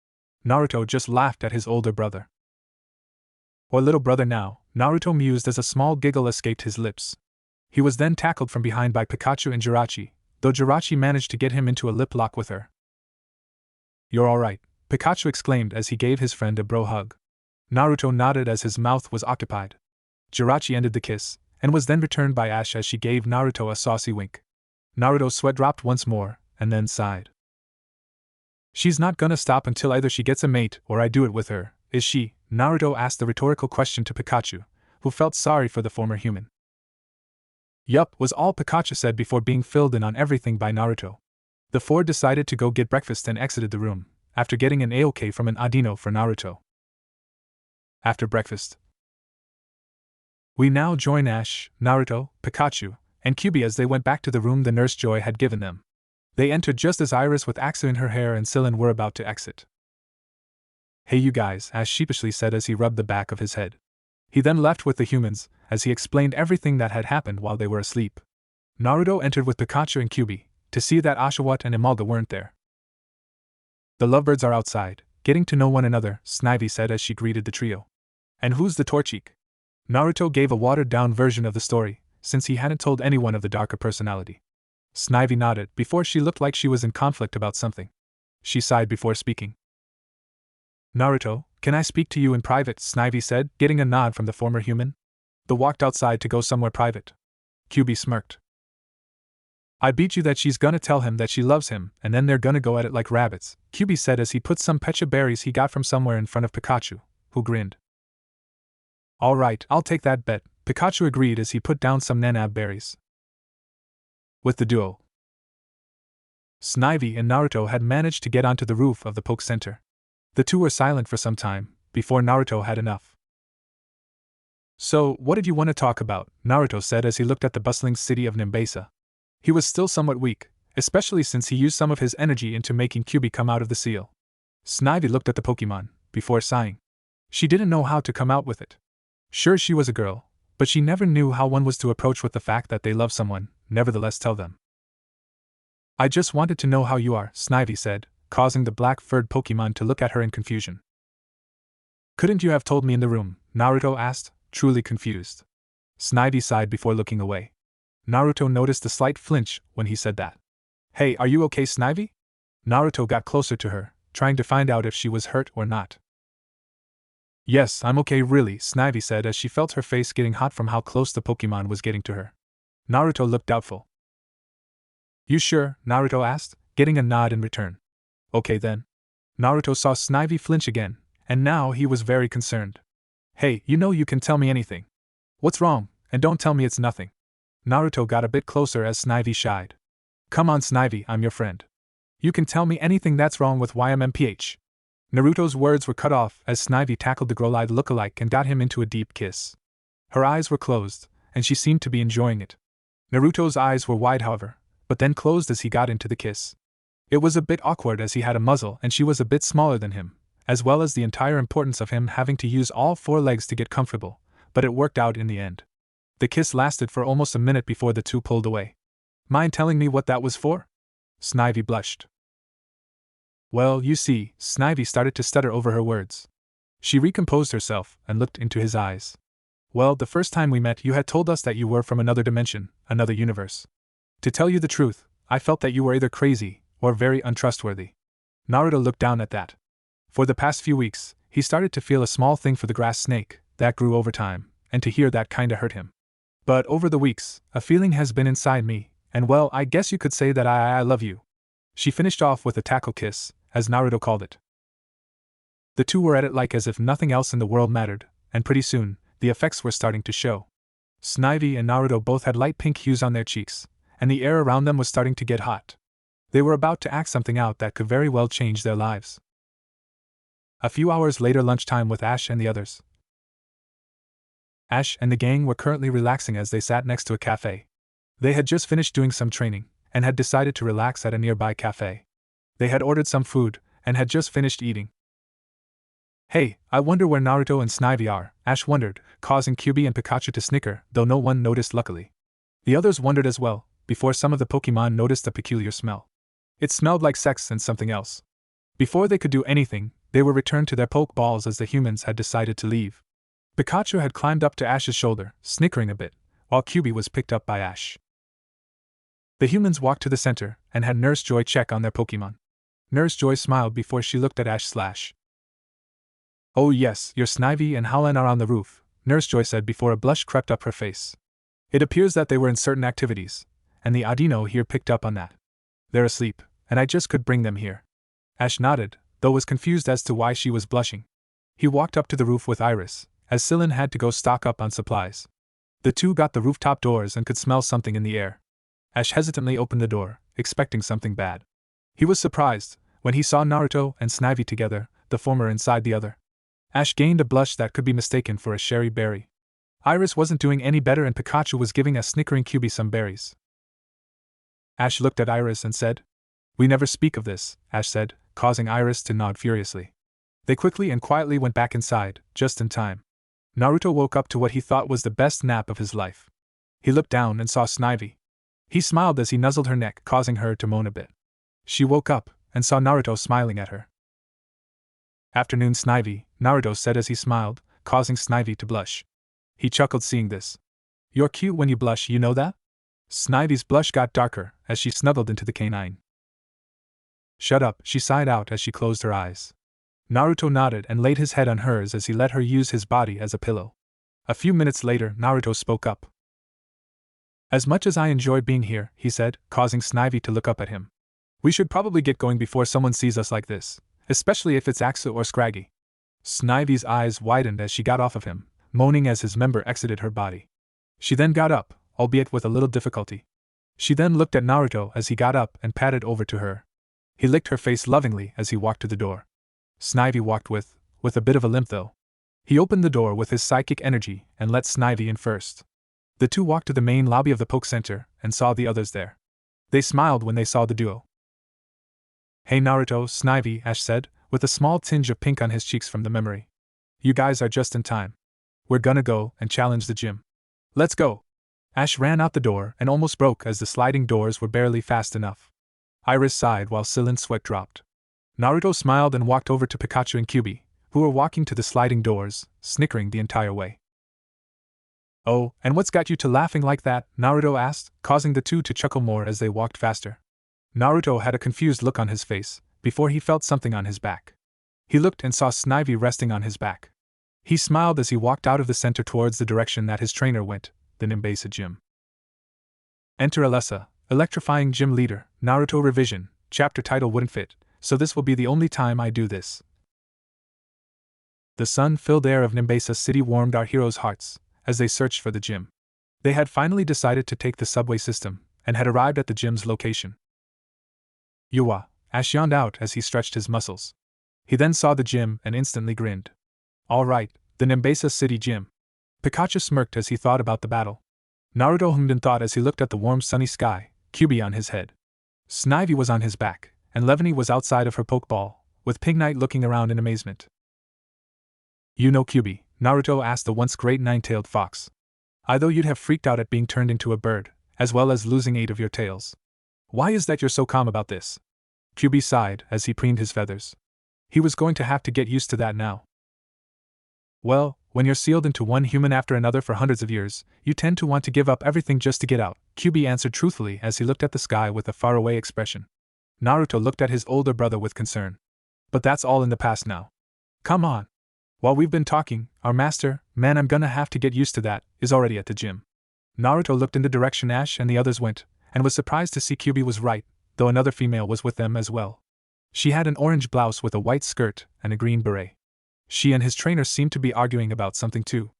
Naruto just laughed at his older brother. Or little brother now, Naruto mused as a small giggle escaped his lips. He was then tackled from behind by Pikachu and Jirachi, though Jirachi managed to get him into a lip lock with her. You're alright, Pikachu exclaimed as he gave his friend a bro hug. Naruto nodded as his mouth was occupied. Jirachi ended the kiss, and was then returned by Ash as she gave Naruto a saucy wink. Naruto's sweat dropped once more, and then sighed. She's not gonna stop until either she gets a mate or I do it with her, is she? Naruto asked the rhetorical question to Pikachu, who felt sorry for the former human. Yup, was all Pikachu said before being filled in on everything by Naruto. The four decided to go get breakfast and exited the room, after getting an AOK from an Audino for Naruto. After breakfast, we now join Ash, Naruto, Pikachu, and Kyuubi as they went back to the room the Nurse Joy had given them. They entered just as Iris with Axu in her hair and Sillin were about to exit. Hey you guys, Ash sheepishly said as he rubbed the back of his head. He then left with the humans, as he explained everything that had happened while they were asleep. Naruto entered with Pikachu and Kyuubi, to see that Oshawott and Imelda weren't there. The lovebirds are outside, getting to know one another, Snivy said as she greeted the trio. And who's the Torchic? Naruto gave a watered-down version of the story, since he hadn't told anyone of the darker personality. Snivy nodded before she looked like she was in conflict about something. She sighed before speaking. Naruto, can I speak to you in private? Snivy said, getting a nod from the former human. They walked outside to go somewhere private. Kyuubi smirked. I beat you that she's gonna tell him that she loves him, and then they're gonna go at it like rabbits, Kyuubi said as he put some pecha berries he got from somewhere in front of Pikachu, who grinned. Alright, I'll take that bet, Pikachu agreed as he put down some nanab berries. With the duo Snivy and Naruto had managed to get onto the roof of the Poke Center. The two were silent for some time, before Naruto had enough. "So, what did you want to talk about?" Naruto said as he looked at the bustling city of Nimbasa. He was still somewhat weak, especially since he used some of his energy into making Kyubi come out of the seal. Snivy looked at the Pokemon, before sighing. She didn't know how to come out with it. Sure, she was a girl, but she never knew how one was to approach with the fact that they love someone, nevertheless tell them. "I just wanted to know how you are," Snivy said, causing the black-furred Pokemon to look at her in confusion. "Couldn't you have told me in the room?" Naruto asked, truly confused. Snivy sighed before looking away. Naruto noticed a slight flinch when he said that. "Hey, are you okay, Snivy?" Naruto got closer to her, trying to find out if she was hurt or not. "Yes, I'm okay really," Snivy said as she felt her face getting hot from how close the Pokemon was getting to her. Naruto looked doubtful. "You sure?" Naruto asked, getting a nod in return. "Okay then." Naruto saw Snivy flinch again, and now he was very concerned. "Hey, you can tell me anything. What's wrong, and don't tell me it's nothing." Naruto got a bit closer as Snivy shied. "Come on, Snivy, I'm your friend. You can tell me anything that's wrong with YMMPH." Naruto's words were cut off as Snivy tackled the girl-eyed look-alike and got him into a deep kiss. Her eyes were closed, and she seemed to be enjoying it. Naruto's eyes were wide, however, but then closed as he got into the kiss. It was a bit awkward as he had a muzzle and she was a bit smaller than him, as well as the entire importance of him having to use all four legs to get comfortable, but it worked out in the end. The kiss lasted for almost a minute before the two pulled away. "Mind telling me what that was for?" Snivy blushed. "Well, you see," Snivy started to stutter over her words. She recomposed herself and looked into his eyes. "Well, the first time we met you had told us that you were from another dimension, another universe. To tell you the truth, I felt that you were either crazy or very untrustworthy." Naruto looked down at that. For the past few weeks, he started to feel a small thing for the grass snake that grew over time, and to hear that kinda hurt him. "But over the weeks, a feeling has been inside me, and well, I guess you could say that I love you." She finished off with a tackle kiss, as Naruto called it. The two were at it like as if nothing else in the world mattered, and pretty soon, the effects were starting to show. Snivy and Naruto both had light pink hues on their cheeks, and the air around them was starting to get hot. They were about to act something out that could very well change their lives. A few hours later, lunchtime with Ash and the others. Ash and the gang were currently relaxing as they sat next to a cafe. They had just finished doing some training, and had decided to relax at a nearby cafe. They had ordered some food, and had just finished eating. "Hey, I wonder where Naruto and Snivy are," Ash wondered, causing Kyubi and Pikachu to snicker, though no one noticed luckily. The others wondered as well, before some of the Pokemon noticed a peculiar smell. It smelled like sex and something else. Before they could do anything, they were returned to their Pokeballs as the humans had decided to leave. Pikachu had climbed up to Ash's shoulder, snickering a bit, while Kyubi was picked up by Ash. The humans walked to the center, and had Nurse Joy check on their Pokemon. Nurse Joy smiled before she looked at Ash /. "Oh yes, your Snivy and Howlin are on the roof," Nurse Joy said before a blush crept up her face. "It appears that they were in certain activities, and the Audino here picked up on that. They're asleep, and I just could bring them here." Ash nodded, though was confused as to why she was blushing. He walked up to the roof with Iris, as Sillin had to go stock up on supplies. The two got the rooftop doors and could smell something in the air. Ash hesitantly opened the door, expecting something bad. He was surprised when he saw Naruto and Snivy together, the former inside the other. Ash gained a blush that could be mistaken for a cherry berry. Iris wasn't doing any better and Pikachu was giving a snickering Kyubi some berries. Ash looked at Iris and said, "We never speak of this," Ash said, causing Iris to nod furiously. They quickly and quietly went back inside, just in time. Naruto woke up to what he thought was the best nap of his life. He looked down and saw Snivy. He smiled as he nuzzled her neck, causing her to moan a bit. She woke up and saw Naruto smiling at her. "Afternoon, Snivy," Naruto said as he smiled, causing Snivy to blush. He chuckled seeing this. "You're cute when you blush, you know that?" Snivy's blush got darker as she snuggled into the canine. "Shut up," she sighed out as she closed her eyes. Naruto nodded and laid his head on hers as he let her use his body as a pillow. A few minutes later, Naruto spoke up. "As much as I enjoy being here," he said, causing Snivy to look up at him. "We should probably get going before someone sees us like this, especially if it's Axel or Scraggy." Snivy's eyes widened as she got off of him, moaning as his member exited her body. She then got up, albeit with a little difficulty. She then looked at Naruto as he got up and padded over to her. He licked her face lovingly as he walked to the door. Snivy walked with a bit of a limp though. He opened the door with his psychic energy and let Snivy in first. The two walked to the main lobby of the Poke Center and saw the others there. They smiled when they saw the duo. "Hey Naruto, Snivy," Ash said, with a small tinge of pink on his cheeks from the memory. "You guys are just in time. We're gonna go and challenge the gym. Let's go!" Ash ran out the door and almost broke as the sliding doors were barely fast enough. Iris sighed while Silen's sweat dropped. Naruto smiled and walked over to Pikachu and Kyuubi, who were walking to the sliding doors, snickering the entire way. "Oh, and what's got you to laughing like that?" Naruto asked, causing the two to chuckle more as they walked faster. Naruto had a confused look on his face, before he felt something on his back. He looked and saw Snivy resting on his back. He smiled as he walked out of the center towards the direction that his trainer went, the Nimbasa Gym. Enter Alessa, electrifying gym leader, Naruto revision, chapter title wouldn't fit, so this will be the only time I do this. The sun-filled air of Nimbasa City warmed our heroes' hearts as they searched for the gym. They had finally decided to take the subway system and had arrived at the gym's location. "Yuwa," Ash yawned out as he stretched his muscles. He then saw the gym and instantly grinned. "All right, the Nimbasa City Gym." Pikachu smirked as he thought about the battle. Naruto hummed in thought as he looked at the warm sunny sky, Kyuubi on his head. Snivy was on his back, and Levany was outside of her Pokeball, with Pignite looking around in amazement. "You know Kyuubi," Naruto asked the once great nine-tailed fox. "I thought you'd have freaked out at being turned into a bird, as well as losing 8 of your tails. Why is that you're so calm about this?" Kyuubi sighed as he preened his feathers. He was going to have to get used to that now. "Well, when you're sealed into one human after another for hundreds of years, you tend to want to give up everything just to get out," Kyuubi answered truthfully as he looked at the sky with a faraway expression. Naruto looked at his older brother with concern. "But that's all in the past now. Come on. While we've been talking, our master, man I'm gonna have to get used to that, is already at the gym." Naruto looked in the direction Ash and the others went, and was surprised to see Kyuubi was right, though another female was with them as well. She had an orange blouse with a white skirt and a green beret. She and his trainer seemed to be arguing about something too.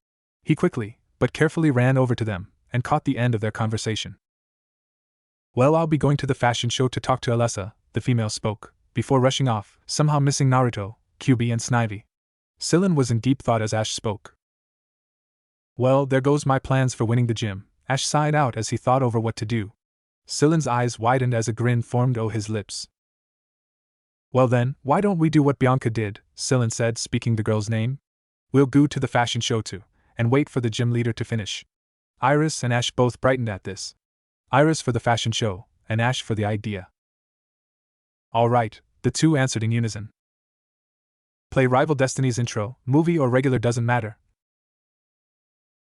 He quickly, but carefully ran over to them, and caught the end of their conversation. "Well, I'll be going to the fashion show to talk to Alessa," the female spoke, before rushing off, somehow missing Naruto, Kyuubi and Snivy. Silen was in deep thought as Ash spoke. "Well, there goes my plans for winning the gym," Ash sighed out as he thought over what to do. Silen's eyes widened as a grin formed on his lips. "Well then, why don't we do what Bianca did," Silen said, speaking the girl's name. "We'll go to the fashion show too, and wait for the gym leader to finish." Iris and Ash both brightened at this. Iris for the fashion show, and Ash for the idea. "All right," the two answered in unison. Play Rival Destiny's intro, movie or regular doesn't matter.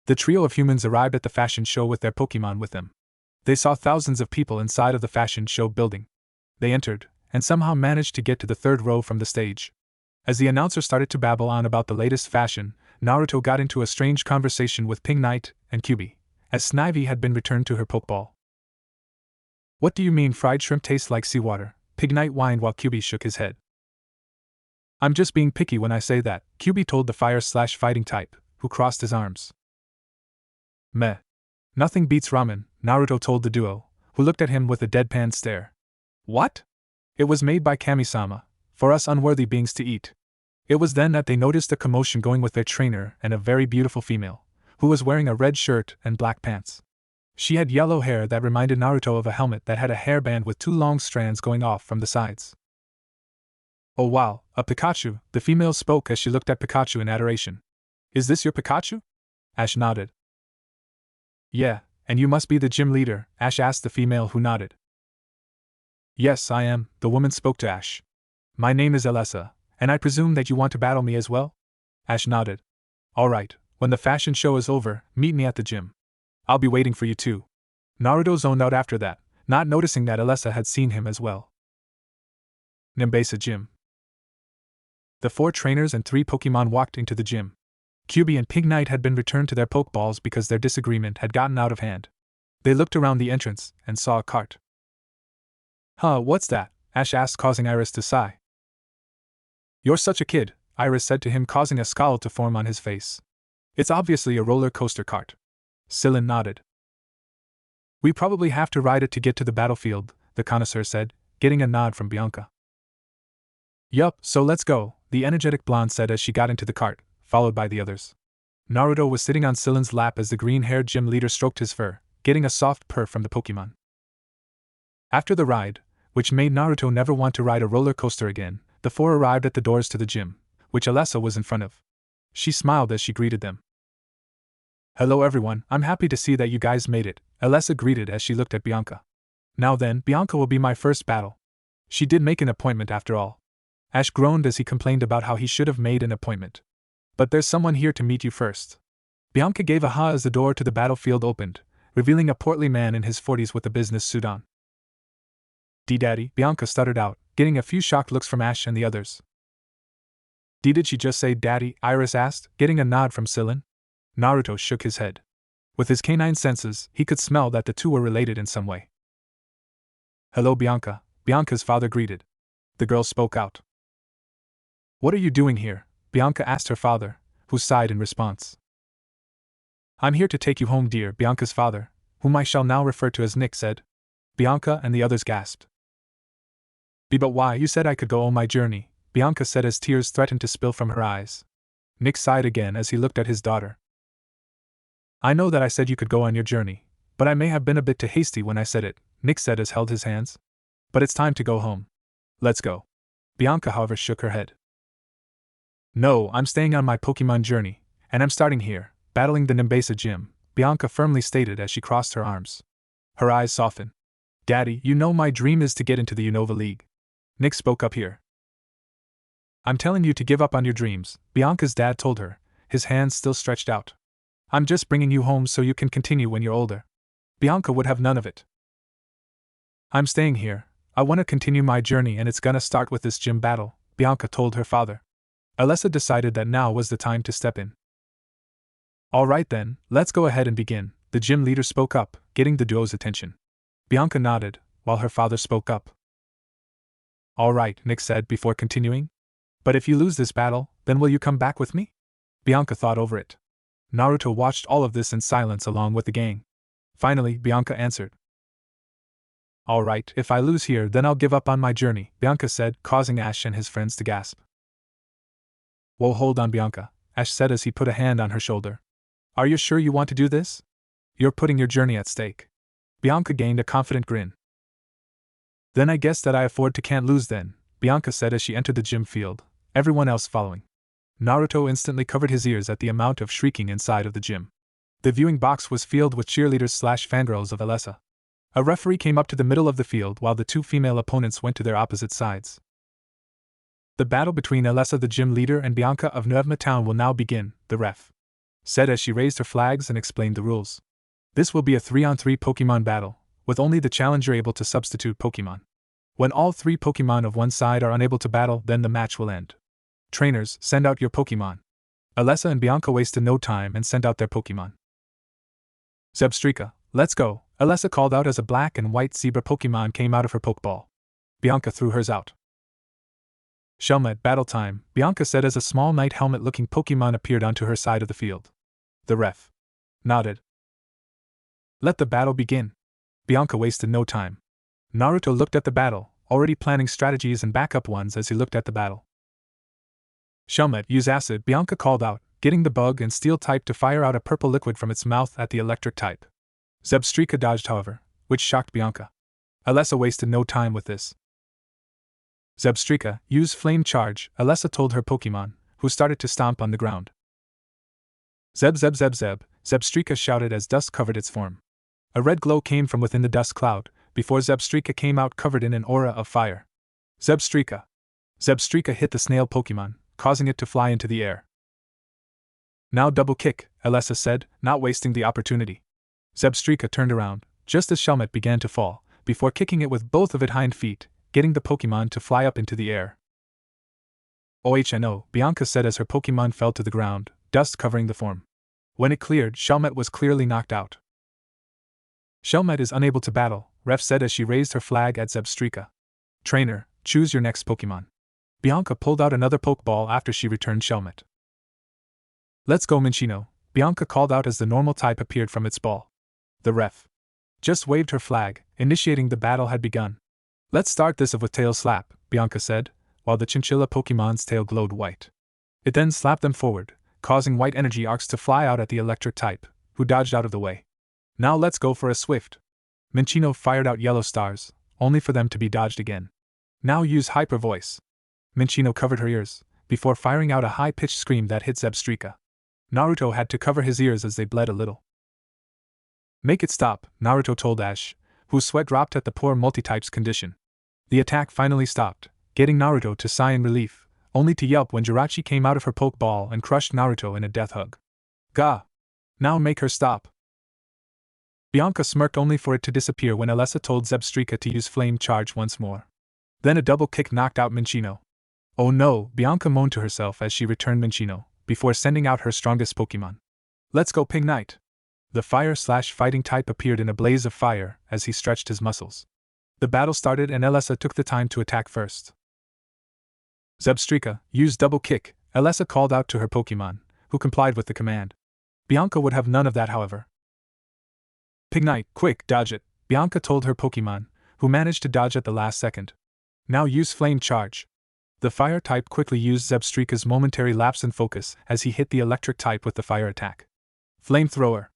The trio of humans arrived at the fashion show with their Pokemon with them. They saw thousands of people inside of the fashion show building. They entered, and somehow managed to get to the third row from the stage. As the announcer started to babble on about the latest fashion, Naruto got into a strange conversation with Pignite and Kyuubi, as Snivy had been returned to her Pokeball. "What do you mean fried shrimp tastes like seawater?" Pignite whined while Kyuubi shook his head. "I'm just being picky when I say that," Kyuubi told the fire/fighting type, who crossed his arms. "Meh. Nothing beats ramen," Naruto told the duo, who looked at him with a deadpan stare. "What?" "It was made by Kami-sama, for us unworthy beings to eat." It was then that they noticed a commotion going with their trainer and a very beautiful female, who was wearing a red shirt and black pants. She had yellow hair that reminded Naruto of a helmet that had a hairband with 2 long strands going off from the sides. "Oh wow, a Pikachu," the female spoke as she looked at Pikachu in adoration. "Is this your Pikachu?" Ash nodded. "Yeah, and you must be the gym leader," Ash asked the female who nodded. "Yes, I am," the woman spoke to Ash. "My name is Alessa, and I presume that you want to battle me as well?" Ash nodded. "All right, when the fashion show is over, meet me at the gym. I'll be waiting for you too." Naruto zoned out after that, not noticing that Alessa had seen him as well. Nimbasa Gym. The 4 trainers and 3 Pokemon walked into the gym. Kyuubi and Pignite had been returned to their Pokeballs because their disagreement had gotten out of hand. They looked around the entrance and saw a cart. "Huh, what's that?" Ash asked, causing Iris to sigh. "You're such a kid," Iris said to him, causing a scowl to form on his face. "It's obviously a roller coaster cart." Silen nodded. We probably have to ride it to get to the battlefield, the connoisseur said, getting a nod from Bianca. Yup, so let's go, the energetic blonde said as she got into the cart, followed by the others. Naruto was sitting on Silen's lap as the green-haired gym leader stroked his fur, getting a soft purr from the Pokemon. After the ride, which made Naruto never want to ride a roller coaster again, the four arrived at the doors to the gym, which Alessa was in front of. She smiled as she greeted them. Hello everyone, I'm happy to see that you guys made it, Alessa greeted as she looked at Bianca. Now then, Bianca will be my first battle. She did make an appointment after all. Ash groaned as he complained about how he should have made an appointment. But there's someone here to meet you first. Bianca gave a ha as the door to the battlefield opened, revealing a portly man in his 40s with a business suit on. D-Daddy, Bianca stuttered out, getting a few shocked looks from Ash and the others. Did she just say Daddy? Iris asked, getting a nod from Silen. Naruto shook his head. With his canine senses, he could smell that the two were related in some way. Hello Bianca, Bianca's father greeted. The girl spoke out. What are you doing here? Bianca asked her father, who sighed in response. I'm here to take you home, dear, Bianca's father, whom I shall now refer to as Nick, said. Bianca and the others gasped. But why? You said I could go on my journey, Bianca said as tears threatened to spill from her eyes. Nick sighed again as he looked at his daughter. I know that I said you could go on your journey, but I may have been a bit too hasty when I said it, Nick said as held his hands. But it's time to go home. Let's go. Bianca, however, shook her head. No, I'm staying on my Pokemon journey, and I'm starting here, battling the Nimbasa Gym, Bianca firmly stated as she crossed her arms. Her eyes softened. Daddy, you know my dream is to get into the Unova League. Nick spoke up here. I'm telling you to give up on your dreams, Bianca's dad told her, his hands still stretched out. I'm just bringing you home so you can continue when you're older. Bianca would have none of it. I'm staying here. I want to continue my journey and it's gonna start with this gym battle, Bianca told her father. Alessa decided that now was the time to step in. Alright then, let's go ahead and begin, the gym leader spoke up, getting the duo's attention. Bianca nodded, while her father spoke up. Alright, Nick said before continuing. But if you lose this battle, then will you come back with me? Bianca thought over it. Naruto watched all of this in silence along with the gang. Finally, Bianca answered. Alright, if I lose here then I'll give up on my journey, Bianca said, causing Ash and his friends to gasp. Whoa, hold on Bianca, Ash said as he put a hand on her shoulder. Are you sure you want to do this? You're putting your journey at stake. Bianca gained a confident grin. Then I guess that I afford to can't lose then, Bianca said as she entered the gym field, everyone else following. Naruto instantly covered his ears at the amount of shrieking inside of the gym. The viewing box was filled with cheerleaders/fangirls of Alessa. A referee came up to the middle of the field while the two female opponents went to their opposite sides. The battle between Alessa the gym leader and Bianca of Nuevma Town will now begin, the ref said as she raised her flags and explained the rules. This will be a 3-on-3 Pokemon battle, with only the challenger able to substitute Pokemon. When all three Pokemon of one side are unable to battle, then the match will end. Trainers, send out your Pokemon. Alessa and Bianca wasted no time and sent out their Pokemon. Zebstrika, let's go, Alessa called out as a black and white zebra Pokemon came out of her Pokeball. Bianca threw hers out. Shelmet, battle time, Bianca said as a small knight helmet-looking Pokemon appeared onto her side of the field. The ref nodded. Let the battle begin. Bianca wasted no time. Naruto looked at the battle, already planning strategies and backup ones as he looked at the battle. Shelmet, use acid, Bianca called out, getting the bug and steel type to fire out a purple liquid from its mouth at the electric type. Zebstrika dodged, however, which shocked Bianca. Alessa wasted no time with this. Zebstrika, use flame charge, Alessa told her Pokemon, who started to stomp on the ground. Zeb, Zebstrika shouted as dust covered its form. A red glow came from within the dust cloud, before Zebstrika came out covered in an aura of fire. Zebstrika hit the snail Pokemon, causing it to fly into the air. Now double kick, Alessa said, not wasting the opportunity. Zebstrika turned around, just as Shelmet began to fall, before kicking it with both of its hind feet, getting the Pokemon to fly up into the air. OHNO, Bianca said as her Pokemon fell to the ground, dust covering the form. When it cleared, Shelmet was clearly knocked out. Shelmet is unable to battle, ref said as she raised her flag at Zebstrika. Trainer, choose your next Pokemon. Bianca pulled out another Pokeball after she returned Shelmet. Let's go Minchino, Bianca called out as the normal type appeared from its ball. The ref just waved her flag, initiating the battle had begun. Let's start this with tail slap, Bianca said, while the chinchilla Pokemon's tail glowed white. It then slapped them forward, causing white energy arcs to fly out at the electric type, who dodged out of the way. Now let's go for a swift. Minccino fired out yellow stars, only for them to be dodged again. Now use hyper voice. Minccino covered her ears, before firing out a high-pitched scream that hit Zebstrika. Naruto had to cover his ears as they bled a little. Make it stop, Naruto told Ash, whose sweat dropped at the poor multi-type's condition. The attack finally stopped, getting Naruto to sigh in relief, only to yelp when Jirachi came out of her Pokeball and crushed Naruto in a death hug. Gah! Now make her stop. Bianca smirked only for it to disappear when Alessa told Zebstrika to use Flame Charge once more. Then a double kick knocked out Minccino. Oh no, Bianca moaned to herself as she returned Minccino, before sending out her strongest Pokemon. Let's go Pignite! The fire/fighting type appeared in a blaze of fire as he stretched his muscles. The battle started and Alessa took the time to attack first. Zebstrika, use double kick, Alessa called out to her Pokemon, who complied with the command. Bianca would have none of that, however. Pignite, quick, dodge it, Bianca told her Pokemon, who managed to dodge at the last second. Now use Flame Charge. The fire type quickly used Zebstrika's momentary lapse in focus as he hit the electric type with the fire attack. Flamethrower.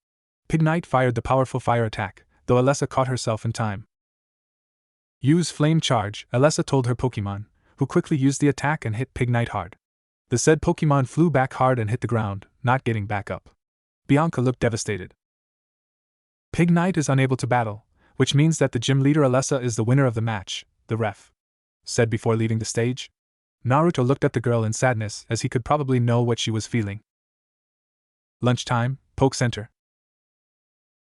Pignite fired the powerful fire attack, though Alessa caught herself in time. Use Flame Charge, Alessa told her Pokemon, who quickly used the attack and hit Pignite hard. The said Pokemon flew back hard and hit the ground, not getting back up. Bianca looked devastated. Pignite is unable to battle, which means that the gym leader Alessa is the winner of the match, the ref said before leaving the stage. Naruto looked at the girl in sadness as he could probably know what she was feeling. Lunchtime, Poke Center.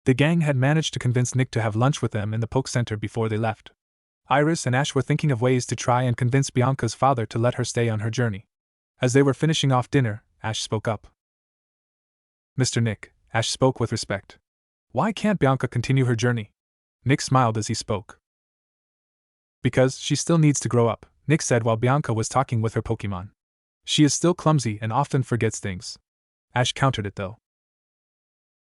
The gang had managed to convince Nick to have lunch with them in the Poke Center before they left. Iris and Ash were thinking of ways to try and convince Bianca's father to let her stay on her journey. As they were finishing off dinner, Ash spoke up. Mr. Nick, Ash spoke with respect. Why can't Bianca continue her journey? Nick smiled as he spoke. Because she still needs to grow up, Nick said while Bianca was talking with her Pokemon. She is still clumsy and often forgets things. Ash countered it though.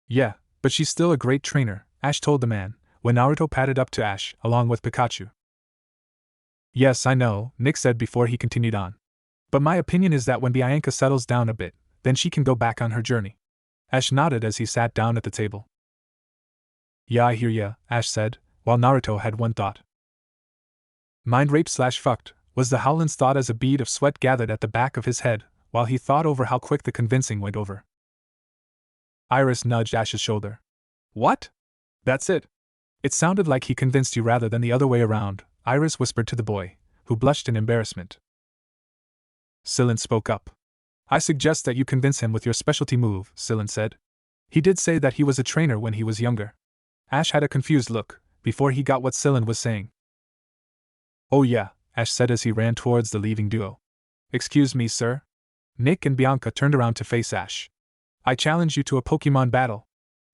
Yeah, but she's still a great trainer, Ash told the man, when Naruto padded up to Ash, along with Pikachu. Yes, I know, Nick said before he continued on. But my opinion is that when Bianca settles down a bit, then she can go back on her journey. Ash nodded as he sat down at the table. Yeah, I hear ya, Ash said, while Naruto had one thought. Mind rape/fucked, was the Howland's thought as a bead of sweat gathered at the back of his head, while he thought over how quick the convincing went over. Iris nudged Ash's shoulder. What? That's it. It sounded like he convinced you rather than the other way around, Iris whispered to the boy, who blushed in embarrassment. Sillin spoke up. I suggest that you convince him with your specialty move, Sillin said. He did say that he was a trainer when he was younger. Ash had a confused look, before he got what Sillin was saying. Oh yeah, Ash said as he ran towards the leaving duo. Excuse me, sir? Nick and Bianca turned around to face Ash. I challenge you to a Pokemon battle.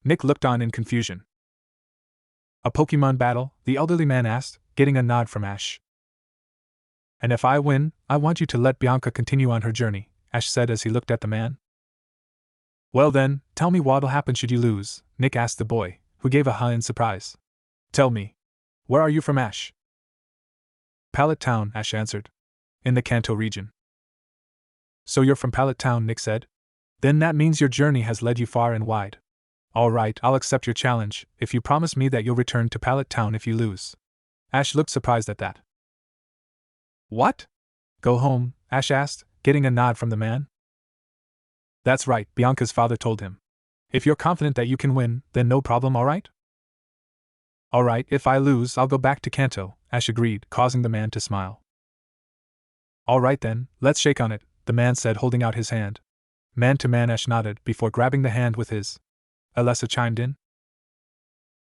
Nick looked on in confusion. A Pokemon battle? The elderly man asked, getting a nod from Ash. And if I win, I want you to let Bianca continue on her journey, Ash said as he looked at the man. Well then, tell me what'll happen should you lose, Nick asked the boy, who gave a huh in surprise. Tell me. Where are you from, Ash? Pallet Town, Ash answered. In the Kanto region. So you're from Pallet Town, Nick said. Then that means your journey has led you far and wide. All right, I'll accept your challenge, if you promise me that you'll return to Pallet Town if you lose. Ash looked surprised at that. What? Go home, Ash asked, getting a nod from the man. That's right, Bianca's father told him. If you're confident that you can win, then no problem, alright? Alright, if I lose, I'll go back to Kanto, Ash agreed, causing the man to smile. Alright then, let's shake on it, the man said, holding out his hand. Man to man, Ash nodded before grabbing the hand with his. Alessa chimed in.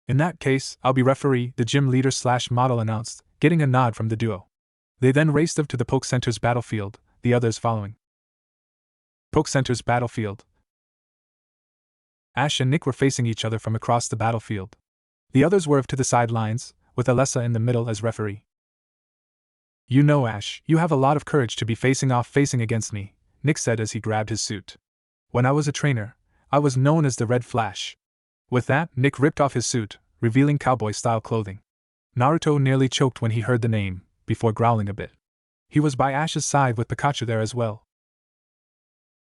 In that case, I'll be referee, the gym leader/model announced, getting a nod from the duo. They then raced up to the Poke Center's battlefield, the others following. Poke Center's battlefield. Ash and Nick were facing each other from across the battlefield. The others were to the sidelines, with Alessa in the middle as referee. You know, Ash, you have a lot of courage to be facing against me, Nick said as he grabbed his suit. When I was a trainer, I was known as the Red Flash. With that, Nick ripped off his suit, revealing cowboy-style clothing. Naruto nearly choked when he heard the name, before growling a bit. He was by Ash's side with Pikachu there as well.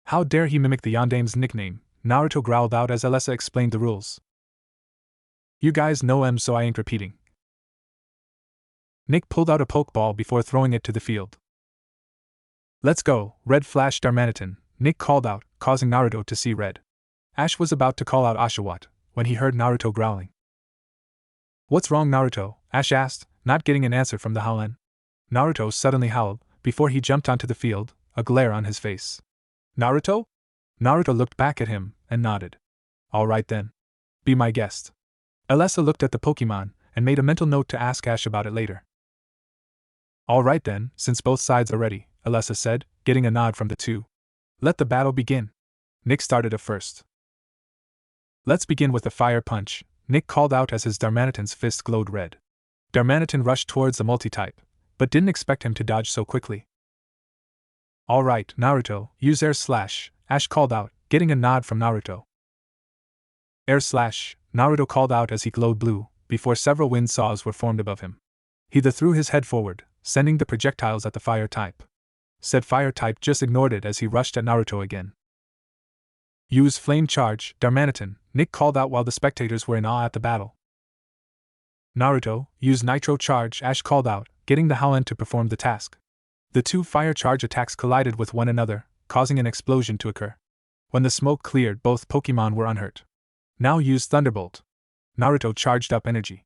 How dare he mimic the Yandame's nickname, Naruto growled out as Alessa explained the rules. You guys know him, so I ain't repeating. Nick pulled out a pokeball before throwing it to the field. Let's go, Red Flash Darmanitan, Nick called out, causing Naruto to see red. Ash was about to call out Oshawott, when he heard Naruto growling. What's wrong, Naruto? Ash asked, not getting an answer from the Howlen. Naruto suddenly howled, before he jumped onto the field, a glare on his face. Naruto? Naruto looked back at him, and nodded. All right then. Be my guest. Alessa looked at the Pokemon, and made a mental note to ask Ash about it later. All right then, since both sides are ready, Alessa said, getting a nod from the two. Let the battle begin. Nick started at first. Let's begin with the fire punch, Nick called out as his Darmanitan's fist glowed red. Darmanitan rushed towards the multi-type, but didn't expect him to dodge so quickly. All right, Naruto, use Air Slash, Ash called out, getting a nod from Naruto. Air Slash, Naruto called out as he glowed blue, before several wind saws were formed above him. He threw his head forward, sending the projectiles at the fire type. Said fire type just ignored it as he rushed at Naruto again. Use Flame Charge, Darmanitan, Nick called out while the spectators were in awe at the battle. Naruto, use Nitro Charge, Ash called out, getting the Howlen to perform the task. The two fire charge attacks collided with one another, causing an explosion to occur. When the smoke cleared, both Pokemon were unhurt. Now use Thunderbolt. Naruto charged up energy.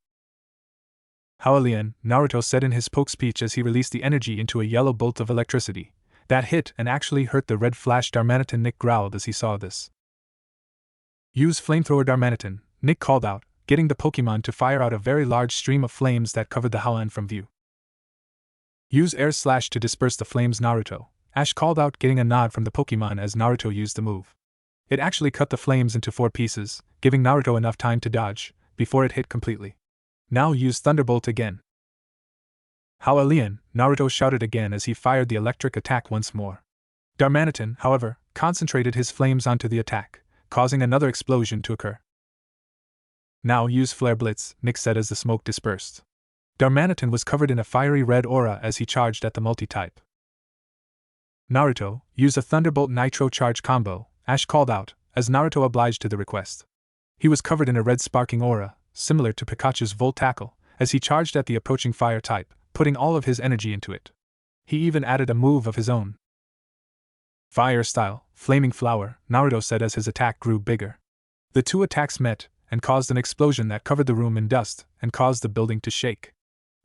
Howlian, Naruto said in his poke speech as he released the energy into a yellow bolt of electricity. That hit and actually hurt the Red Flash Darmanitan. Nick growled as he saw this. Use Flamethrower Darmanitan, Nick called out, getting the Pokemon to fire out a very large stream of flames that covered the Howlen from view. Use Air Slash to disperse the flames, Naruto, Ash called out, getting a nod from the Pokemon as Naruto used the move. It actually cut the flames into 4 pieces, giving Naruto enough time to dodge, before it hit completely. Now use Thunderbolt again. Howlian, Naruto shouted again as he fired the electric attack once more. Darmanitan, however, concentrated his flames onto the attack, causing another explosion to occur. Now use Flare Blitz, Nick said as the smoke dispersed. Darmanitan was covered in a fiery red aura as he charged at the multi-type. Naruto, use a Thunderbolt Nitro Charge combo, Ash called out, as Naruto obliged to the request. He was covered in a red sparking aura, similar to Pikachu's Volt Tackle, as he charged at the approaching fire type, putting all of his energy into it. He even added a move of his own. Fire Style, Flaming Flower, Naruto said as his attack grew bigger. The two attacks met, and caused an explosion that covered the room in dust, and caused the building to shake.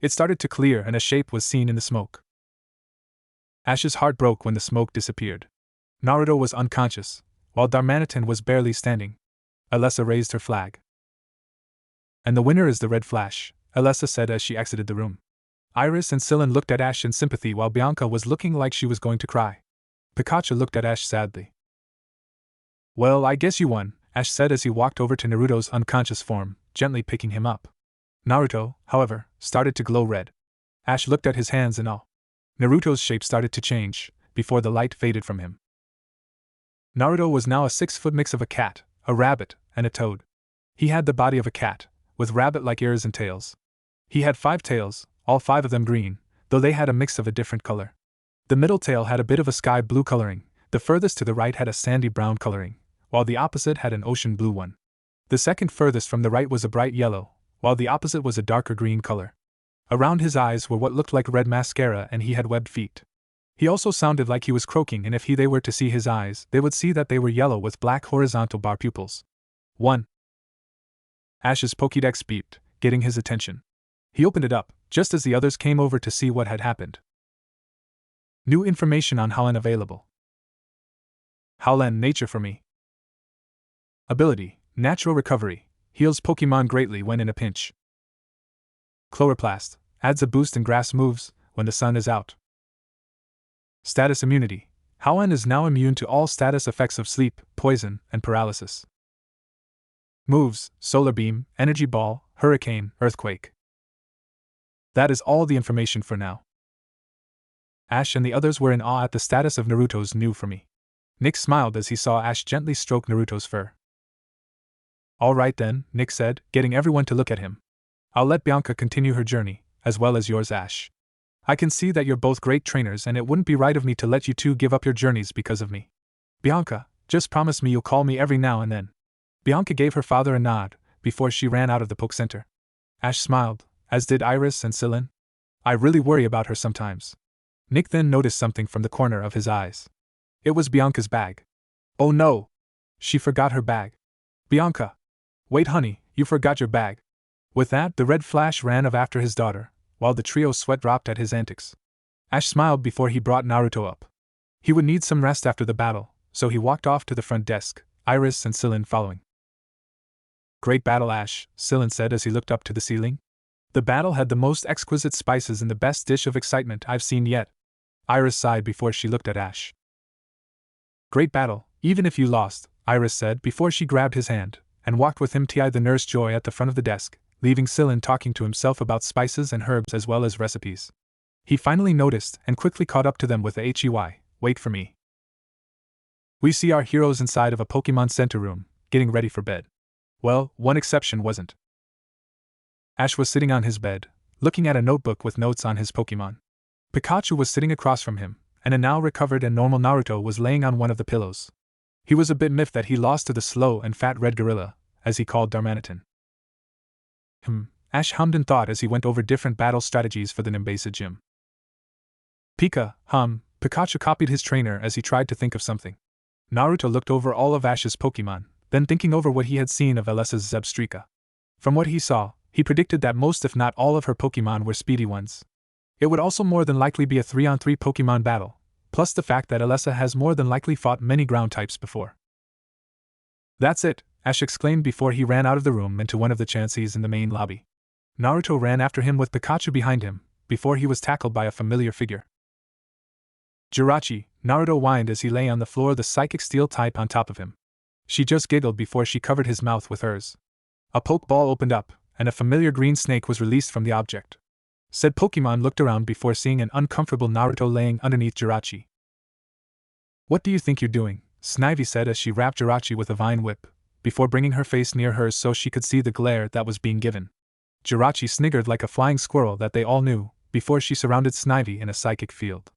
It started to clear and a shape was seen in the smoke. Ash's heart broke when the smoke disappeared. Naruto was unconscious, while Darmanitan was barely standing. Alessa raised her flag. And the winner is the Red Flash, Alessa said as she exited the room. Iris and Sylvan looked at Ash in sympathy while Bianca was looking like she was going to cry. Pikachu looked at Ash sadly. Well, I guess you won, Ash said as he walked over to Naruto's unconscious form, gently picking him up. Naruto, however, started to glow red. Ash looked at his hands in awe. Naruto's shape started to change, before the light faded from him. Naruto was now a 6-foot mix of a cat, a rabbit, and a toad. He had the body of a cat, with rabbit-like ears and tails. He had 5 tails, all 5 of them green, though they had a mix of a different color. The middle tail had a bit of a sky blue coloring, the furthest to the right had a sandy brown coloring, while the opposite had an ocean blue one. The second furthest from the right was a bright yellow, while the opposite was a darker green color. Around his eyes were what looked like red mascara and he had webbed feet. He also sounded like he was croaking, and if they were to see his eyes, they would see that they were yellow with black horizontal bar pupils. 1. Ash's Pokédex beeped, getting his attention. He opened it up, just as the others came over to see what had happened. New information on Howlen available. Howlen Nature for me. Ability, Natural Recovery, heals Pokemon greatly when in a pinch. Chloroplast, adds a boost in grass moves when the sun is out. Status Immunity, Howlen is now immune to all status effects of sleep, poison, and paralysis. Moves, Solar Beam, Energy Ball, Hurricane, Earthquake. That is all the information for now. Ash and the others were in awe at the status of Naruto's new for me. Nick smiled as he saw Ash gently stroke Naruto's fur. All right then, Nick said, getting everyone to look at him. I'll let Bianca continue her journey, as well as yours, Ash. I can see that you're both great trainers and it wouldn't be right of me to let you two give up your journeys because of me. Bianca, just promise me you'll call me every now and then. Bianca gave her father a nod, before she ran out of the Poke Center. Ash smiled, as did Iris and Celine. I really worry about her sometimes. Nick then noticed something from the corner of his eyes. It was Bianca's bag. Oh no! She forgot her bag. Bianca! Wait, honey, you forgot your bag. With that, the red flash ran off after his daughter, while the trio sweat dropped at his antics. Ash smiled before he brought Naruto up. He would need some rest after the battle, so he walked off to the front desk, Iris and Celine following. Great battle, Ash, Celine said as he looked up to the ceiling. The battle had the most exquisite spices and the best dish of excitement I've seen yet. Iris sighed before she looked at Ash. Great battle, even if you lost, Iris said before she grabbed his hand, and walked with him to the nurse Joy at the front of the desk, leaving Celine talking to himself about spices and herbs as well as recipes. He finally noticed and quickly caught up to them with a "Hey, wait for me." We see our heroes inside of a Pokemon Center room, getting ready for bed. Well, one exception wasn't. Ash was sitting on his bed, looking at a notebook with notes on his Pokemon. Pikachu was sitting across from him, and a now recovered and normal Naruto was laying on one of the pillows. He was a bit miffed that he lost to the slow and fat red gorilla, as he called Darmanitan. Ash hummed in thought as he went over different battle strategies for the Nimbasa Gym. Pikachu copied his trainer as he tried to think of something. Naruto looked over all of Ash's Pokemon, then thinking over what he had seen of Alessa's Zebstrika. From what he saw, he predicted that most if not all of her Pokemon were speedy ones. It would also more than likely be a 3-on-3 Pokemon battle, plus the fact that Alessa has more than likely fought many ground types before. That's it, Ash exclaimed before he ran out of the room into one of the chanceys in the main lobby. Naruto ran after him with Pikachu behind him, before he was tackled by a familiar figure. Jirachi, Naruto whined as he lay on the floor, the psychic steel type on top of him. She just giggled before she covered his mouth with hers. A Pokeball opened up, and a familiar green snake was released from the object. Said Pokemon looked around before seeing an uncomfortable Naruto laying underneath Jirachi. What do you think you're doing? Snivy said as she wrapped Jirachi with a vine whip, before bringing her face near hers so she could see the glare that was being given. Jirachi sniggered like a flying squirrel that they all knew, before she surrounded Snivy in a psychic field.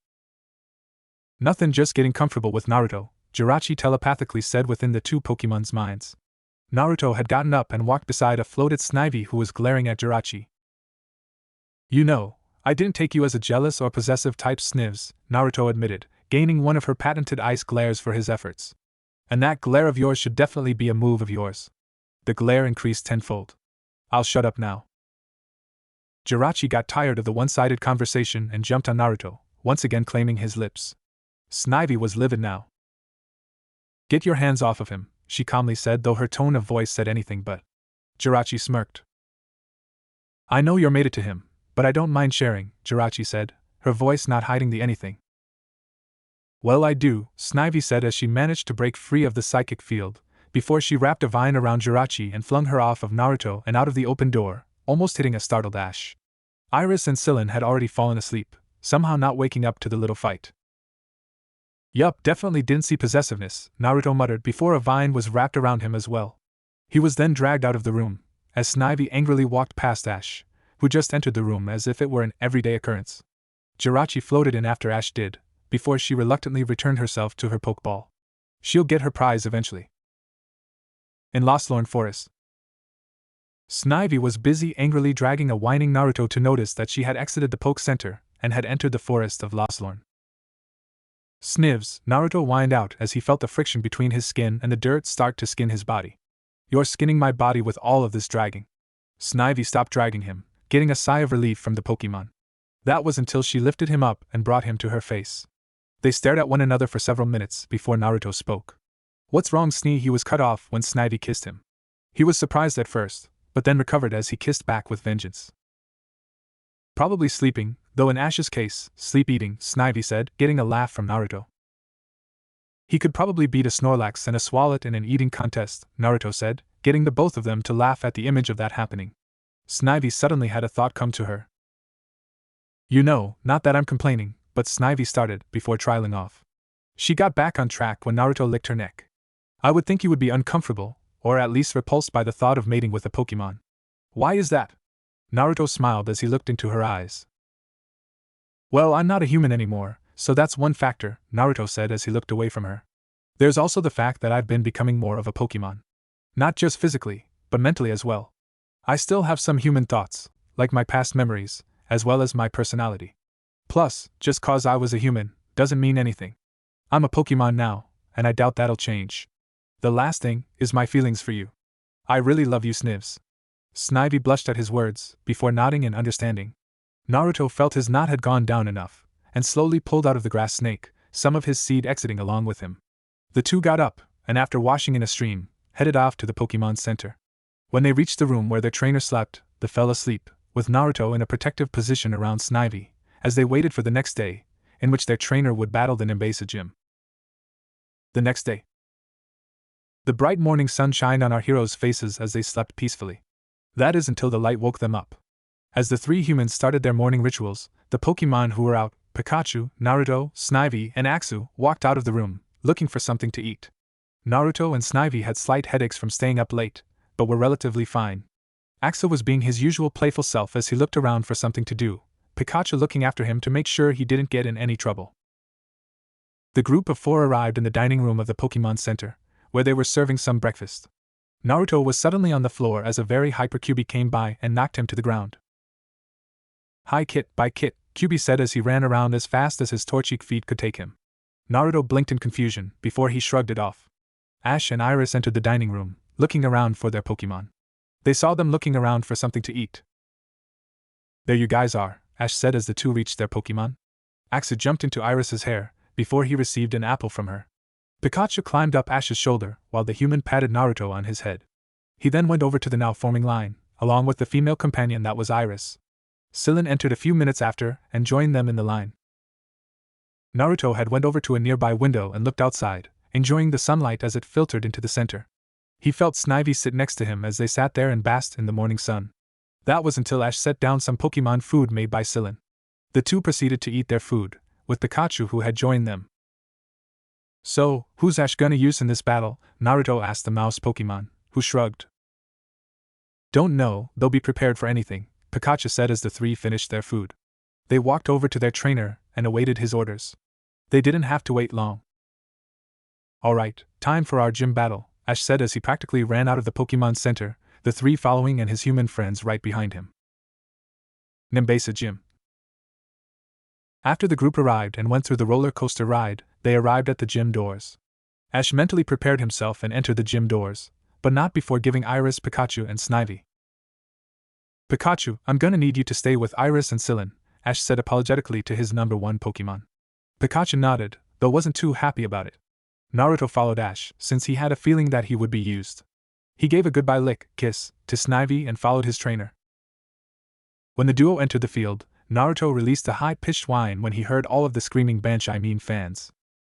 Nothing, just getting comfortable with Naruto, Jirachi telepathically said within the two Pokemon's minds. Naruto had gotten up and walked beside a floated Snivy who was glaring at Jirachi. You know, I didn't take you as a jealous or possessive type, Snivs, Naruto admitted, gaining one of her patented ice glares for his efforts. And that glare of yours should definitely be a move of yours. The glare increased tenfold. I'll shut up now. Jirachi got tired of the one-sided conversation and jumped on Naruto, once again claiming his lips. Snivy was livid now. Get your hands off of him, she calmly said, though her tone of voice said anything but. Jirachi smirked. I know you're mated to him, but I don't mind sharing, Jirachi said, her voice not hiding the anything. Well, I do, Snivy said as she managed to break free of the psychic field, before she wrapped a vine around Jirachi and flung her off of Naruto and out of the open door, almost hitting a startled Ash. Iris and Celine had already fallen asleep, somehow not waking up to the little fight. Yup, definitely didn't see possessiveness, Naruto muttered before a vine was wrapped around him as well. He was then dragged out of the room, as Snivy angrily walked past Ash, who just entered the room as if it were an everyday occurrence. Jirachi floated in after Ash did, before she reluctantly returned herself to her Pokeball. She'll get her prize eventually. In Lostlorn Forest, Snivy was busy angrily dragging a whining Naruto to notice that she had exited the Poke Center and had entered the forest of Lostlorn. Snivs, Naruto whined out as he felt the friction between his skin and the dirt start to skin his body. You're skinning my body with all of this dragging. Snivy stopped dragging him, getting a sigh of relief from the Pokemon. That was until she lifted him up and brought him to her face. They stared at one another for several minutes before Naruto spoke. What's wrong, Snee? He was cut off when Snivy kissed him. He was surprised at first, but then recovered as he kissed back with vengeance. Probably sleeping, though in Ash's case, sleep-eating, Snivy said, getting a laugh from Naruto. He could probably beat a Snorlax and a Swalot in an eating contest, Naruto said, getting the both of them to laugh at the image of that happening. Snivy suddenly had a thought come to her. You know, not that I'm complaining, but Snivy started, before trialing off. She got back on track when Naruto licked her neck. I would think you would be uncomfortable, or at least repulsed by the thought of mating with a Pokemon. Why is that? Naruto smiled as he looked into her eyes. Well, I'm not a human anymore, so that's one factor, Naruto said as he looked away from her. There's also the fact that I've been becoming more of a Pokemon. Not just physically, but mentally as well. I still have some human thoughts, like my past memories, as well as my personality. Plus, just cause I was a human, doesn't mean anything. I'm a Pokemon now, and I doubt that'll change. The last thing is my feelings for you. I really love you, Snivs. Snivy blushed at his words, before nodding in understanding. Naruto felt his knot had gone down enough, and slowly pulled out of the grass snake, some of his seed exiting along with him. The two got up, and after washing in a stream, headed off to the Pokemon Center. When they reached the room where their trainer slept, they fell asleep, with Naruto in a protective position around Snivy, as they waited for the next day, in which their trainer would battle the Nimbasa Gym. The next day. The bright morning sun shined on our heroes' faces as they slept peacefully. That is until the light woke them up. As the three humans started their morning rituals, the Pokemon who were out, Pikachu, Naruto, Snivy, and Axu, walked out of the room, looking for something to eat. Naruto and Snivy had slight headaches from staying up late, but were relatively fine. Axu was being his usual playful self as he looked around for something to do, Pikachu looking after him to make sure he didn't get in any trouble. The group of four arrived in the dining room of the Pokemon Center, where they were serving some breakfast. Naruto was suddenly on the floor as a very hyper Kyuubi came by and knocked him to the ground. Hi Kit, bye Kit, Kyuubi said as he ran around as fast as his torchic feet could take him. Naruto blinked in confusion, before he shrugged it off. Ash and Iris entered the dining room, looking around for their Pokemon. They saw them looking around for something to eat. There you guys are, Ash said as the two reached their Pokemon. Axu jumped into Iris's hair, before he received an apple from her. Pikachu climbed up Ash's shoulder, while the human patted Naruto on his head. He then went over to the now forming line, along with the female companion that was Iris. Sillin entered a few minutes after, and joined them in the line. Naruto had went over to a nearby window and looked outside, enjoying the sunlight as it filtered into the center. He felt Snivy sit next to him as they sat there and basked in the morning sun. That was until Ash set down some Pokemon food made by Sillin. The two proceeded to eat their food, with Pikachu who had joined them. So, who's Ash gonna use in this battle? Naruto asked the mouse Pokemon, who shrugged. Don't know, they'll be prepared for anything, Pikachu said as the three finished their food. They walked over to their trainer and awaited his orders. They didn't have to wait long. Alright, time for our gym battle, Ash said as he practically ran out of the Pokemon Center, the three following and his human friends right behind him. Nimbasa Gym. After the group arrived and went through the roller coaster ride, they arrived at the gym doors. Ash mentally prepared himself and entered the gym doors, but not before giving Iris, Pikachu, and Snivy. Pikachu, I'm gonna need you to stay with Iris and Sillin, Ash said apologetically to his number one Pokemon. Pikachu nodded, though wasn't too happy about it. Naruto followed Ash, since he had a feeling that he would be used. He gave a goodbye lick, kiss, to Snivy and followed his trainer. When the duo entered the field, Naruto released a high-pitched whine when he heard all of the screaming fans.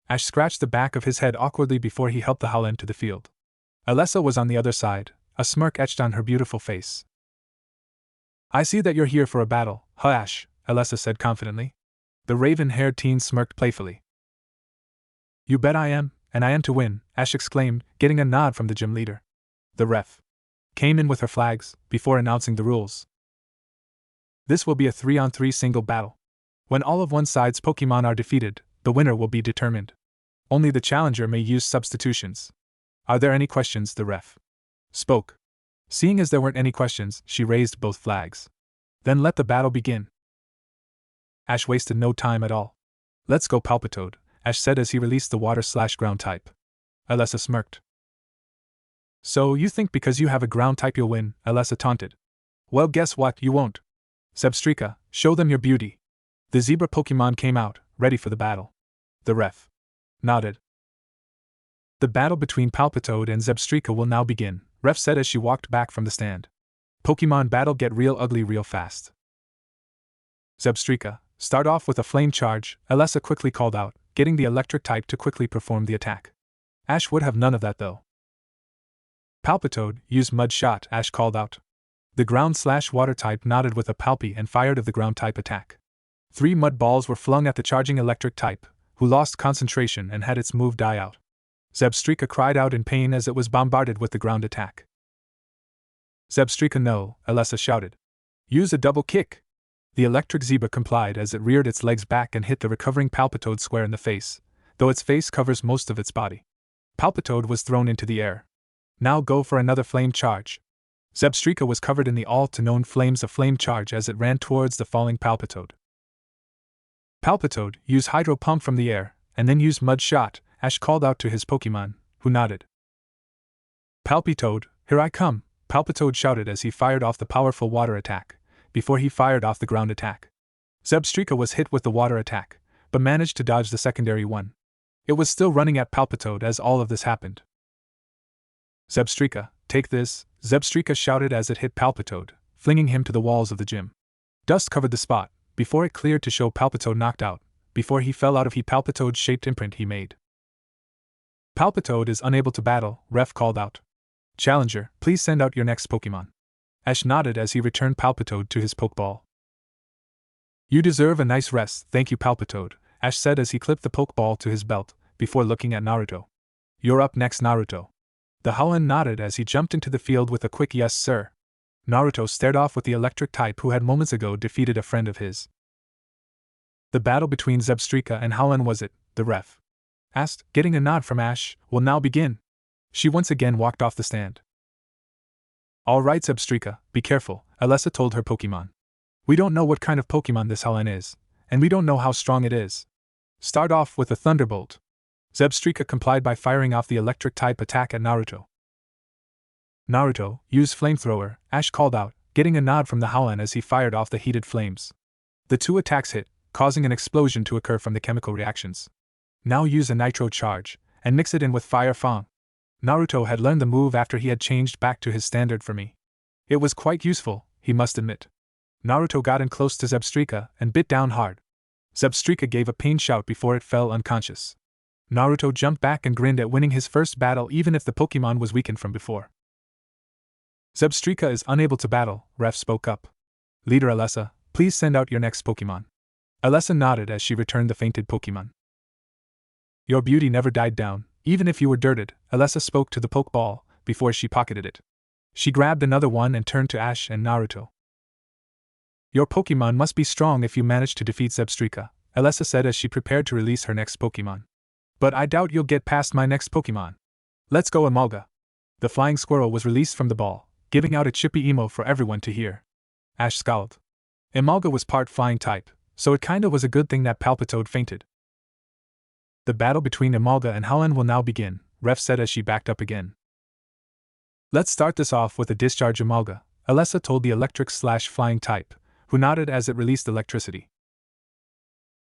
Ash scratched the back of his head awkwardly before he helped the Hall into the field. Alessa was on the other side, a smirk etched on her beautiful face. I see that you're here for a battle, huh Ash, Alessa said confidently. The raven-haired teen smirked playfully. You bet I am, and I am to win, Ash exclaimed, getting a nod from the gym leader. The ref came in with her flags, before announcing the rules. This will be a 3-on-3 single battle. When all of one side's Pokemon are defeated, the winner will be determined. Only the challenger may use substitutions. Are there any questions? The ref spoke. Seeing as there weren't any questions, she raised both flags. Then let the battle begin. Ash wasted no time at all. Let's go Palpitoad, Ash said as he released the water/ground type. Alessa smirked. So you think because you have a ground type you'll win, Alessa taunted. Well, guess what, you won't. Zebstrika, show them your beauty. The zebra Pokemon came out, ready for the battle. The ref nodded. The battle between Palpitoad and Zebstrika will now begin, ref said as she walked back from the stand. Pokemon battle get real ugly real fast. Zebstrika, start off with a flame charge, Alessa quickly called out, getting the electric type to quickly perform the attack. Ash would have none of that though. Palpitoad, use mud shot, Ash called out. The ground/water type nodded with a palpy and fired of the ground type attack. 3 mud balls were flung at the charging electric type, who lost concentration and had its move die out. Zebstrika cried out in pain as it was bombarded with the ground attack. Zebstrika, no, Alessa shouted. Use a double kick! The electric zebra complied as it reared its legs back and hit the recovering Palpitoad square in the face, though its face covers most of its body. Palpitoad was thrown into the air. Now go for another flame charge. Zebstrika was covered in the all-to-known flames of flame charge as it ran towards the falling Palpitoad. Palpitoad, use Hydro Pump from the air, and then use Mud Shot, Ash called out to his Pokemon, who nodded. Palpitoad, here I come, Palpitoad shouted as he fired off the powerful water attack, before he fired off the ground attack. Zebstrika was hit with the water attack, but managed to dodge the secondary one. It was still running at Palpitoad as all of this happened. Zebstrika, take this, Zebstrika shouted as it hit Palpitoad, flinging him to the walls of the gym. Dust covered the spot, before it cleared to show Palpitoad knocked out, before he fell out of Palpitoad's shaped imprint he made. Palpitoad is unable to battle, Ref called out. Challenger, please send out your next Pokemon. Ash nodded as he returned Palpitoad to his Pokeball. You deserve a nice rest, thank you Palpitoad, Ash said as he clipped the Pokeball to his belt, before looking at Naruto. You're up next Naruto. The Howlin nodded as he jumped into the field with a quick yes sir. Naruto stared off with the electric type who had moments ago defeated a friend of his. The battle between Zebstrika and Howlin was it, the ref asked, getting a nod from Ash, will now begin. She once again walked off the stand. All right Zebstrika, be careful, Alessa told her Pokemon. We don't know what kind of Pokemon this Howlin is, and we don't know how strong it is. Start off with a Thunderbolt. Zebstrika complied by firing off the electric-type attack at Naruto. Naruto, use Flamethrower, Ash called out, getting a nod from the Howlin as he fired off the heated flames. The two attacks hit, causing an explosion to occur from the chemical reactions. Now use a Nitro Charge, and mix it in with Fire Fang. Naruto had learned the move after he had changed back to his standard for me. It was quite useful, he must admit. Naruto got in close to Zebstrika and bit down hard. Zebstrika gave a pained shout before it fell unconscious. Naruto jumped back and grinned at winning his first battle even if the Pokemon was weakened from before. Zebstrika is unable to battle, Ref spoke up. Leader Alessa, please send out your next Pokemon. Alessa nodded as she returned the fainted Pokemon. Your beauty never died down, even if you were dirted, Alessa spoke to the Pokeball, before she pocketed it. She grabbed another one and turned to Ash and Naruto. Your Pokemon must be strong if you manage to defeat Zebstrika, Alessa said as she prepared to release her next Pokemon. But I doubt you'll get past my next Pokemon. Let's go Emolga. The flying squirrel was released from the ball, giving out a chippy emo for everyone to hear. Ash scowled. Emolga was part flying type, so it kinda was a good thing that Palpitoad fainted. The battle between Emolga and Howlin will now begin, Ref said as she backed up again. Let's start this off with a discharge Emolga, Alessa told the electric/flying type, who nodded as it released electricity.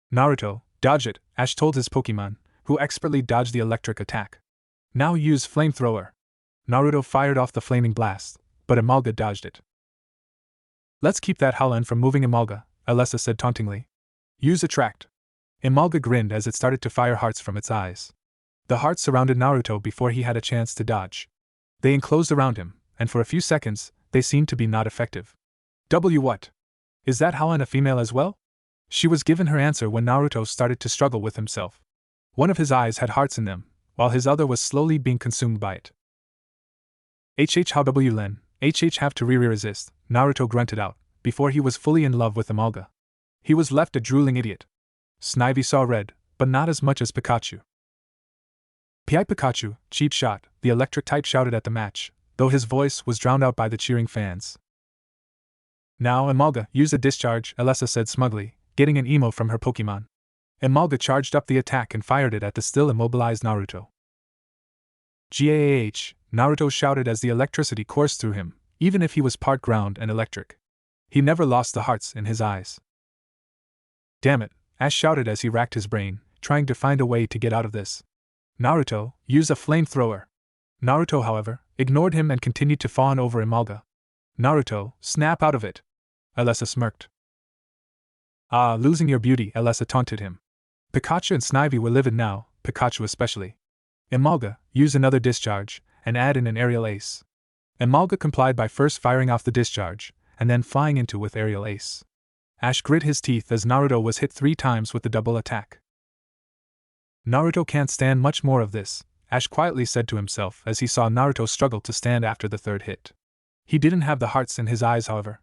Naruto, dodge it, Ash told his Pokemon, who expertly dodged the electric attack. Now use Flamethrower. Naruto fired off the flaming blast, but Emolga dodged it. Let's keep that Howlin from moving Emolga, Alessa said tauntingly. Use Attract. Emolga grinned as it started to fire hearts from its eyes. The hearts surrounded Naruto before he had a chance to dodge. They enclosed around him, and for a few seconds, they seemed to be not effective. What? Is that Howlin a female as well? She was given her answer when Naruto started to struggle with himself. One of his eyes had hearts in them, while his other was slowly being consumed by it. How W Len, have to resist, Naruto grunted out, before he was fully in love with Emolga. He was left a drooling idiot. Snivy saw red, but not as much as Pikachu. Pi Pikachu, cheap shot, the electric type shouted at the match, though his voice was drowned out by the cheering fans. Now Emolga, use a discharge, Alessa said smugly, getting an emo from her Pokemon. Emolga charged up the attack and fired it at the still immobilized Naruto. Gaah, Naruto shouted as the electricity coursed through him, even if he was part ground and electric. He never lost the hearts in his eyes. Damn it, Ash shouted as he racked his brain, trying to find a way to get out of this. Naruto, use a flamethrower. Naruto, however, ignored him and continued to fawn over Emolga. Naruto, snap out of it. Alessa smirked. Ah, losing your beauty, Alessa taunted him. Pikachu and Snivy were livid now, Pikachu especially. Emolga, use another discharge, and add in an aerial ace. Emolga complied by first firing off the discharge, and then flying into with aerial ace. Ash grit his teeth as Naruto was hit 3 times with the double attack. Naruto can't stand much more of this, Ash quietly said to himself as he saw Naruto struggle to stand after the third hit. He didn't have the hearts in his eyes, however.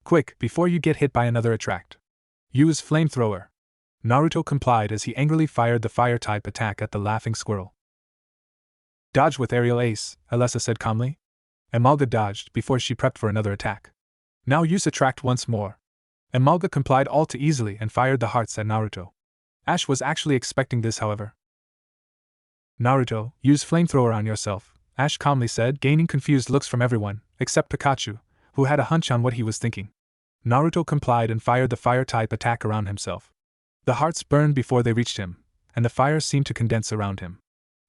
Quick, before you get hit by another attract. Use flamethrower. Naruto complied as he angrily fired the fire-type attack at the laughing squirrel. Dodge with aerial ace, Alessa said calmly. Emolga dodged before she prepped for another attack. Now use attract once more. Emolga complied all too easily and fired the hearts at Naruto. Ash was actually expecting this, however. Naruto, use flamethrower on yourself, Ash calmly said, gaining confused looks from everyone, except Pikachu, who had a hunch on what he was thinking. Naruto complied and fired the fire-type attack around himself. The hearts burned before they reached him, and the fire seemed to condense around him.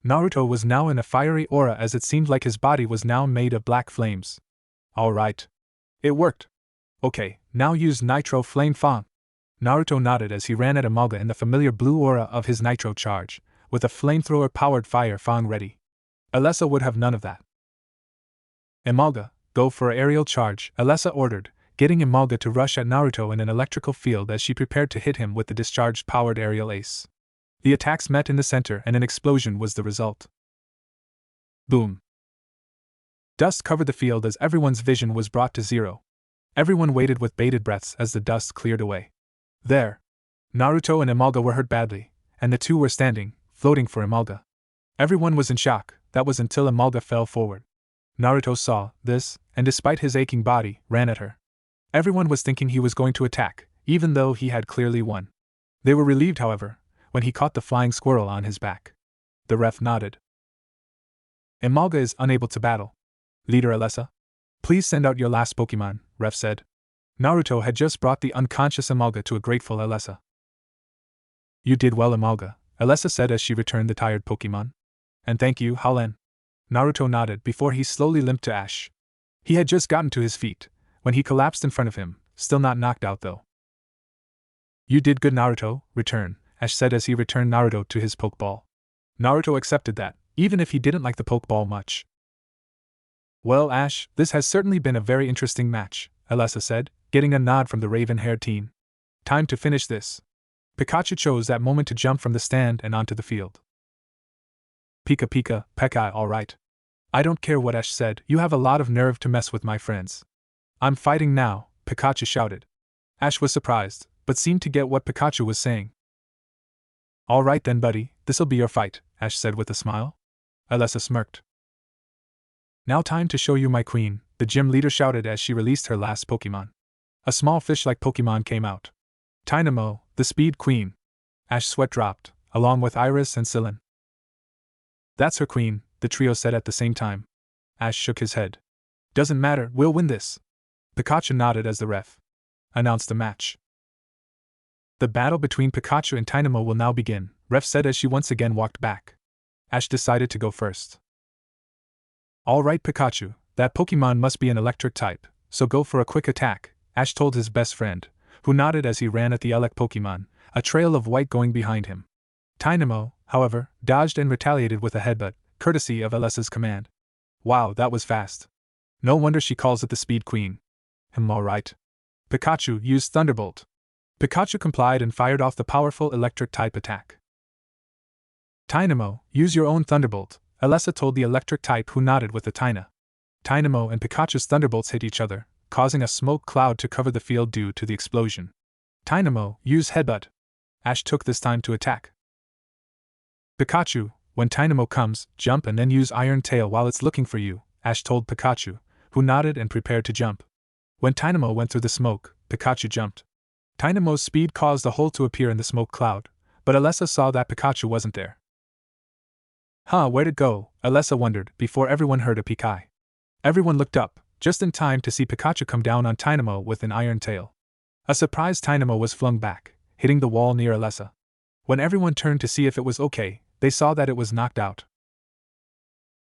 Naruto was now in a fiery aura as it seemed like his body was now made of black flames. Alright. It worked. Okay, now use Nitro Flame Fang. Naruto nodded as he ran at Emolga in the familiar blue aura of his Nitro charge, with a flamethrower-powered fire Fang ready. Alessa would have none of that. Emolga, go for aerial charge, Alessa ordered, getting Emolga to rush at Naruto in an electrical field as she prepared to hit him with the discharged-powered aerial ace. The attacks met in the center and an explosion was the result. Boom. Dust covered the field as everyone's vision was brought to zero. Everyone waited with bated breaths as the dust cleared away. There. Naruto and Emolga were hurt badly, and the two were standing, floating for Emolga. Everyone was in shock, that was until Emolga fell forward. Naruto saw this, and despite his aching body, ran at her. Everyone was thinking he was going to attack, even though he had clearly won. They were relieved, however, when he caught the flying squirrel on his back. The ref nodded. Emolga is unable to battle. Leader Alessa? Please send out your last Pokemon, ref said. Naruto had just brought the unconscious Emolga to a grateful Alessa. You did well, Emolga, Alessa said as she returned the tired Pokemon. And thank you, Howlen. Naruto nodded before he slowly limped to Ash. He had just gotten to his feet when he collapsed in front of him, still not knocked out though. You did good, Naruto, return, Ash said as he returned Naruto to his Pokeball. Naruto accepted that, even if he didn't like the Pokeball much. Well, Ash, this has certainly been a very interesting match, Alessa said, getting a nod from the raven-haired teen. Time to finish this. Pikachu chose that moment to jump from the stand and onto the field. Pika Pika, Pekai, alright. I don't care what Ash said, you have a lot of nerve to mess with my friends. I'm fighting now, Pikachu shouted. Ash was surprised, but seemed to get what Pikachu was saying. Alright then, buddy, this'll be your fight, Ash said with a smile. Alessa smirked. Now time to show you my queen, the gym leader shouted as she released her last Pokemon. A small fish-like Pokemon came out. Tynamo, the speed queen. Ash's sweat dropped, along with Iris and Sylin. That's her queen, the trio said at the same time. Ash shook his head. Doesn't matter, we'll win this. Pikachu nodded as the ref announced the match. The battle between Pikachu and Tynamo will now begin, ref said as she once again walked back. Ash decided to go first. Alright Pikachu, that Pokemon must be an electric type, so go for a quick attack, Ash told his best friend, who nodded as he ran at the Elec Pokemon, a trail of white going behind him. Tynamo, however, dodged and retaliated with a headbutt, courtesy of Alessa's command. Wow, that was fast. No wonder she calls it the Speed Queen. Alright. Pikachu used Thunderbolt. Pikachu complied and fired off the powerful electric-type attack. Tynamo, use your own Thunderbolt, Alessa told the electric type who nodded with the Tyna. Tynamo and Pikachu's Thunderbolts hit each other, causing a smoke cloud to cover the field due to the explosion. Tynamo, use Headbutt. Ash took this time to attack. Pikachu, when Tynamo comes, jump and then use Iron Tail while it's looking for you, Ash told Pikachu, who nodded and prepared to jump. When Tynamo went through the smoke, Pikachu jumped. Tynamo's speed caused a hole to appear in the smoke cloud, but Alessa saw that Pikachu wasn't there. Where'd it go? Alessa wondered, before everyone heard a Pikai. Everyone looked up, just in time to see Pikachu come down on Tynamo with an iron tail. A surprised Tynamo was flung back, hitting the wall near Alessa. When everyone turned to see if it was okay, they saw that it was knocked out.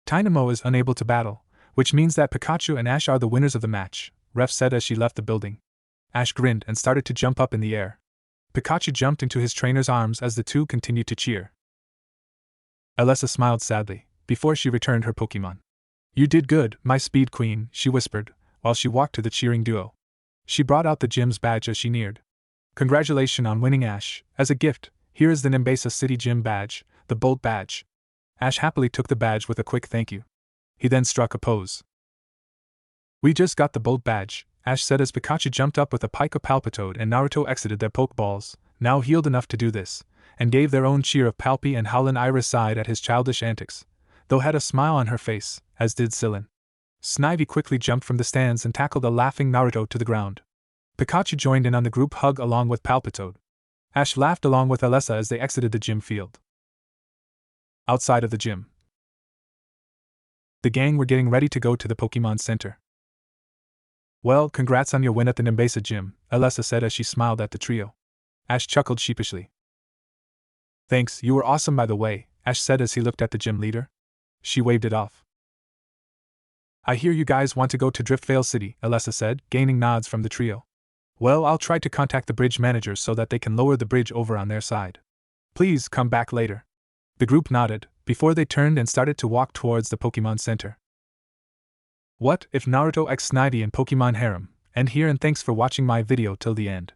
Tynamo is unable to battle, which means that Pikachu and Ash are the winners of the match, ref said as she left the building. Ash grinned and started to jump up in the air. Pikachu jumped into his trainer's arms as the two continued to cheer. Alessa smiled sadly, before she returned her Pokemon. You did good, my Speed Queen, she whispered, while she walked to the cheering duo. She brought out the gym's badge as she neared. Congratulations on winning, Ash. As a gift, here is the Nimbasa City Gym badge, the Bolt badge. Ash happily took the badge with a quick thank you. He then struck a pose. We just got the bolt badge, Ash said as Pikachu jumped up with a Pika Palpitoad and Naruto exited their Pokeballs, now healed enough to do this, and gave their own cheer of Palpy, and Howlin' Iris sighed at his childish antics, though had a smile on her face, as did Sillin. Snivy quickly jumped from the stands and tackled a laughing Naruto to the ground. Pikachu joined in on the group hug along with Palpitoad. Ash laughed along with Alessa as they exited the gym field. Outside of the gym, the gang were getting ready to go to the Pokemon Center. Well, congrats on your win at the Nimbasa Gym, Alessa said as she smiled at the trio. Ash chuckled sheepishly. Thanks, you were awesome by the way, Ash said as he looked at the gym leader. She waved it off. I hear you guys want to go to Driftvale City, Alessa said, gaining nods from the trio. Well, I'll try to contact the bridge managers so that they can lower the bridge over on their side. Please come back later. The group nodded, before they turned and started to walk towards the Pokemon Center. What if Naruto x Snivy in Pokemon Harem? End here and thanks for watching my video till the end.